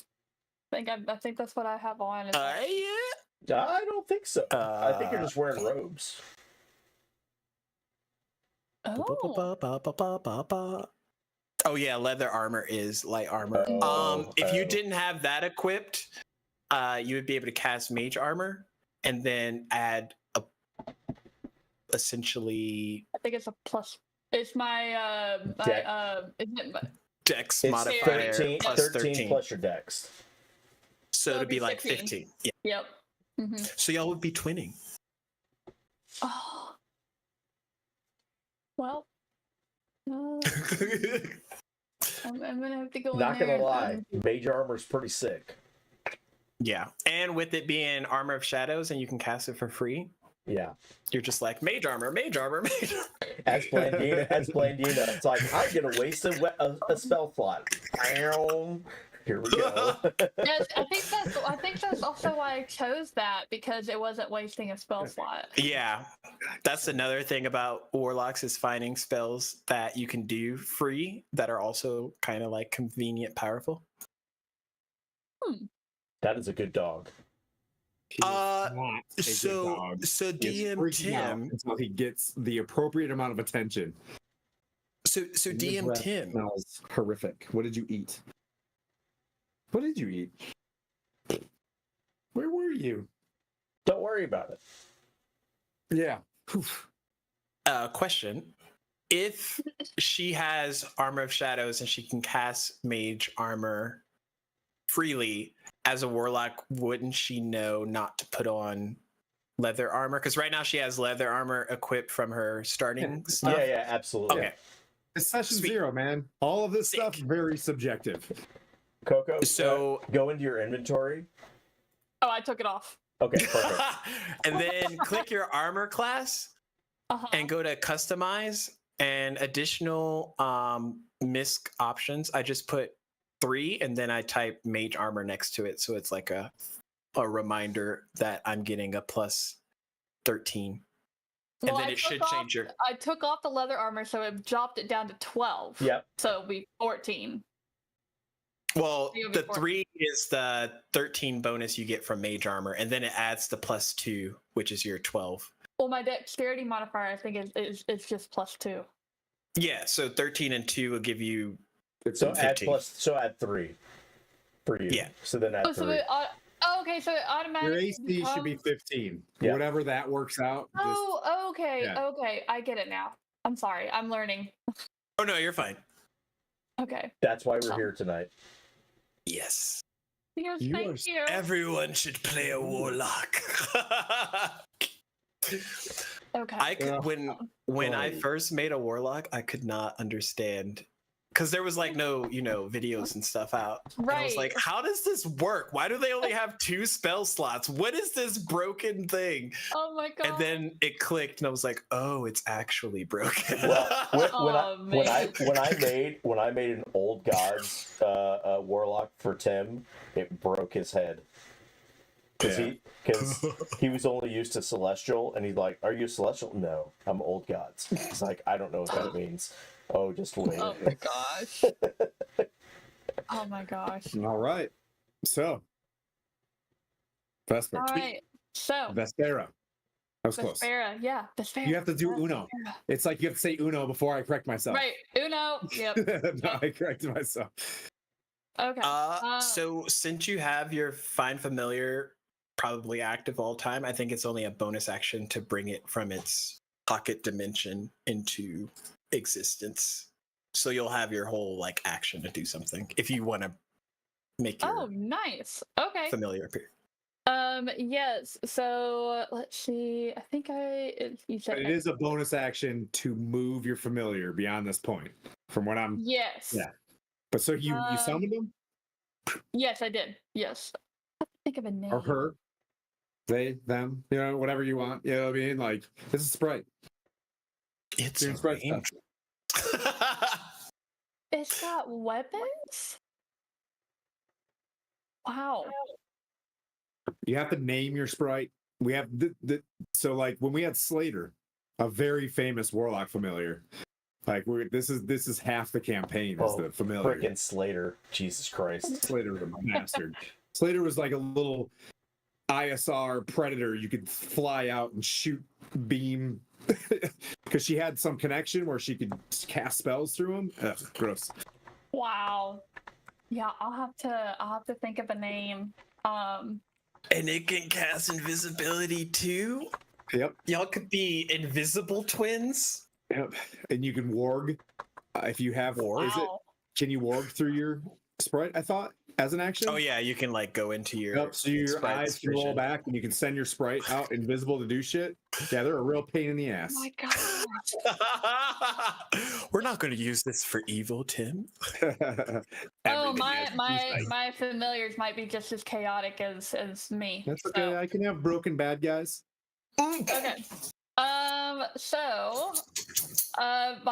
I think that's what I have on. Yeah. I don't think so. I think you're just wearing robes. Oh. Oh yeah, leather armor is light armor. If you didn't have that equipped, you would be able to cast mage armor and then add essentially I think it's a plus. It's my isn't it dex It's modifier 13 plus 13. plus your dex. So it'd be like 16. 15. Yeah. Yep. Mm-hmm. So y'all would be twinning. Oh. Well. I'm gonna have to go. Not in there gonna lie, and, mage armor's pretty sick. Yeah. And with it being armor of shadows and you can cast it for free, Yeah. you're just like mage armor, mage armor, mage armor. As Blandina, it's like I'm gonna waste a spell slot. Here we go. Yes, I think that's also why I chose that, because it wasn't wasting a spell slot. Yeah, that's another thing about warlocks is finding spells that you can do free that are also kind of like convenient, powerful. That is a good dog. So DM Tim, until he gets the appropriate amount of attention. so Your DM breath Tim, smells horrific. What did you eat? What did you eat? Where were you? Don't worry about it. Yeah. question: if she has armor of shadows and she can cast mage armor freely as a warlock, wouldn't she know not to put on leather armor? Because right now she has leather armor equipped from her starting stuff. Yeah, absolutely. Okay. It's session Sweet. 0, man. All of this Sick. stuff very subjective. Coco, So- go into your inventory. Oh, I took it off. Okay, perfect. And then click your armor class Uh-huh. and go to customize and additional misc options. I just put 3 and then I type mage armor next to it, so it's like a reminder that I'm getting a plus 13. And Well, then it should change your. I took off the leather armor, so it dropped it down to 12. Yep. So it'll be 14. Well, You'll be the 3 is the 13 bonus you get from mage armor, and then it adds the plus 2, which is your 12. Well, my dexterity modifier, I think, is just plus 2. Yeah, so 13 and 2 will give you. So add 15. add 3 for you. Yeah. So then add Oh, so 3. okay, so it Your automatically. AC should be 15. Yeah. Whatever that works out. just- Oh, okay, Yeah. okay, I get it now. I'm sorry, I'm learning. Oh no, you're fine. Okay. That's why we're here tonight. Yes. Yes, You thank are you. Everyone should play a warlock. Okay. I could Yeah. when I Sorry. first made a warlock, I could not understand because there was like no videos and stuff out. And I was Right. like, how does this work? Why do they only have 2 spell slots? What is this broken thing? Oh my god. And then it clicked, and I was like, oh, it's actually broken. Well, Oh, when I man. made an old gods warlock for Tim, it broke his head. Because he was only used to celestial, and he's like, "Are you celestial?" No, I'm old gods. He's like, "I don't know what that means." Oh, just wait. Oh my gosh. Oh my gosh. All right. So, Vesper. All right. So, Vespera. That was close. Vespera. Yeah, Vespera. You have to do Vespera. Uno. It's like you have to say Uno before I correct myself. Right. Uno. Yep. No, I corrected myself. Okay. So since you have your Find Familiar probably active all time, I think it's only a bonus action to bring it from its pocket dimension into existence. So you'll have your whole like action to do something if you want to make your Oh, nice. Okay. familiar appear. Yes. So let's see. I think you said But it is a bonus action to move your familiar beyond this point. From what I'm. yes. Yeah. But so you summoned him Yes, I did. Yes. I have to think of a name. or her? They, them, whatever you want. You know what I mean? Like, this is Sprite. It's Doing Sprite a stuff. It's got weapons? Wow. You have to name your Sprite. We have so like when we had Slater, a very famous Warlock familiar. Like this is half the campaign is the familiar. Frickin' Slater. Jesus Christ. Slater was a bastard. Slater was like a little ISR predator. You could fly out and shoot beam because she had some connection where she could cast spells through him. Ugh, gross. Wow. Yeah, I'll have to think of a name. And it can cast invisibility too. Yep. Y'all could be invisible twins. Yep. And you can warg if you have. Warg? Is it? Can you warg through your Sprite? I thought as an action. Oh yeah, you can like go into your. Yep. So your Sprite's eyes can roll vision. back, and you can send your Sprite out invisible to do shit. Yeah, they're a real pain in the ass. Oh my god. We're not going to use this for evil, Tim. Oh, my familiars might be just as chaotic as me. That's okay. So. I can have broken bad guys. Okay. So, I'm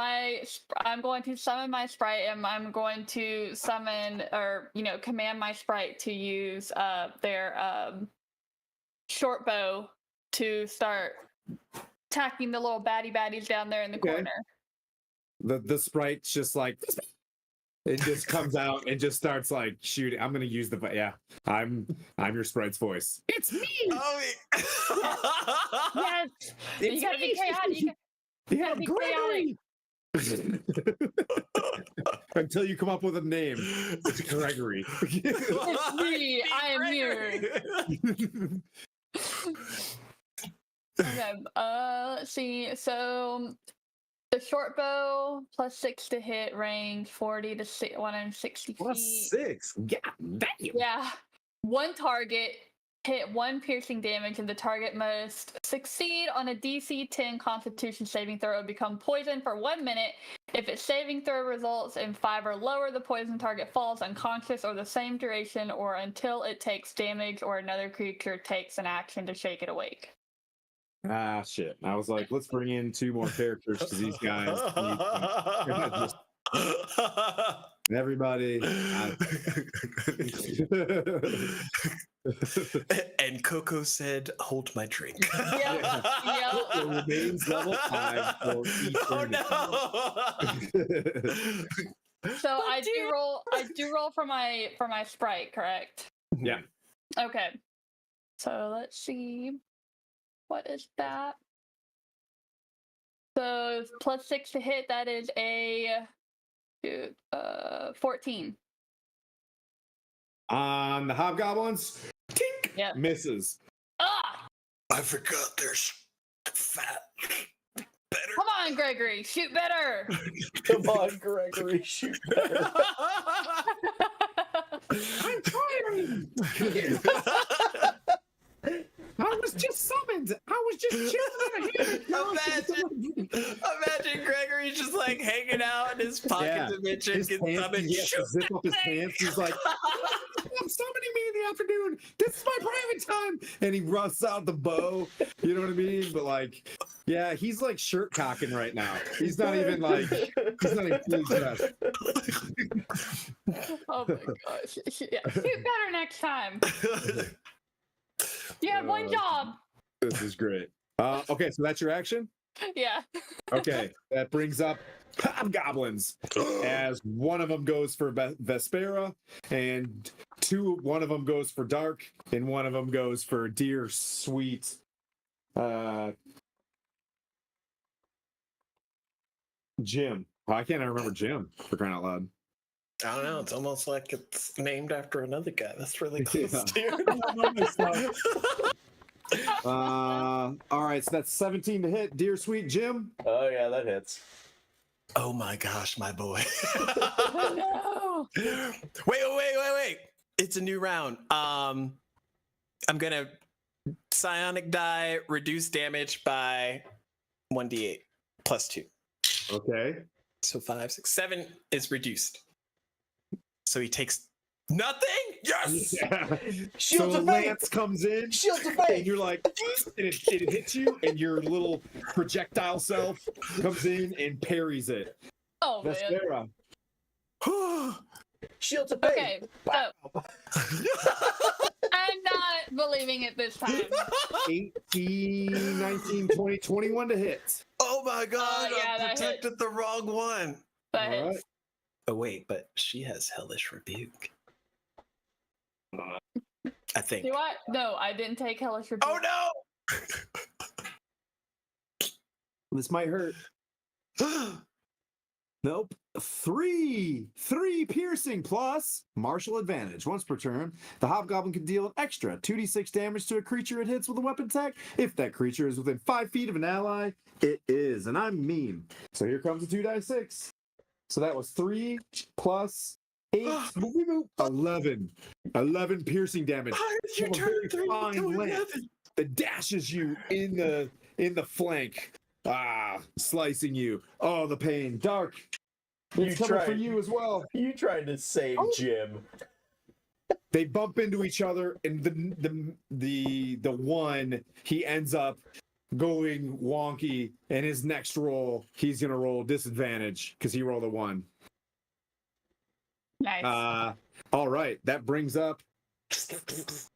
going to summon my Sprite, and I'm going to summon or command my Sprite to use their short bow to start attacking the little baddies down there in the corner. The Sprite's just like it just comes out and just starts like shooting. I'm gonna use I'm your Sprite's voice. It's me. Oh, Yes, you gotta be chaotic. You gotta be chaotic. Until you come up with a name. It's Gregory. It's me. I am here. Okay. Let's see. So the short bow +6 to hit, range 40 to 160 Plus feet. 6. God damn. Yeah. One target hit 1 piercing damage, and the target must succeed on a DC 10 Constitution saving throw and become poisoned for 1 minute. If its saving throw results in 5 or lower, the poison target falls unconscious or the same duration, or until it takes damage or another creature takes an action to shake it awake. Ah, shit. I was like, let's bring in 2 more characters because these guys need everybody. And Coco said, "Hold my drink." Yep. It remains level 5 for eternity. Oh no! So I do roll for my Sprite, correct? Yeah. Okay. So let's see. What is that? So +6 to hit, that is a 14. On the hobgoblins, tink, Yep. misses. Ah! I forgot there's fat. Better. Come on, Gregory, shoot better. Come on, Gregory, shoot better. I'm trying. I was just summoned. I was just chilling. Imagine Gregory's just like hanging out in his pocket dimension, His gets pants, summoned. he has to zip up his pants. He's like, I'm summoning me in the afternoon. This is my private time. And he rusts out the bow. You know what I mean? But like, yeah, he's like shirt cocking right now. He's not even fully dressed. Oh my gosh. Yeah. Shoot better next time. You have one job. This is great. Okay, so that's your action? Yeah. Okay, that brings up hobgoblins, as one of them goes for Vespera, and one of them goes for Dharkk, and one of them goes for dear sweet Jim. Oh, I can't even remember Jim, for crying out loud. I don't know. It's almost like it's named after another guy. That's really close Yeah. to. All right, so that's 17 to hit, dear sweet Jim. Oh yeah, that hits. Oh my gosh, my boy. Oh, no. Wait. It's a new round. I'm gonna Psionic die, reduce damage by 1d8 plus 2. Okay. So 5, 6, 7 is reduced. So he takes nothing? Yes! Yeah. Shields so of Faith! Lance comes in, Shields of and Faith! you're like, and it hits you, and your little projectile self comes in and parries it. Oh man. Vespera. Shields of Faith! Okay, so I'm not believing it this time. 18, 19, 20, 21 to hit. Oh my god, yeah, I that protected the wrong one. That All hits. right. Oh wait, but she has Hellish Rebuke. I think. Do I? No, I didn't take Hellish Rebuke. Oh no! This might hurt. Nope. Three piercing plus martial advantage. Once per turn, the hobgoblin can deal an extra 2d6 damage to a creature it hits with a weapon attack. If that creature is within 5 feet of an ally, it is. And I'm mean. So here comes the 2d6. So that was 3 plus 8, 11. 11 piercing damage. You From a turned very 3 fine to lance 11. that dashes you in the flank. Slicing you. Oh, the pain. Dharkk. It's You coming for tried. you as well. You trying to save Jim. They bump into each other, and the one, he ends up going wonky, and his next roll, he's gonna roll disadvantage because he rolled a 1. Nice. All right, that brings up boop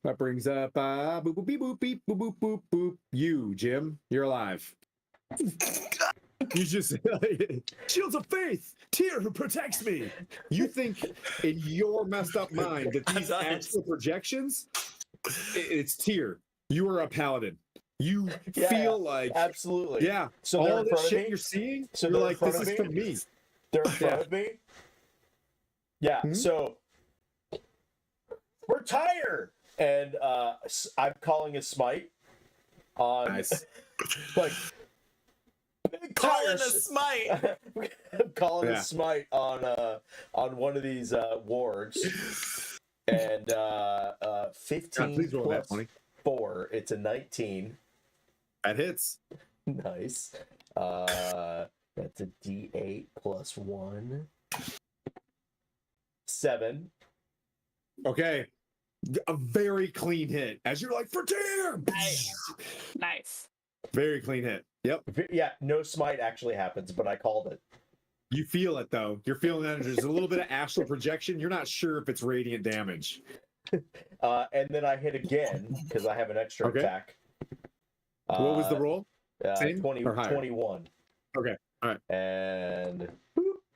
boop beep boop beep boop boop boop boop. You, Jim, you're alive. You just Shields of Faith, Tyr who protects me. You think in your messed up mind that these I'm not- actual projections, it's Tyr. You are a paladin. You Yeah, feel like Absolutely. yeah. So all they're in this front of shit me? you're seeing, So you're they're in like, front this of is me? from me. They're in front Yeah. of me. Yeah. Hmm? So we're tired, and I'm calling a smite on Nice. like Call it a smite. I'm calling Yeah. a smite on one of these wargs, and 15 please roll that, plus Tony. 4. It's a 19. That hits. Nice. That's a D8 plus 1. 7. Okay. A very clean hit. As you're like, for Tyr! Nice. Very clean hit. Yep. Yeah, no smite actually happens, but I called it. You feel it though. You're feeling that there's a little bit of astral projection. You're not sure if it's radiant damage. And then I hit again because I have an extra Okay. attack. What was the roll? Same 20, or higher? 21. Okay. All right. And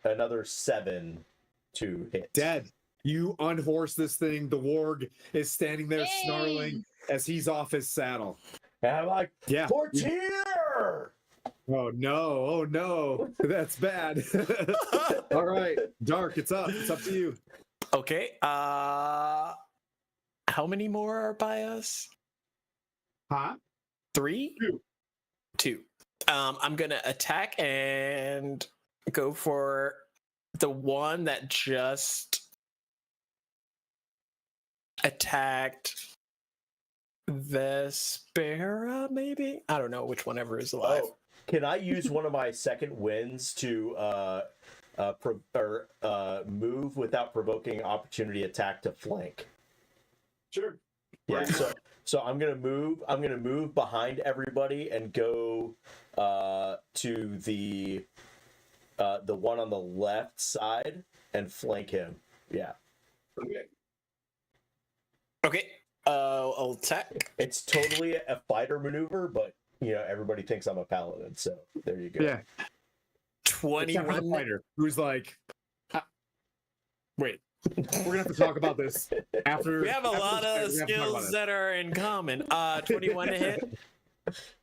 another 7 to hit. Dead. You unhorse this thing. The warg is standing there Yay! snarling as he's off his saddle. And I'm like, Yeah. for Tyr! Oh no. Oh no. That's bad. All right. Dharkk, it's up. It's up to you. Okay. How many more are by us? Huh? 3? 2. I'm gonna attack and go for the one that just attacked Vespera, maybe? I don't know which one ever is alive. Oh, can I use one of my second wins to move without provoking opportunity attack to flank? Sure. Yeah. So I'm gonna move. I'm gonna move behind everybody and go to the one on the left side and flank him. Yeah. Okay. Okay. I'll attack. It's totally a fighter maneuver, but you know everybody thinks I'm a paladin, so there you go. Yeah. Except for the 21. fighter who's like, wait, we're gonna have to talk about this after. We have a after lot this fight, of we're gonna have to talk about skills it. that are in common. 21 to hit.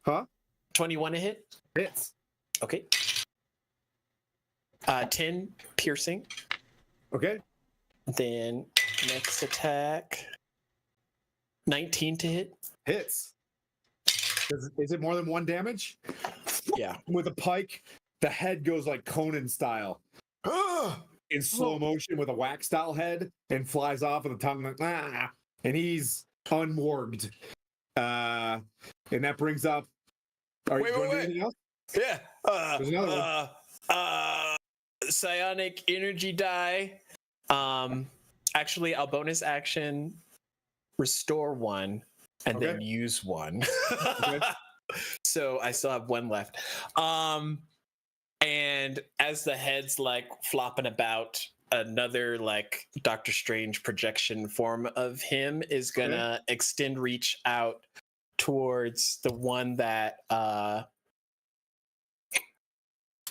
Huh? 21 to hit. Hits. Okay. 10 piercing. Okay. Then next attack. 19 to hit. Hits. Is it more than 1 damage? Yeah. With a pike, the head goes like Conan style. In slow motion with a wax style head and flies off with a tongue like, and he's unwarged. And that brings up. Are you doing anything else? Yeah. There's another one. Psionic energy die. Actually, I'll bonus action restore one and then use one. Okay. So I still have one left. And as the head's like flopping about, another like Doctor Strange projection form of him is gonna extend reach out towards the one that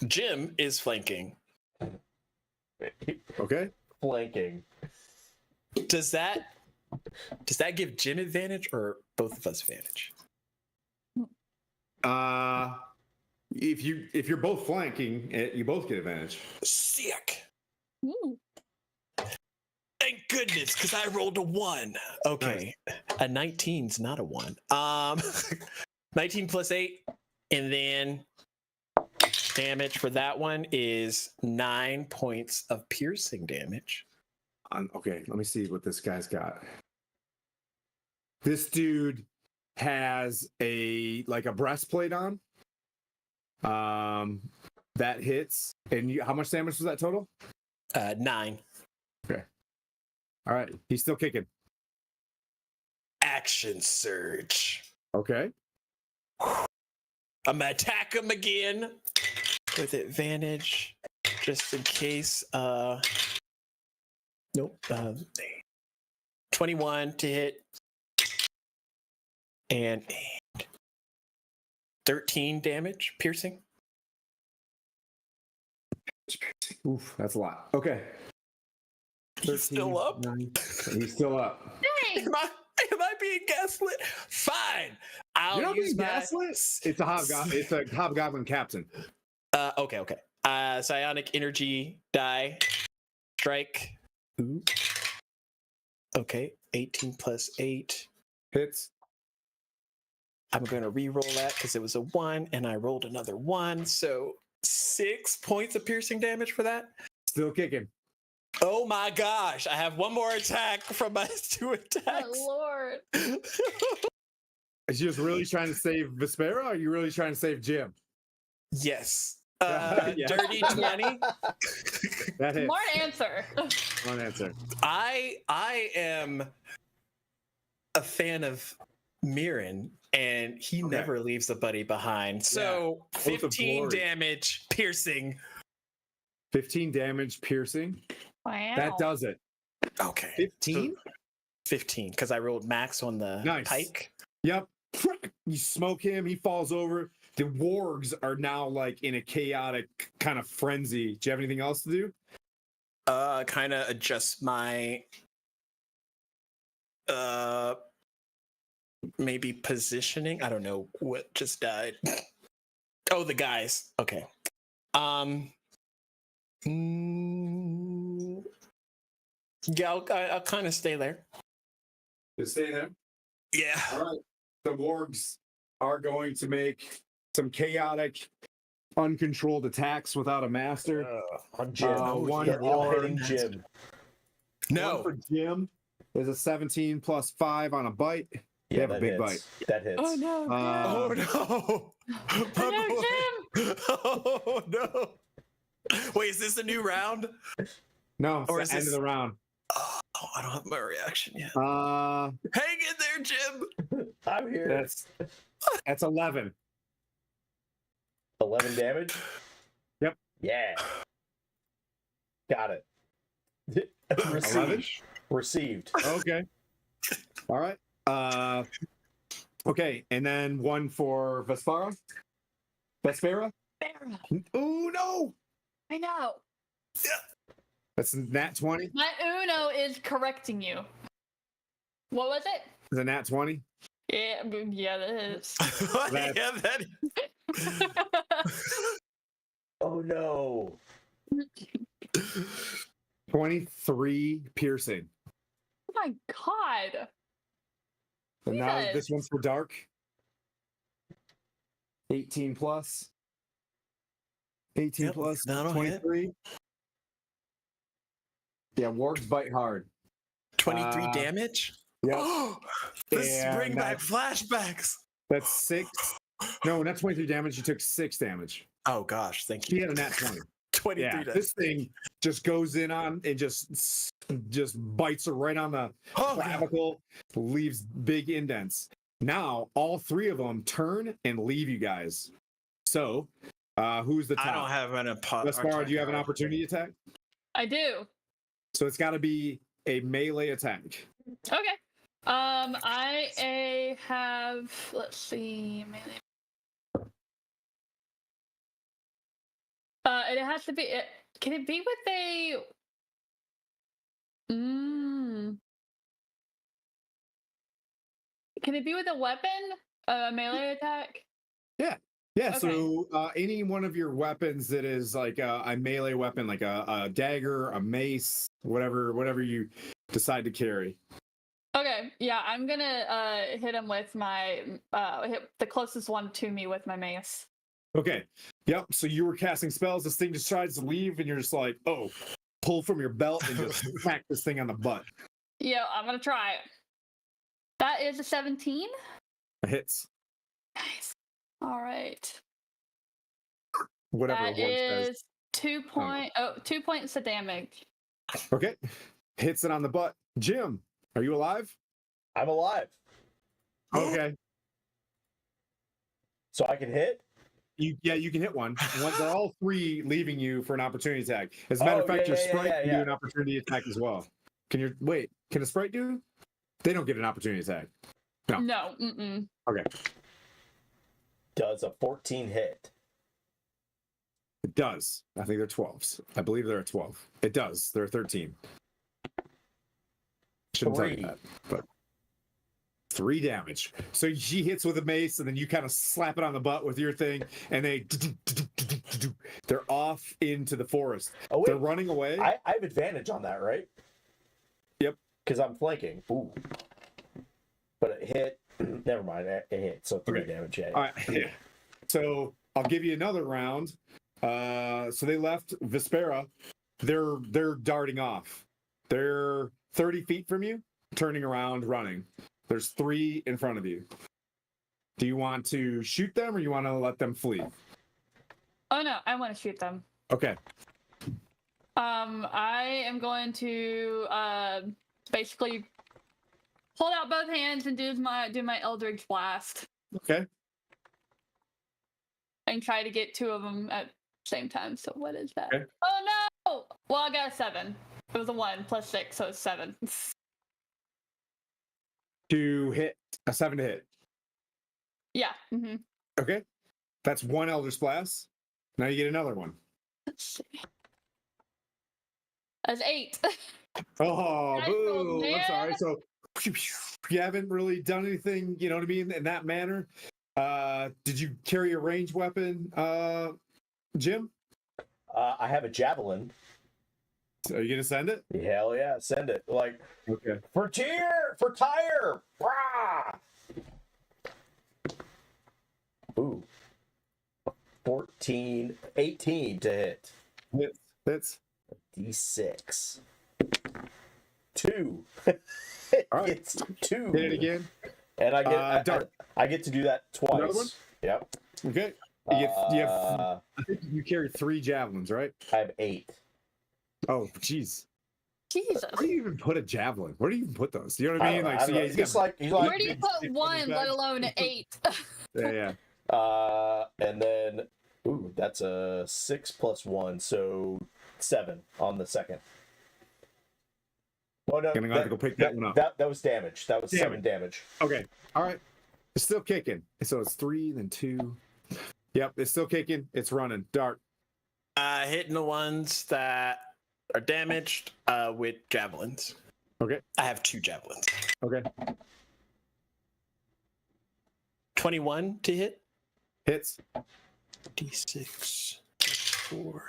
Jim is flanking. Okay. Flanking. Does that give Jim advantage or both of us advantage? If you're both flanking, you both get advantage. Sick. Ooh. Thank goodness, because I rolled a 1. Okay. Nice. A 19's not a 1. 19 plus 8, and then damage for that one is 9 points of piercing damage. Okay, let me see what this guy's got. This dude has a breastplate on. That hits. And how much damage was that total? 9. Okay. All right, he's still kicking. Action surge. Okay. I'm gonna attack him again with advantage, just in case. Nope. 21 to hit, and 13 damage, piercing. Oof, that's a lot. Okay. He's still up. 9, he's still up. Dang. Am I being gaslit? Fine. I'll You're not use being my... gaslit. It's a hobgoblin. It's a hobgoblin captain. Okay. Psionic energy die. Strike. Ooh. Okay. 18 plus 8 hits. I'm going to re-roll that because it was a 1 and I rolled another 1. So 6 points of piercing damage for that. Still kicking. Oh my gosh. I have one more attack from my 2 attacks. Oh, Lord. Is he just really trying to save Vespera, or are you really trying to save Jim? Yes. Yeah. Dirty 20. That hits. Smart answer. One answer. I am a fan of Mirren, and he never leaves a buddy behind. So 15 damage piercing. 15 damage piercing. Wow. That does it. Okay. 15? 15, because I rolled max on the pike. Yep. You smoke him, he falls over. The wargs are now like in a chaotic kind of frenzy. Do you have anything else to do? Kind of adjust my maybe positioning. I don't know what just died. Oh, the guys. Okay. Yeah, I'll kind of stay there. Just stay there. Yeah. All right. The wargs are going to make some chaotic, uncontrolled attacks without a master. On Jim. One They're all for hitting Jim. One for Jim is a 17 plus 5 on a bite. They have a big bite. That hits. Oh, no. Oh no! Oh, no, Jim! Oh no! Wait, is this a new round? No, Or it's is the end this- of the round. Oh, I don't have my reaction yet. Uh, Hang in there, Jim. I'm here. that's 11. 11 damage? Yep. Yeah. Got it. 11? Received. Okay. All right. Okay, and then one for Vespera. Faerun. Oh no! I know. That's nat 20. My Uno is correcting you. What was it? Is a nat 20? Yeah, that is. Yeah, that. Oh no. 23 piercing. Oh my god. And now Yes. this one's for Dharkk. 18 plus. 18 Yep, plus that'll 23. Yeah, wargs bite hard. 23 damage. Yep. Let's bring And back flashbacks. That's 6. No, not 23 damage. You took 6 damage. Oh gosh, thank He you. had a nat 20. 23 Yeah, damage. this thing just goes in on and just bites her right on the Oh, God. clavicle, leaves big indents. Now all 3 of them turn and leave you guys. So, who's the top? I don't have an Westbar, do you have an opportunity attack? I do. So it's got to be a melee attack. Okay. Have, let's see, melee. It has to be. Can it be with a? Can it be with a weapon? A melee attack? Yeah. Okay. So any one of your weapons that is like a melee weapon, like a dagger, a mace, whatever you decide to carry. Okay, yeah, I'm gonna hit him with my hit the closest one to me with my mace. Okay. Yep. So you were casting spells. This thing just tries to leave, and you're just like, oh, pull from your belt and just smack this thing on the butt. Yeah, I'm gonna try it. That is a 17. It hits. Nice. All right. Whatever That it was. is 2 points of damage. Okay. Hits it on the butt. Jim, are you alive? I'm alive. Okay. So I can hit? You can hit one. They're all 3 leaving you for an opportunity attack. As a matter of fact, your sprite can do an opportunity attack as well. Can a sprite do? They don't get an opportunity attack. No. Mm-mm. Okay. Does a 14 hit? It does. I think they're 12s. I believe they're a 12. It does. They're a 13. Shouldn't tell you 3. that, but 3 damage. So she hits with a mace, and then you kind of slap it on the butt with your thing, and they're off into the forest. Oh, wait. They're running away. I have advantage on that, right? Yep. Because I'm flanking. Ooh. But it hit. Never mind. It hit. So 3 damage. Yeah. All right. Yeah. So I'll give you another round. So they left Vespera. They're darting off. They're 30 feet from you, turning around, running. There's 3 in front of you. Do you want to shoot them, or you want to let them flee? Oh no, I want to shoot them. Okay. I am going to basically hold out both hands and do my Eldritch Blast Okay. and try to get 2 of them at the same time. So what is that? Okay. Oh no! Well, I got a 7. It was a 1 plus 6, so it's 7. To hit a 7 to hit. Yeah. Mm-hmm. Okay. That's 1 Elder Blast. Now you get another one. Let's see. That's 8. Oh, Nice boo! old I'm man. sorry. So you haven't really done anything, you know what I mean, in that manner. Did you carry a ranged weapon, Jim? I have a javelin. Are you gonna send it? Hell yeah, send it. Like, Okay. for tire. Rah! Ooh. 18 to hit. Hits. D6. 2. All right. It's 2. Hit it again. And Dharkk. I get to do that twice. Another one? Yep. Okay. I think you carry 3 javelins, right? I have 8. Oh, jeez. Jesus. Where do you even put a javelin? Where do you even put those? You know what I mean? He's like Where do you put 1, let alone 8? Yeah. And then, ooh, that's a 6 plus 1, so 7 on the second. Oh no, Gonna have to go pick that one up. That was damage. That was 7 damage. Okay. All right. It's still kicking. So it's 3, then 2. Yep, it's still kicking. It's running. Dharkk. Hitting the ones that are damaged with javelins. Okay. I have 2 javelins. Okay. 21 to hit. Hits. D6. 4.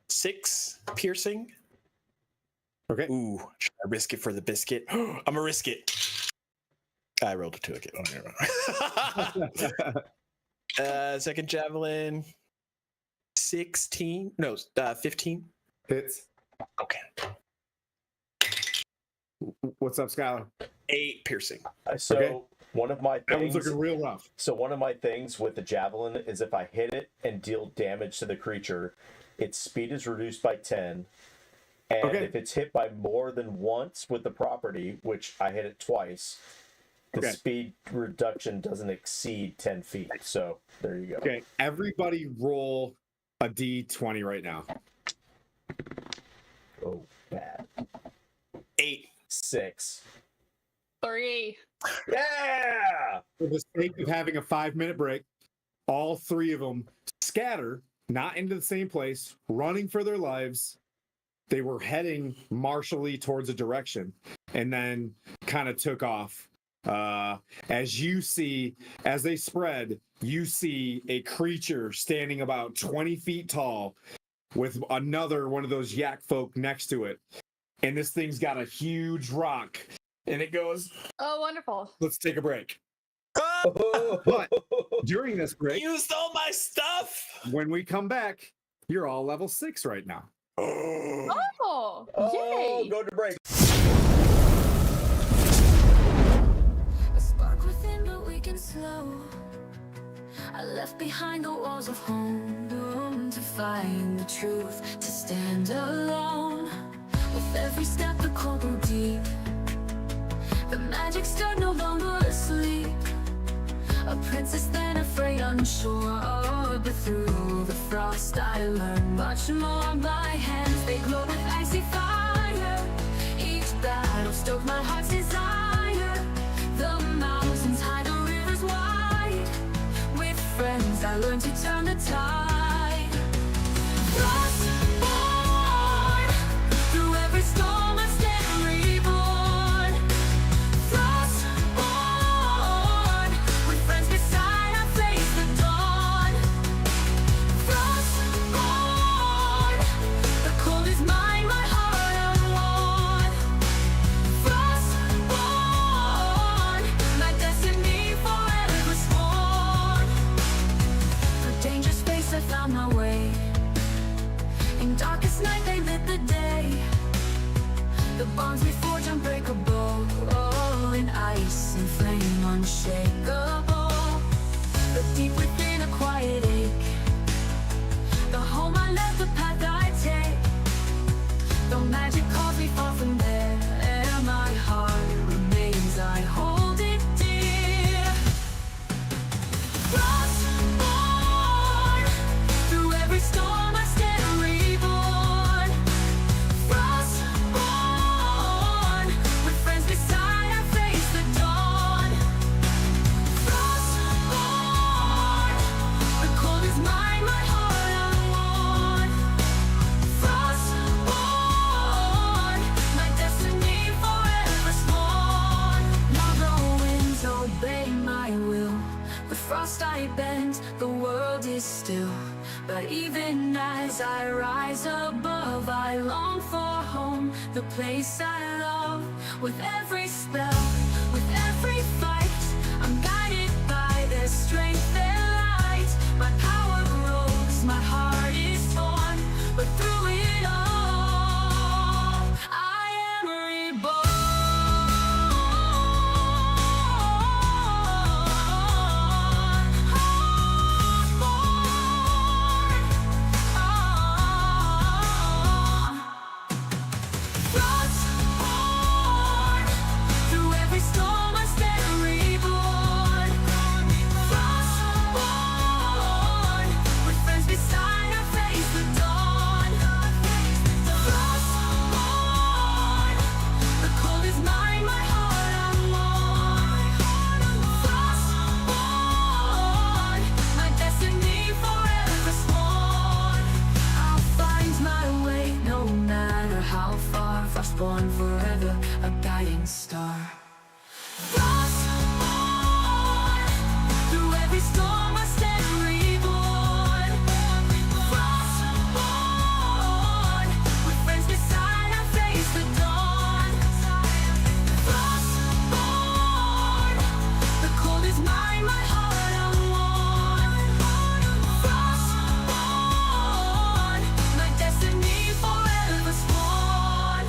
6 piercing. Okay. Ooh, should I risk it for the biscuit? I'm gonna risk it. I rolled a 2 again. Oh, never. Second javelin. 16. No, 15. Hits. Okay. What's up, Skylar? 8 piercing. So Okay. one of my That one's things. looking real rough. So one of my things with the javelin is if I hit it and deal damage to the creature, its speed is reduced by 10. And Okay. if it's hit by more than once with the property, which I hit it twice, the Okay. speed reduction doesn't exceed 10 feet. So there you go. Okay, everybody roll a d20 right now. Oh, bad. 8. 6. 3. Yeah! For the sake of having a 5-minute break, all 3 of them scatter, not into the same place, running for their lives. They were heading martially towards a direction and then kind of took off. As you see, as they spread, you see a creature standing about 20 feet tall with another one of those yak folk next to it. And this thing's got a huge rock. And it goes, Oh, wonderful. let's take a break. Oh, But during this break, you stole my stuff. when we come back, you're all level 6 right now. Oh, Oh, yay. go to break. A spark within, but we can slow. I left behind the walls of home, doomed to find the truth, to stand alone. With every step, the cold grew deep. The magic stirred, no longer asleep. A princess, then a fray unsure. But through the frost, I learned much more. My hands, they glow with icy fire. Each battle stoked my heart's desire. The mountains high, the rivers wide. With friends, I learned to turn the tide. Frostborn, through every storm I stand reborn. Frostborn, with friends beside I face the dawn. Frostborn, the cold is mine, my heart unworn. Frostborn, my destiny forever sworn. Through dangerous space I found my way. In darkest night they lit the day. The bonds we forge unbreakable, oh, in ice and flame unshakable. But deep within a quiet ache, the home I left, the path I take. Though magic calls me far from there, my heart remains, I hold it dear. Frostborn, through every storm I stand reborn. Frostborn, with friends beside I face the dawn. Frostborn, the cold is mine, my heart unworn. Frostborn, my destiny forever sworn. Now the winds obey my will. With frost I bend, the world is still. But even as I rise above, I long for home, the place I love. With every spell, with every fight, I'm guided by their strength, their light. My power grows, my heart is torn, but through it all, I am reborn. Frostborn, through every storm I stand reborn. Frostborn, with friends beside I face the dawn. Frostborn, the cold is mine, my heart unworn. Frostborn, my destiny forever sworn. I'll find my way no matter how far. Frostborn forever, a guiding star. Frostborn, through every storm I stand reborn. Frostborn, with friends beside I face the dawn. Frostborn, the cold is mine, my heart unworn. Frostborn, my destiny forever sworn.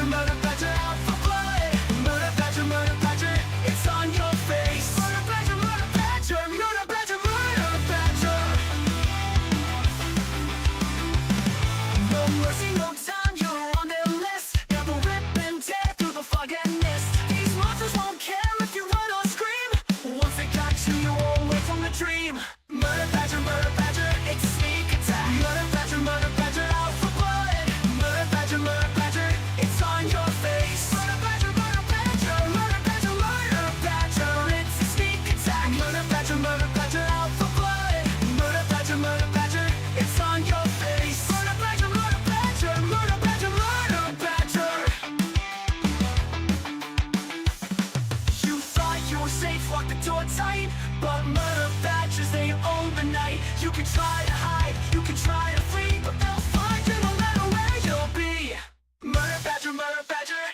murder badger out for blood. Murder badger, it's on your face. Murder badger, murder badger, murder badger, murder badger. No mercy, no time, you're on their list. Never rip and tear through the fog and mist. These monsters won't care if you run or scream. Once they got you, you won't wake from the dream. Murder badger, it's a sneak attack. Murder badger, out for blood. Murder badger, it's on your face. Murder badger, it's a sneak attack. Murder badger, out for blood. Murder badger, it's on your face. Murder badger, murder badger. You thought you were safe, locked the door tight, but murder badgers, they own the night. You can try to hide, you can try to flee, but they'll find you no matter where you'll be. Murder badger,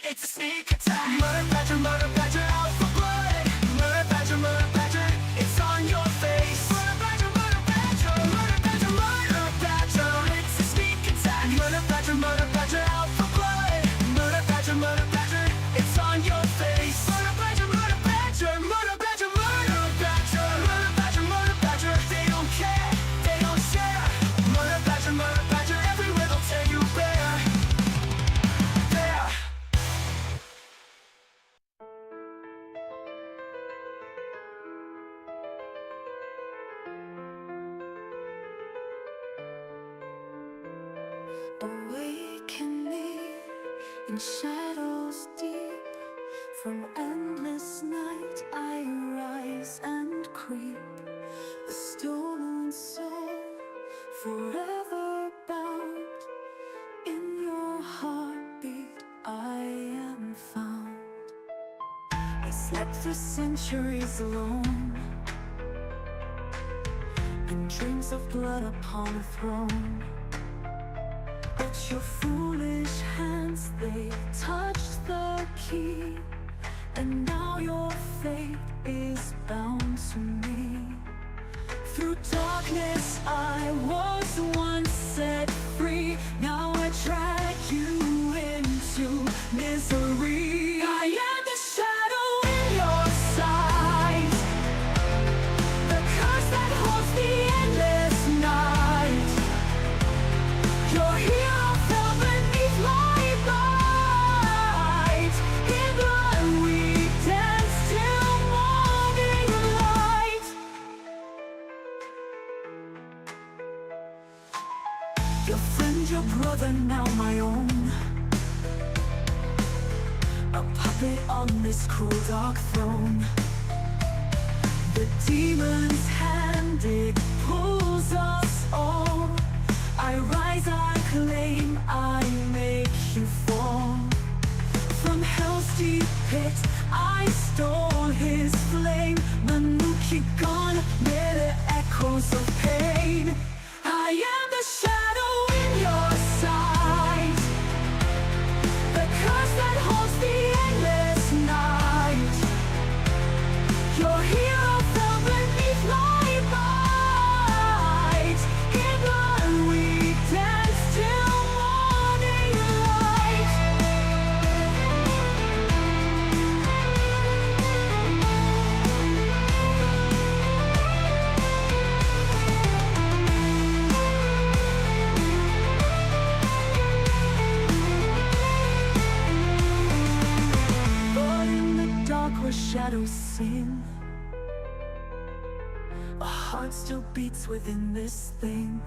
it's a sneak attack. Murder badger, out for blood. Murder badger, it's on your face. Murder badger, it's a sneak attack. Murder badger, out for blood. Murder badger, it's on your face. Murder badger, they don't care, they don't share. Murder badger, everywhere they'll tear you bare. There. Awakening in shadows deep, from endless night I rise and creep. A stolen soul, forever bound. In your heartbeat I am found. I slept for centuries alone, and dreams of blood upon a throne. But your foolish hands, they touched the key, and now your fate is bound to me. Through darkness I was once set free. Now I drag you into misery. I am the shadow in your sight, the curse that holds the endless night. Your hero fell beneath my light. In blood we dance till morning light. Your friend, your brother, now my own. A puppet on this cruel dark throne. The demon's hand, it pulls us all. I rise, I claim, I make you fall. From hell's deep pit, I stole his flame. Manuki gone, mere echoes of pain. I am the shadow in your sight, the curse that holds the endless night. Your hero fell beneath my light. In blood we dance till morning light. But in the dark where shadows sing, a heart still beats within this thing.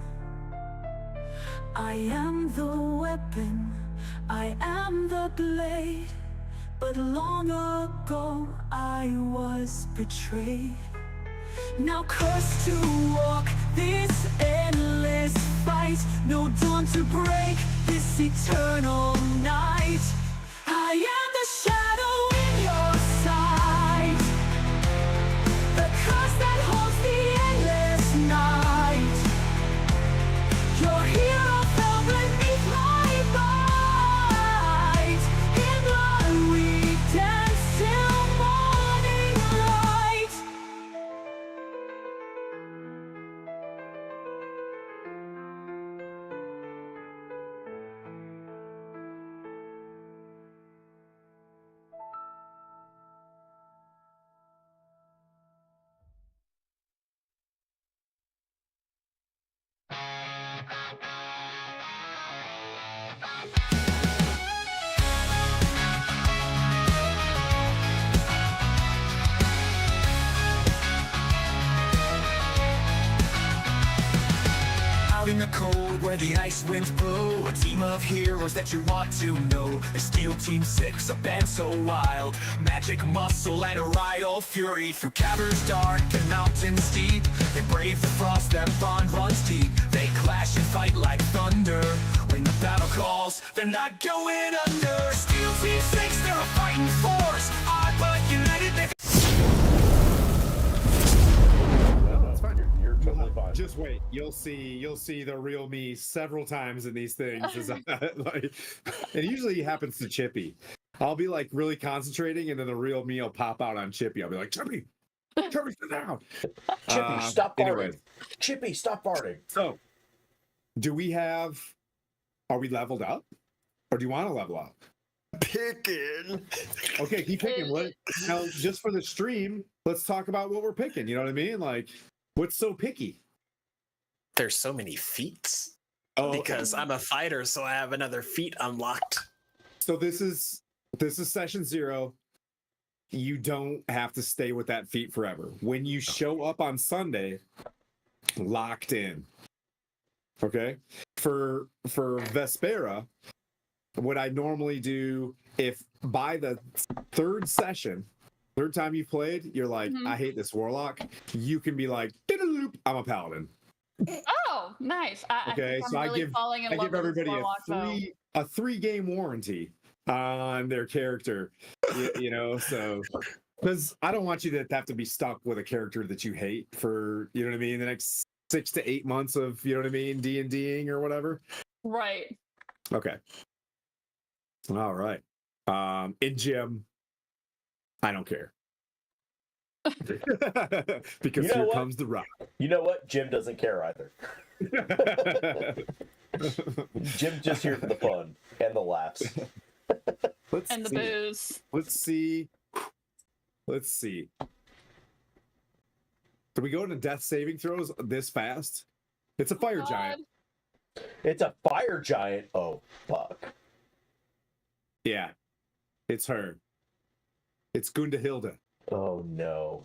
I am the weapon, I am the blade, but long ago I was betrayed. Now cursed to walk this endless fight, no dawn to break this eternal night. I am the shadow in your sight, the curse that holds the endless night. Your hero fell beneath my light. In blood we dance till morning light. cold where the ice winds blow. A team of heroes that you want to know. The Steel Team 6, a band so wild. Magic muscle and a riot fury. Through caverns dark and mountains steep, they brave the frost, that bond runs deep. They clash and fight like thunder. When the battle calls, they're not going under. Steel Team 6, they're a fighting force. Odd but united, they That's fine. You're totally fine. Just wait. You'll see the real me several times in these things. Like, and usually it happens to Chippy. I'll be like really concentrating, and then the real me will pop out on Chippy. I'll be like, Chippy, sit down. Chippy, stop farting. Anyways. Chippy, stop farting. So, are we leveled up? Or do you want to level up? Picking. Okay, keep picking. What now? Just for the stream, let's talk about what we're picking. You know what I mean? Like, what's so picky? There's so many feats. Oh, Because I'm a fighter, so I have another feat unlocked. so this is session 0. You don't have to stay with that feat forever. When you show up on Sunday, locked in. Okay? For Vespera, what I normally do, if by the third time you've played, you're like, I hate this warlock, you can be like, I'm a paladin. Oh, nice. Okay, I think so I'm really falling in I love give with this everybody warlock, though. a 3-game warranty on their character. you know, so because I don't want you to have to be stuck with a character that you hate for, you know what I mean, the next 6 to 8 months of, you know what I mean, D&Ding or whatever. Right. Okay. All right. In gym, I don't care. Because here comes the rock. You know what? Jim doesn't care either. Jim's just here for the fun and the laughs. And the booze. Let's see. Do we go into death saving throws this fast? It's a fire giant. It's a fire giant. Oh, fuck. Yeah. It's her. It's Gundahilda. Oh, no.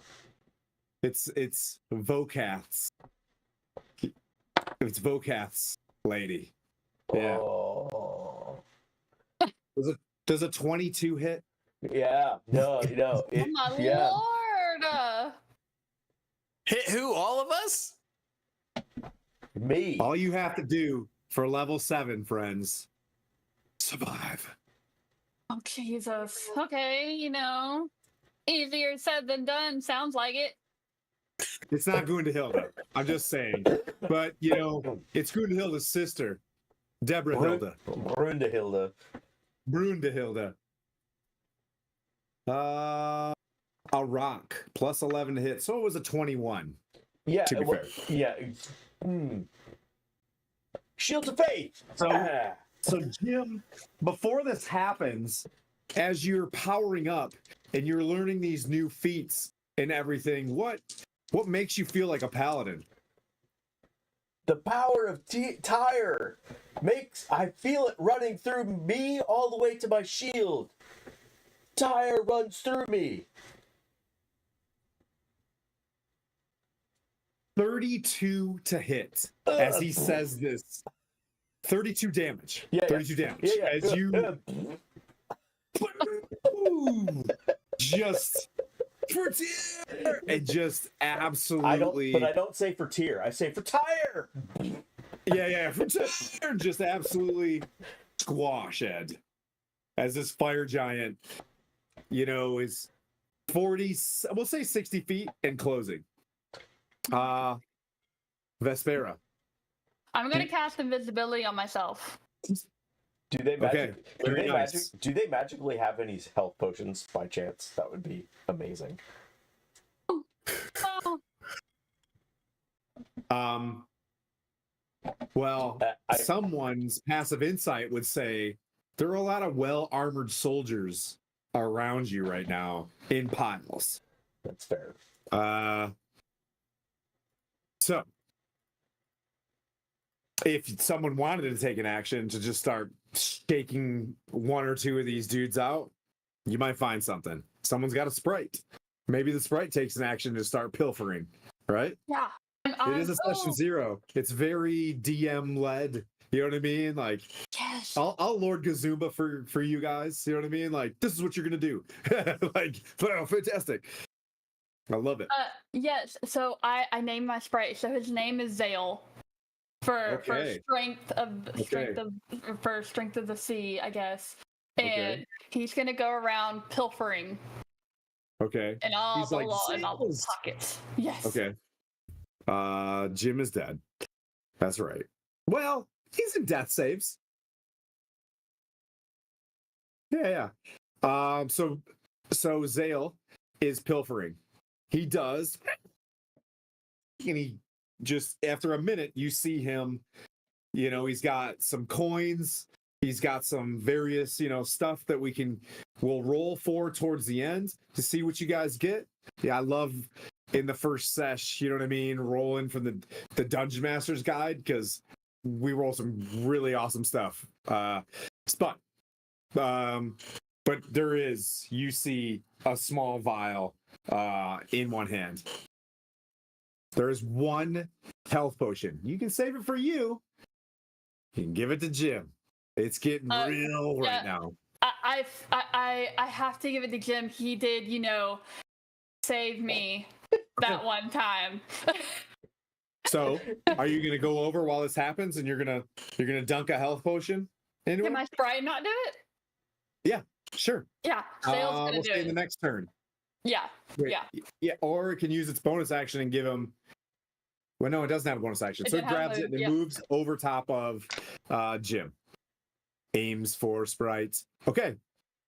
It's Vokath's. It's Vokath's lady. Yeah. Oh. Does a 22 hit? Yeah. No, Oh my yeah. lord! Hit who? All of us? Me. All you have to do for level 7, friends, survive. Oh Jesus. Okay, easier said than done. Sounds like it. It's not Gundahilda. I'm just saying. But, it's Gundahilda's sister, Deborah Hilda. Brundahilda. Brundahilda. A rock. Plus 11 to hit. So it was a 21. Yeah. To be fair. Yeah. Shields of Faith. So Jim, before this happens, as you're powering up and you're learning these new feats and everything, what makes you feel like a paladin? The power of Tyre I feel it running through me all the way to my shield. Tyre runs through me. 32 to hit as he says this. 32 damage. Yeah, 32 damage. Yeah. As you just for Tyr and just absolutely. But I don't say for Tyr. I say for Tyre. Yeah, for Tyr, just absolutely squash Ed as this fire giant, is 40. We'll say 60 feet and closing. Vespera. I'm gonna cast invisibility on myself. Do they do they magically have any health potions by chance? That would be amazing. Oh. Well, someone's passive insight would say there are a lot of well-armored soldiers around you right now in piles. That's fair. So if someone wanted to take an action to just start shaking one or two of these dudes out, you might find something. Someone's got a sprite. Maybe the sprite takes an action to start pilfering, right? Yeah. It is a session 0. It's very DM led. You know what I mean? Like, Yes. I'll Lord Gazumba for you guys. You know what I mean? Like, this is what you're gonna do. Like, wow, fantastic. I love it. Yes. So I named my sprite. So his name is Zale. For Okay. strength of the sea, I guess. And Okay. he's gonna go around pilfering Okay. in all He's the like, in all the "Sales." pockets. Yes. Okay. Jim is dead. That's right. Well, he's in death saves. Yeah. So Zale is pilfering. He does, and he just after a minute, you see him. You know, he's got some coins. He's got some various, stuff that we'll roll for towards the end to see what you guys get. Yeah, I love in the first sesh, you know what I mean, rolling from the Dungeon Master's Guide because we roll some really awesome stuff. But you see a small vial in one hand. There's one health potion. You can save it for you. You can give it to Jim. It's getting real right now. I have to give it to Jim. He did, save me that one time. So, are you gonna go over while this happens, and you're gonna dunk a health potion into Can it? my sprite not do it? Yeah, sure. Yeah, Zale's gonna we'll do say it. the next turn. Yeah, Wait, yeah. Yeah, or it can use its bonus action and give him. Well, no, it doesn't have a bonus action. So it grabs it and it moves over top of Jim. Aims for sprites. Okay.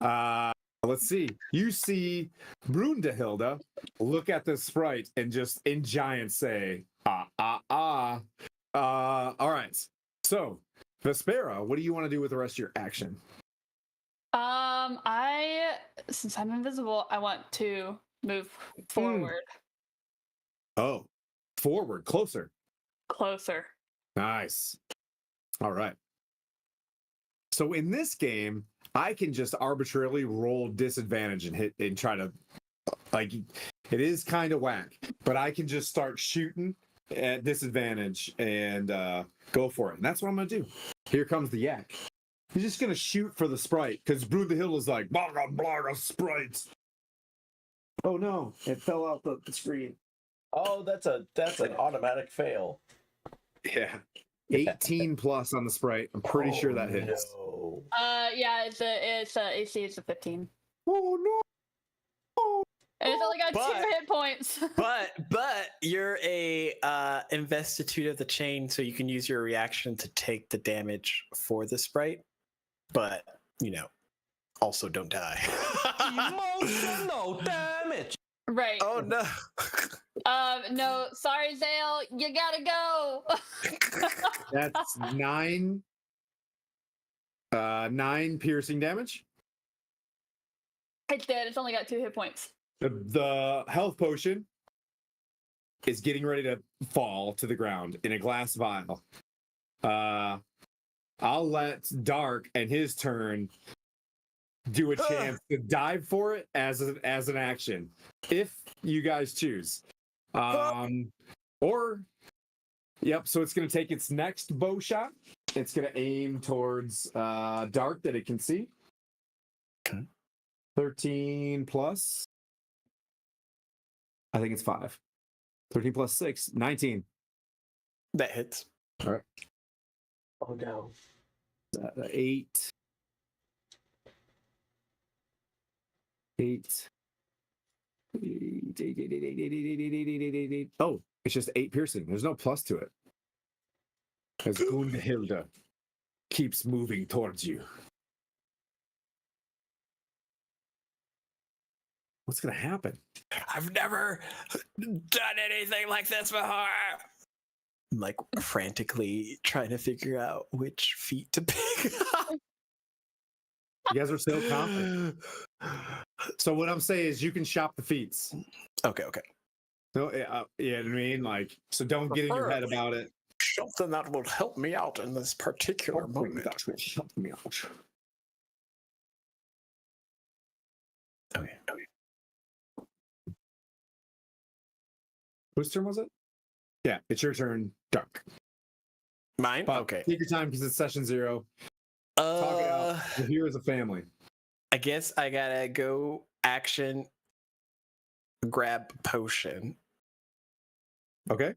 Let's see. You see Brundahilda look at the sprite and just in giant say, All right. So, Vespera, what do you want to do with the rest of your action? Since I'm invisible, I want to move forward. Oh, forward, closer. Closer. Nice. All right. So in this game, I can just arbitrarily roll disadvantage and hit and try to, like, it is kind of whack, but I can just start shooting at disadvantage and go for it. And that's what I'm going to do. Here comes the yak. He's just going to shoot for the sprite because Brundahilda is like, blah, blah, blah, sprites. Oh no, it fell out the screen. Oh, that's an automatic fail. Yeah. 18 plus on the sprite. I'm pretty sure that hits. No. Yeah, it's AC is a 15. Oh no. And it's only got 2 hit points. but you're a investitude of the chain, so you can use your reaction to take the damage for the sprite. But also don't die. Emotional damage. Right. Oh no. No, sorry, Zale, you gotta go. That's 9 piercing damage. It's dead. It's only got 2 hit points. The health potion is getting ready to fall to the ground in a glass vial. I'll let Dharkk and his turn do a chance to dive for it as an action, if you guys choose. So it's going to take its next bow shot. It's going to aim towards Dharkk that it can see. Okay. 13 plus. I think it's 5. 13 plus 6, 19. That hits. All right. Oh no. 8. 8. Oh, it's just 8 piercing. There's no plus to it. As Brundahilda keeps moving towards you. What's going to happen? I've never done anything like this before. I'm like frantically trying to figure out which feet to pick up. You guys are so confident. So what I'm saying is you can shop the feats. Okay. No, yeah, I mean, like, so don't get in your head about it. Something that will help me out in this particular moment. That will help me out. Okay. Whose turn was it? Yeah, it's your turn, Dharkk. Mine? But Okay. take your time because it's session 0. Talk it out. We're here as a family. I guess I gotta go action, grab potion. Okay.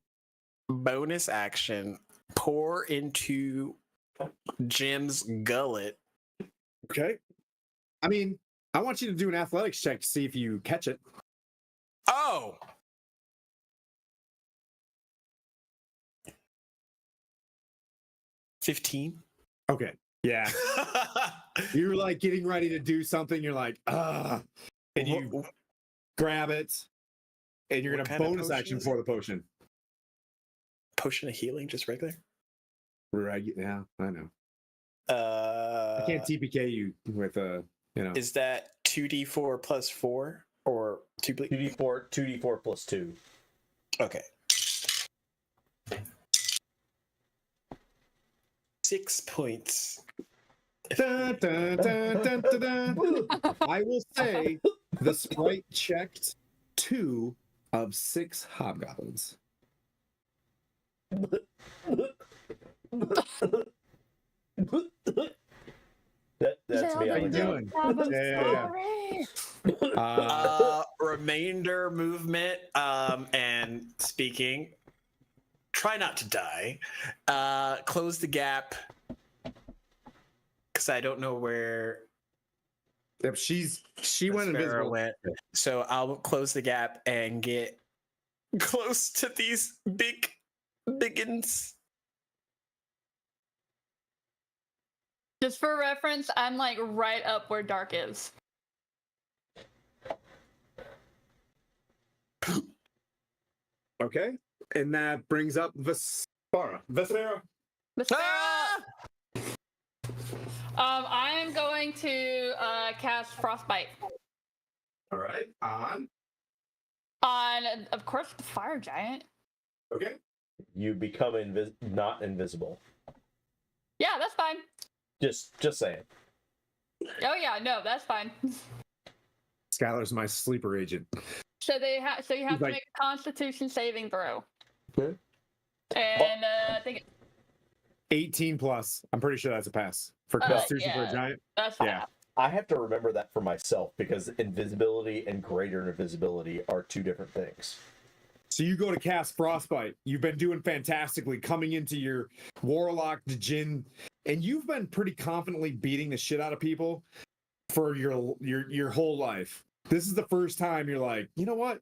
Bonus action, pour into Jim's gullet. Okay. I mean, I want you to do an athletics check to see if you catch it. Oh! $15. Okay. Yeah. You're like getting ready to do something. You're like, and you grab it, and you're What gonna kind of bonus potion action is for the potion. Potion of healing, just regular? Right? Yeah, I know. I can't TPK you with Is that 2d4 plus 4 or 2d4 plus 2. Okay. 6 points. Dun, dun, dun, dun, dun, dun. I will say the sprite checked 2 of 6 hobgoblins. That's me. How you doing? Yeah. Remainder movement and speaking. Try not to die. Close the gap because I don't know where Yep, she went Sparrow invisible. went. So I'll close the gap and get close to these biggins. Just for reference, I'm like right up where Dharkk is. Okay, and that brings up Vespara. Vespara. Vespera! I am going to cast Frostbite All right, on. on, of course, the fire giant. Okay. You become not invisible. Yeah, that's fine. Just saying. Oh yeah, no, that's fine. Skylar's my sleeper agent. So you have He's to like- make a Constitution saving throw. Okay. And I think 18 plus. I'm pretty sure that's a pass for Constitution for a yeah. giant. that's fine. Yeah. I have to remember that for myself because invisibility and greater invisibility are two different things. So you go to cast Frostbite. You've been doing fantastically coming into your Warlock Djinn, and you've been pretty confidently beating the shit out of people for your whole life. This is the first time you're like, you know what?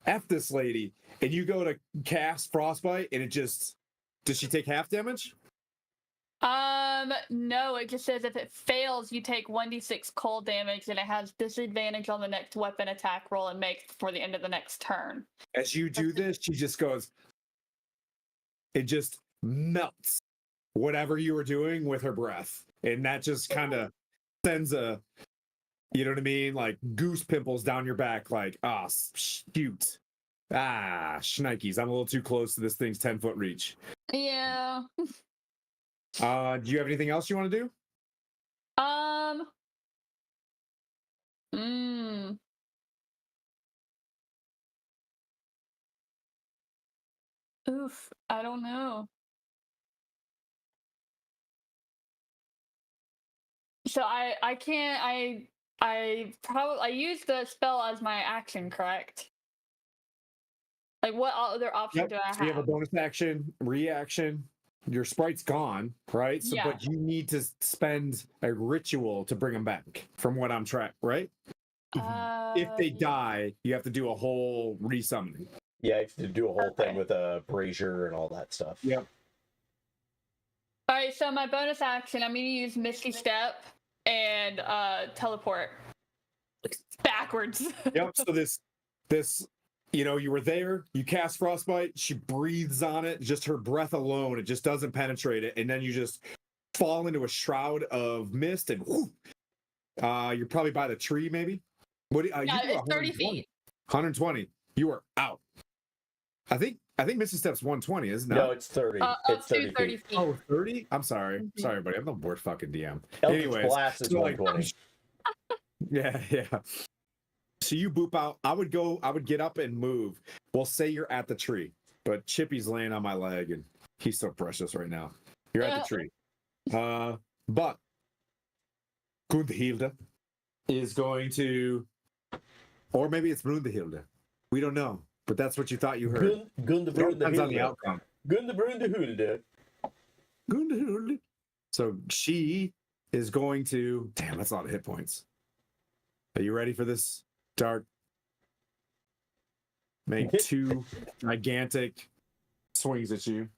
F this lady. And you go to cast Frostbite, and it just... Does she take half damage? No, it just says if it fails, you take 1d6 cold damage, and it has disadvantage on the next weapon attack roll and makes before the end of the next turn. As you do this, she just goes... It just melts whatever you were doing with her breath. And that just kind of sends a... You know what I mean? Like goose pimples down your back, like, shoot. Shnikes. I'm a little too close to this thing's 10-foot reach. Yeah. Do you have anything else you want to do? Oof, I don't know. So I can't I use the spell as my action, correct? Like what other option do I have? So you have a bonus action, reaction. Your sprite's gone, right? So, Yeah. but you need to spend a ritual to bring them back, from what I'm track, right? If they die, you have to do a whole resummoning. Yeah, you have to do a whole thing with a brazier and all that stuff. Yep. All right, so my bonus action, I'm going to use Misty Step and teleport backwards. Yep. So this, you were there, you cast Frostbite, she breathes on it, just her breath alone, it just doesn't penetrate it, and then you just fall into a shroud of mist, and whoo, you're probably by the tree, maybe. What? Yeah, You do it's 30 feet. 120. You are out. I think Misty Step's 120, isn't it? No, it's 30. It's 30 30 feet. feet. Oh, 30? I'm sorry. Mhm. Sorry, buddy. I'm the worst fucking DM. Eldritch Anyways, Blast is so, like, 120. Yeah. So you boop out. I would get up and move. We'll say you're at the tree. but Chippy's laying on my leg, and he's so precious right now. You're at the tree. But Gundhilda is going to, or maybe it's Brundahilda. We don't know, but that's what you thought you heard. It all depends on the outcome. Gundahilda. Gundahilda. So she is going to. Damn, that's a lot of hit points. Are you ready for this, Dharkk? Make 2 gigantic swings at you.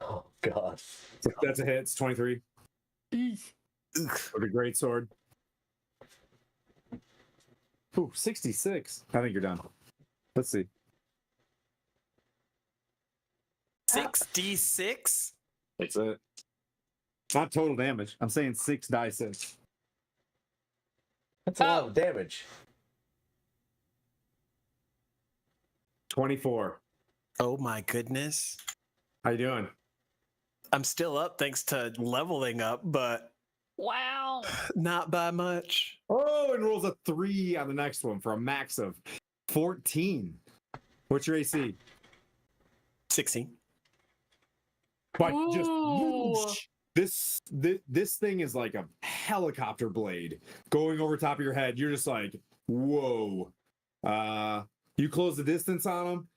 Oh gosh. So that's a hit. It's 23. With a great sword. Ooh, 66. I think you're done. Let's see. 6d6. That's it. Not total damage. I'm saying 6 die 6. That's a lot of damage. 24. Oh my goodness. How you doing? I'm still up thanks to leveling up, but Wow. not by much. Oh, and rolls a 3 on the next one for a max of 14. What's your AC? 16. But Ooh. just whoosh. This thing is like a helicopter blade going over top of your head. You're just like, whoa. You close the distance on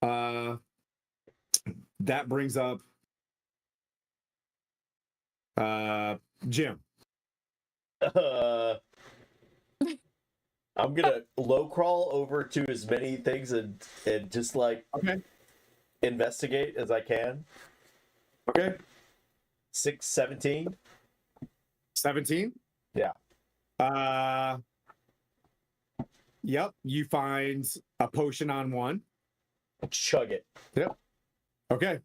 them. That brings up Jim. I'm gonna low crawl over to as many things and just like investigate as I can. Okay. 17. 17? Yeah. Yep. You find a potion on one. Chug it. Yep. Okay.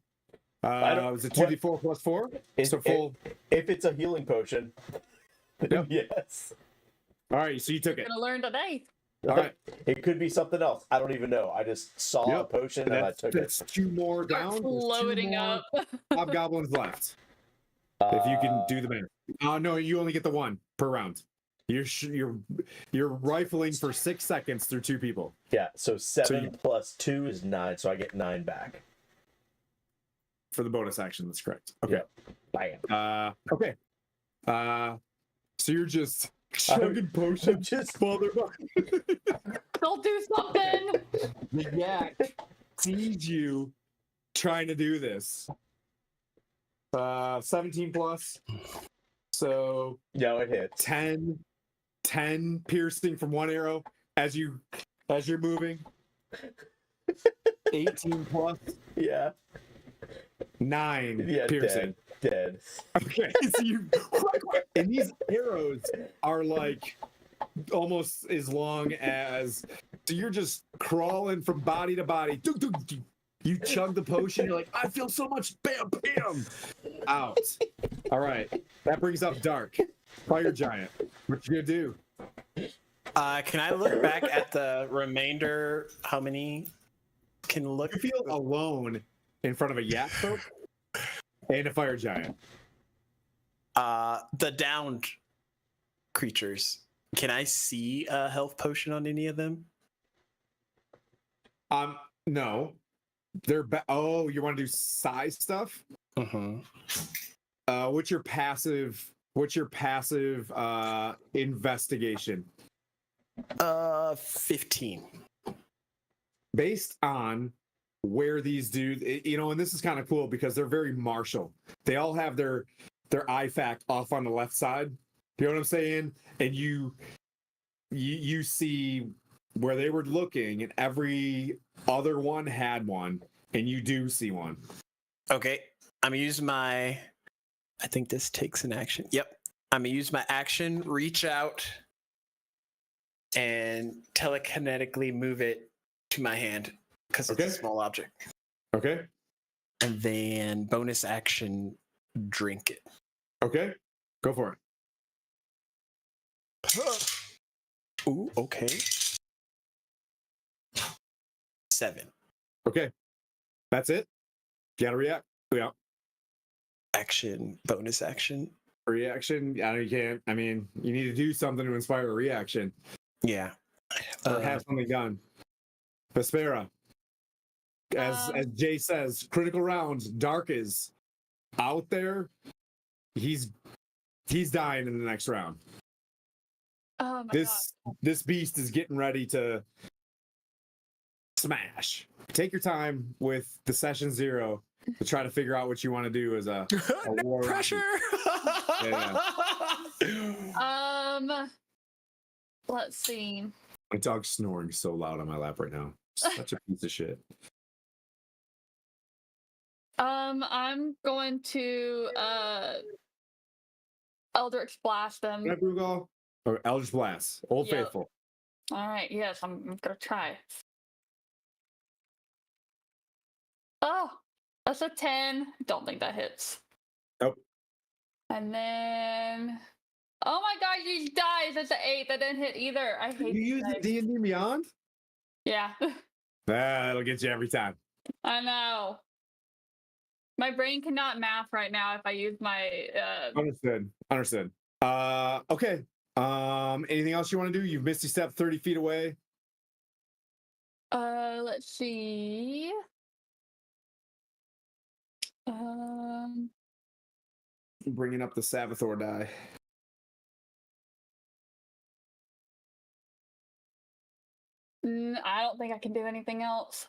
Was it what- 2d4 plus 4? If, So full. if it's a healing potion, then yes. All right. So you took it. Gonna learn today. All right. It could be something else. I don't even know. I just saw a potion and I took it. That's 2 more down. There's 2 Loading more up. hobgoblins left. If you can do the math. No, you only get the 1 per round. You're rifling for 6 seconds through 2 people. Yeah, so 7 plus 2 is 9, so I get 9 back. For the bonus action, that's correct. Okay. Bam. Okay. So you're just chugging potions just while they're They'll do something. The yak sees you trying to do this. 17 plus. So yeah, it hits. 10 piercing from 1 arrow as you're moving. 18 plus. Yeah. 9 Yeah, piercing. Dead. Okay, so you and these arrows are like almost as long as, so you're just crawling from body to body. You chug the potion, you're like, I feel so much, bam, bam, out. All right, that brings up Dharkk, Fire Giant. What you gonna do? Can I look back at the remainder? How many can look? You feel alone in front of a yak folk and a Fire Giant. The downed creatures. Can I see a health potion on any of them? No. They're oh, you want to do size stuff? Mm-hmm. What's your passive investigation? 15. Based on where these dudes, and this is kind of cool because they're very martial. They all have their IFAC off on the left side. You know what I'm saying? And you see where they were looking, and every other one had one, and you do see one. Okay, I'm gonna use my. I think this takes an action. Yep, I'm gonna use my action, reach out, and telekinetically move it to my hand because it's a small object. Okay. And then bonus action, drink it. Okay, go for it. Ooh, okay. 7. Okay, that's it. You gotta react. Yeah. Action, bonus action. Reaction. Yeah, you can't. I mean, you need to do something to inspire a reaction. Yeah. Or have something done. Vespera. as Jay says, critical rounds. Dharkk is out there. He's dying in the next round. Oh my god. This beast is getting ready to smash. Take your time with the session 0 to try to figure out what you want to do as a war Pressure. Yeah. Let's see. My dog's snoring so loud on my lap right now. Such a piece of shit. I'm going to Eldritch Blast them. Can I Brugal? Or Eldritch Blast. Old Yep. Faithful. All right, yes, I'm gonna try. Oh, that's a 10. Don't think that hits. Nope. And then, oh my god, you dies. That's an 8. That didn't hit either. I hate You these use the dice. D&D Beyond? Yeah, That'll get you every time. I know. My brain cannot math right now if I use my. Understood. Okay. Anything else you want to do? You've Misty Step 30 feet away. Let's see. Bringing up the Savathor die. I don't think I can do anything else.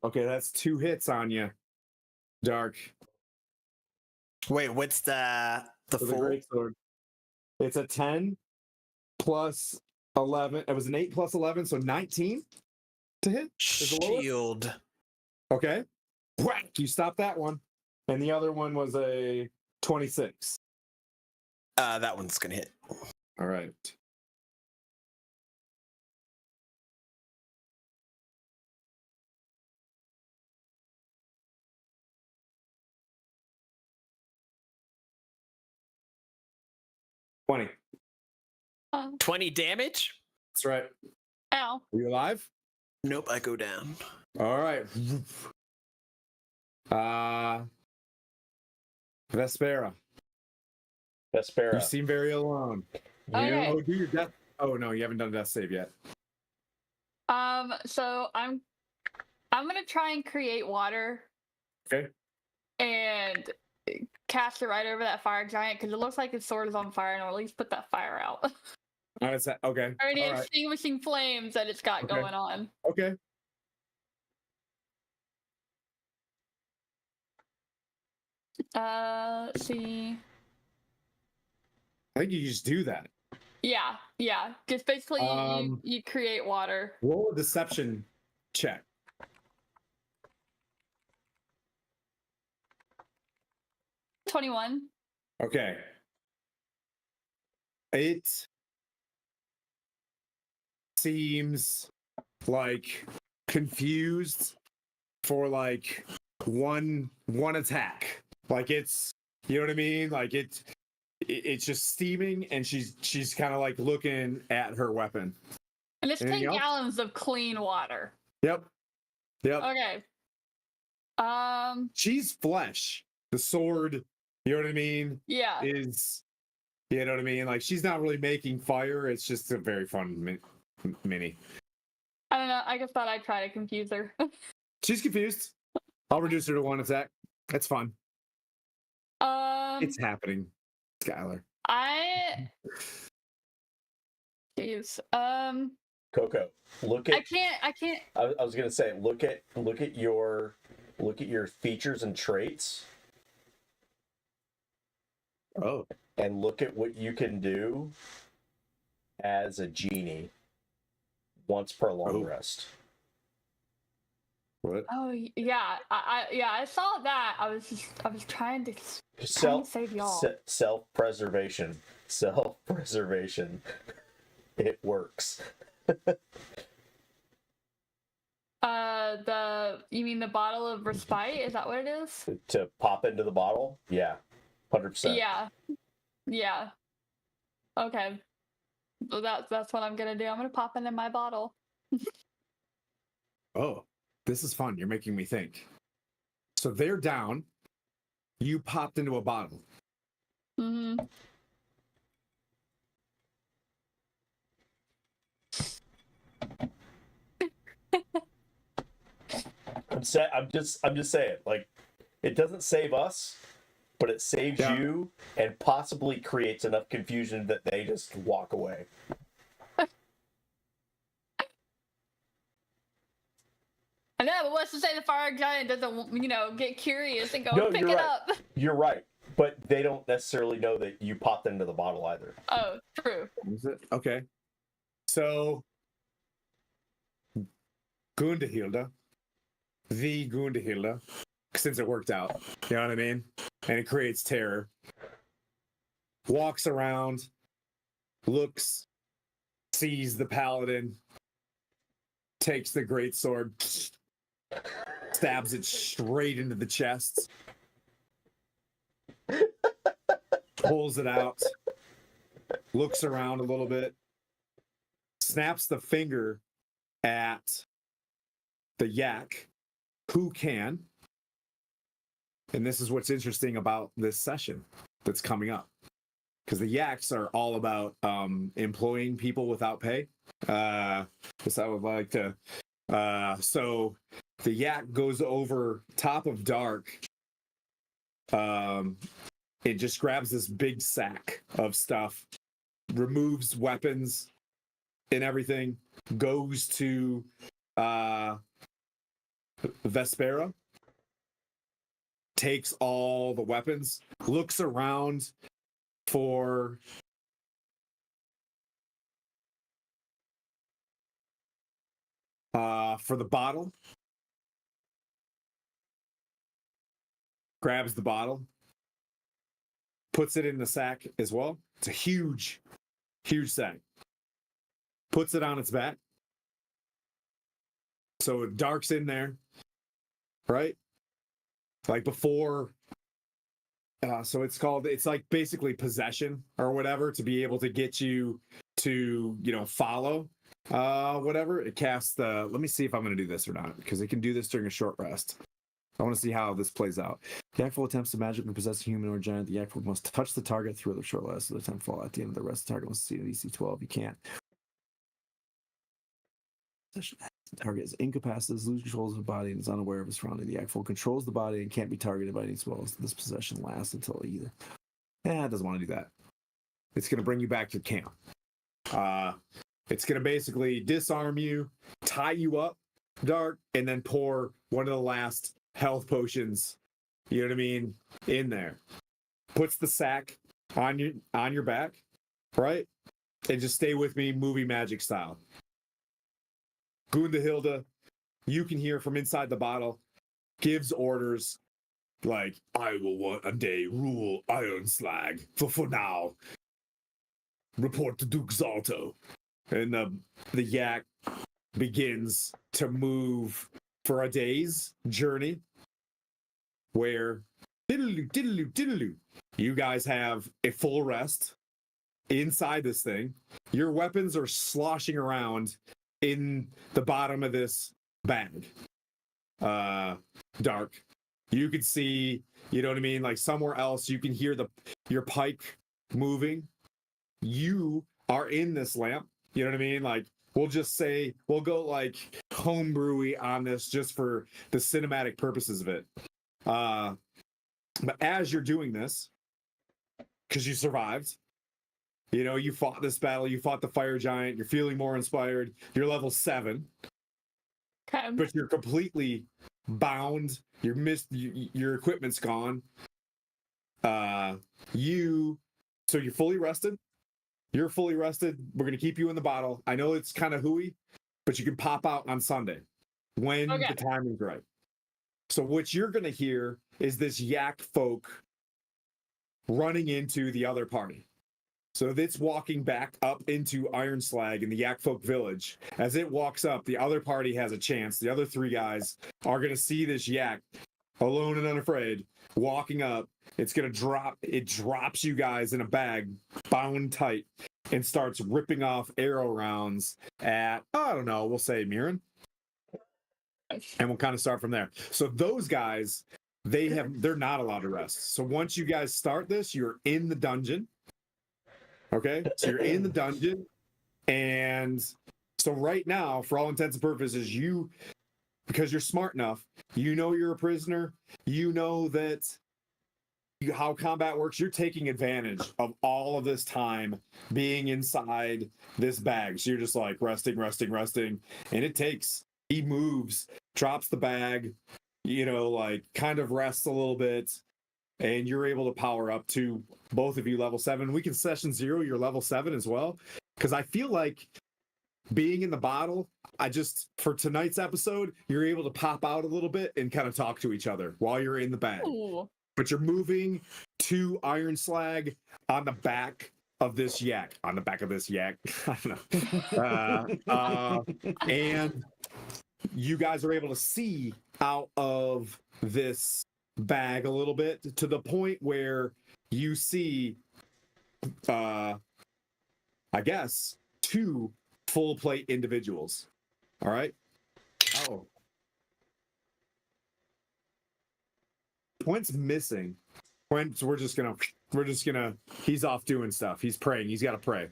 Okay, that's 2 hits on you, Dharkk. Wait, what's the For the full? greatsword. It's a 10 plus 11. It was an 8 plus 11, so 19 to hit. Is the lowest? Shield. Okay. Whack! You stop that one. And the other one was a 26. That one's gonna hit. All right. $20. 20 damage? That's right. Ow. Are you alive? Nope, I go down. All right. Vespera. You seem very alone. Okay. Oh, do your death. Oh no, you haven't done a death save yet. So I'm gonna try and create water. Okay. And cast it right over that fire giant because it looks like his sword is on fire, and I'll at least put that fire out. All right. Okay. Or any All right. extinguishing flames that it's got Okay. going on. Okay. Let's see. I think you just do that. Yeah. Just basically you create water. Roll a deception check. $21. Okay. It seems like confused for like one attack. Like it's, you know what I mean? Like it's just steaming, and she's kind of like looking at her weapon. And it's Anything 10 else? gallons of clean water. Yep. Okay. She's flesh. The sword, you know what I mean? Yeah. Is, you know what I mean? Like she's not really making fire. It's just a very fun mini. I don't know. I just thought I'd try to confuse her. She's confused. I'll reduce her to 1 attack. That's fun. It's happening, Skylar. Coco, look at. I can't. I was gonna say, look at your features and traits. Oh. And look at what you can do as a genie once per long rest. What? Oh yeah, I saw that. I was trying to save y'all. Self-preservation. It works. You mean the bottle of respite? Is that what it is? To pop into the bottle? Yeah. 100%. Yeah. Okay. So that's what I'm gonna do. I'm gonna pop into my bottle. Oh, this is fun. You're making me think. So they're down. You popped into a bottle. Mm-hmm. I'm just saying, like, it doesn't save us, but it saves you and possibly creates enough confusion that they just walk away. I know, but what's to say the fire giant doesn't, get curious and go No, pick you're it right. up? You're right, but they don't necessarily know that you popped into the bottle either. Oh, true. Is it? Okay. So, Gundahilda, the Gundahilda, since it worked out, you know what I mean? And it creates terror. Walks around, looks, sees the paladin, takes the greatsword, stabs it straight into the chest, pulls it out, looks around a little bit, snaps the finger at the yak, who can. And this is what's interesting about this session that's coming up, because the yaks are all about employing people without pay. This I would like to. So the yak goes over top of Dharkk. It just grabs this big sack of stuff, removes weapons and everything, goes to Vespera, takes all the weapons, looks around for the bottle, grabs the bottle, puts it in the sack as well. It's a huge sack. Puts it on its back. So Dharkk's in there, right? Like before. So it's like basically possession or whatever to be able to get you to, follow whatever. It casts let me see if I'm going to do this or not, because it can do this during a short rest. I want to see how this plays out. The Yakful attempts to magically possess a human or giant. The Yakful must touch the target through the short rest of the attempt fall. At the end of the rest, the target must see an EC 12. You can't. The target is incapacitated, loses control of the body, and is unaware of his surroundings. The Yakful controls the body and can't be targeted by any spells. This possession lasts until either. It doesn't want to do that. It's going to bring you back to camp. It's going to basically disarm you, tie you up, Dharkk, and then pour one of the last health potions, you know what I mean, in there. Puts the sack on your back, right? And just stay with me, movie magic style. Gundahilda, you can hear from inside the bottle, gives orders like, I will one day rule Iron Slag. For now, report to Duke Zalto. And the yak begins to move for a day's journey where diddle-loo, you guys have a full rest inside this thing. Your weapons are sloshing around in the bottom of this bag. Dharkk, you can see, you know what I mean, like somewhere else you can hear your pike moving. You are in this lamp, you know what I mean, like we'll just say we'll go like homebrewy on this just for the cinematic purposes of it. But as you're doing this, because you survived, you fought this battle, you fought the fire giant, you're feeling more inspired, you're level 7. Okay. But you're completely bound, your equipment's gone. So you're fully rested. You're fully rested. We're going to keep you in the bottle. I know it's kind of hooey, but you can pop out on Sunday when the timing's right. So what you're going to hear is this yak folk running into the other party. So it's walking back up into Iron Slag in the yak folk village. As it walks up, the other party has a chance. The other 3 guys are going to see this yak alone and unafraid walking up. It's going to drop. It drops you guys in a bag, bound tight, and starts ripping off arrow rounds at, I don't know, we'll say Mirren. And we'll kind of start from there. So those guys, they're not allowed to rest. So once you guys start this, you're in the dungeon. Okay? So you're in the dungeon. And so right now, for all intents and purposes, because you're smart enough, you know you're a prisoner, you know that how combat works, you're taking advantage of all of this time being inside this bag. So you're just like resting, and it takes, he moves, drops the bag, like kind of rests a little bit, and you're able to power up to, both of you, level 7. We can session 0 your level 7 as well, because I feel like being in the bottle, for tonight's episode, you're able to pop out a little bit and kind of talk to each other while you're in the bag. Ooh. But you're moving to Iron Slag on the back of this yak. I don't know. And you guys are able to see out of this bag a little bit, to the point where you see, I guess, 2 full plate individuals. All right. Oh. Quint's missing. Quint, we're just gonna, he's off doing stuff. He's praying. He's got to pray.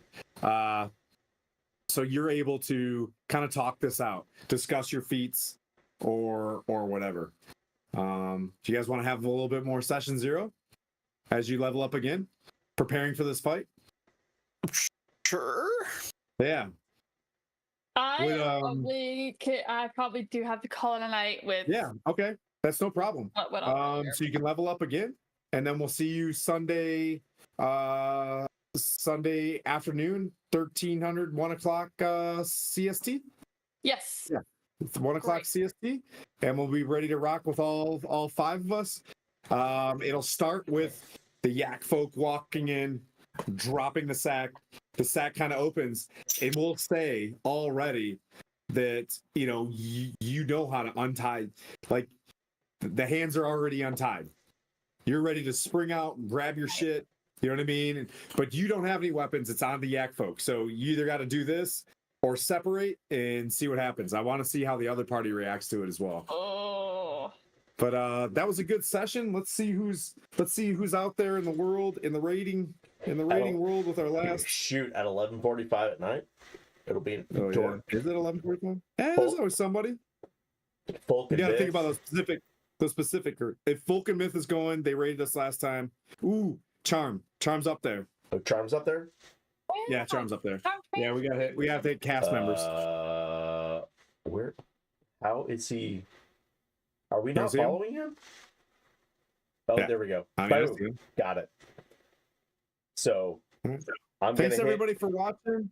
So you're able to kind of talk this out, discuss your feats or whatever. Do you guys want to have a little bit more session 0 as you level up again, preparing for this fight? Sure. Yeah. I probably do have to call it a night with. Yeah. Okay. That's no problem. So you can level up again, and then we'll see you Sunday afternoon, 1300, 1 o'clock CST. Yes. Yeah. It's 1 o'clock CST, and we'll be ready to rock with all 5 of us. It'll start with the yak folk walking in, dropping the sack. The sack kind of opens, and we'll say already that you know how to untie. Like, the hands are already untied. You're ready to spring out and grab your shit. You know what I mean? But you don't have any weapons. It's on the yak folk. So you either got to do this or separate and see what happens. I want to see how the other party reacts to it as well. Oh. But that was a good session. Let's see who's out there in the world, in the rating world with our last shoot at 11:45 at night. It'll be in yeah. Is it 11:45? There's always somebody. Folk you got to think about those specific. If Folk and Myth is going, they rated us last time. Ooh, Charm's up there. Oh, Charm's up there. Yeah, Charm's up there. Yeah, we got to hit cast members. Where? How is he? Are we not following him? Oh, yeah. There we go. Got it. So, thanks everybody for watching.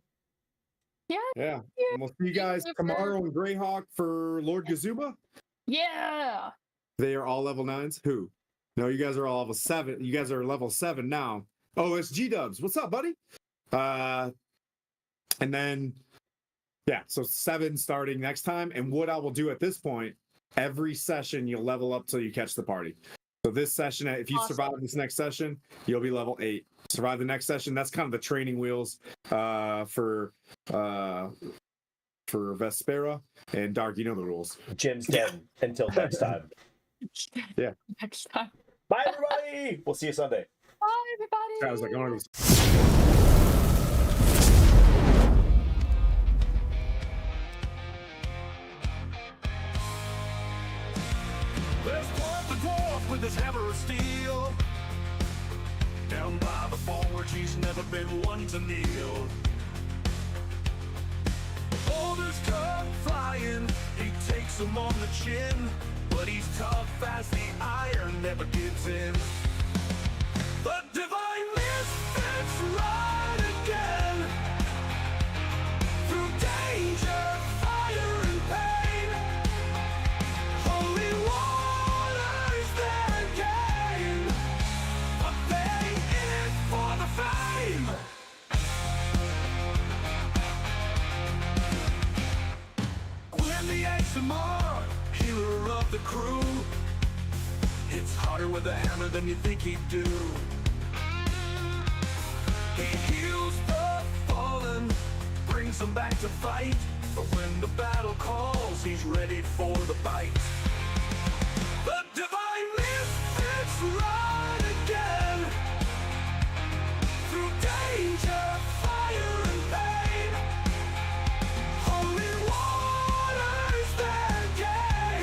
Yeah. Yeah. And we'll see you guys tomorrow in Greyhawk for Lord Gazuba. Yeah. They are all level 9s. Who? No, you guys are all level 7. You guys are level 7 now. Oh, it's G-Dubs. What's up, buddy? And then, yeah, so 7 starting next time. And what I will do at this point, every session you'll level up till you catch the party. So this session, if you survive this next session, you'll be level 8. Survive the next session. That's kind of the training wheels for Vespera and Dharkk. You know the rules. Jim's dead until next time. Yeah. Next time. Bye, everybody. We'll see you Sunday. Bye, everybody. I was like, There's one the dwarf with his hammer of steel. Down by the forge, he's never been one to kneel. Boulders come flying, he takes them on the chin. But he's tough as the iron, never gives in. The divine misfits ride again. Through danger, fire and pain. Holy water's their game. But they in it for the fame. When the ASMR, healer of the crew, hits harder with a hammer than you think he'd do. He heals the fallen, brings them back to fight. But when the battle calls, he's ready for the bite. The divine misfits ride again. Through danger, fire and pain. Holy water's their game.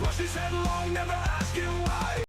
Rushes headlong, never asking why.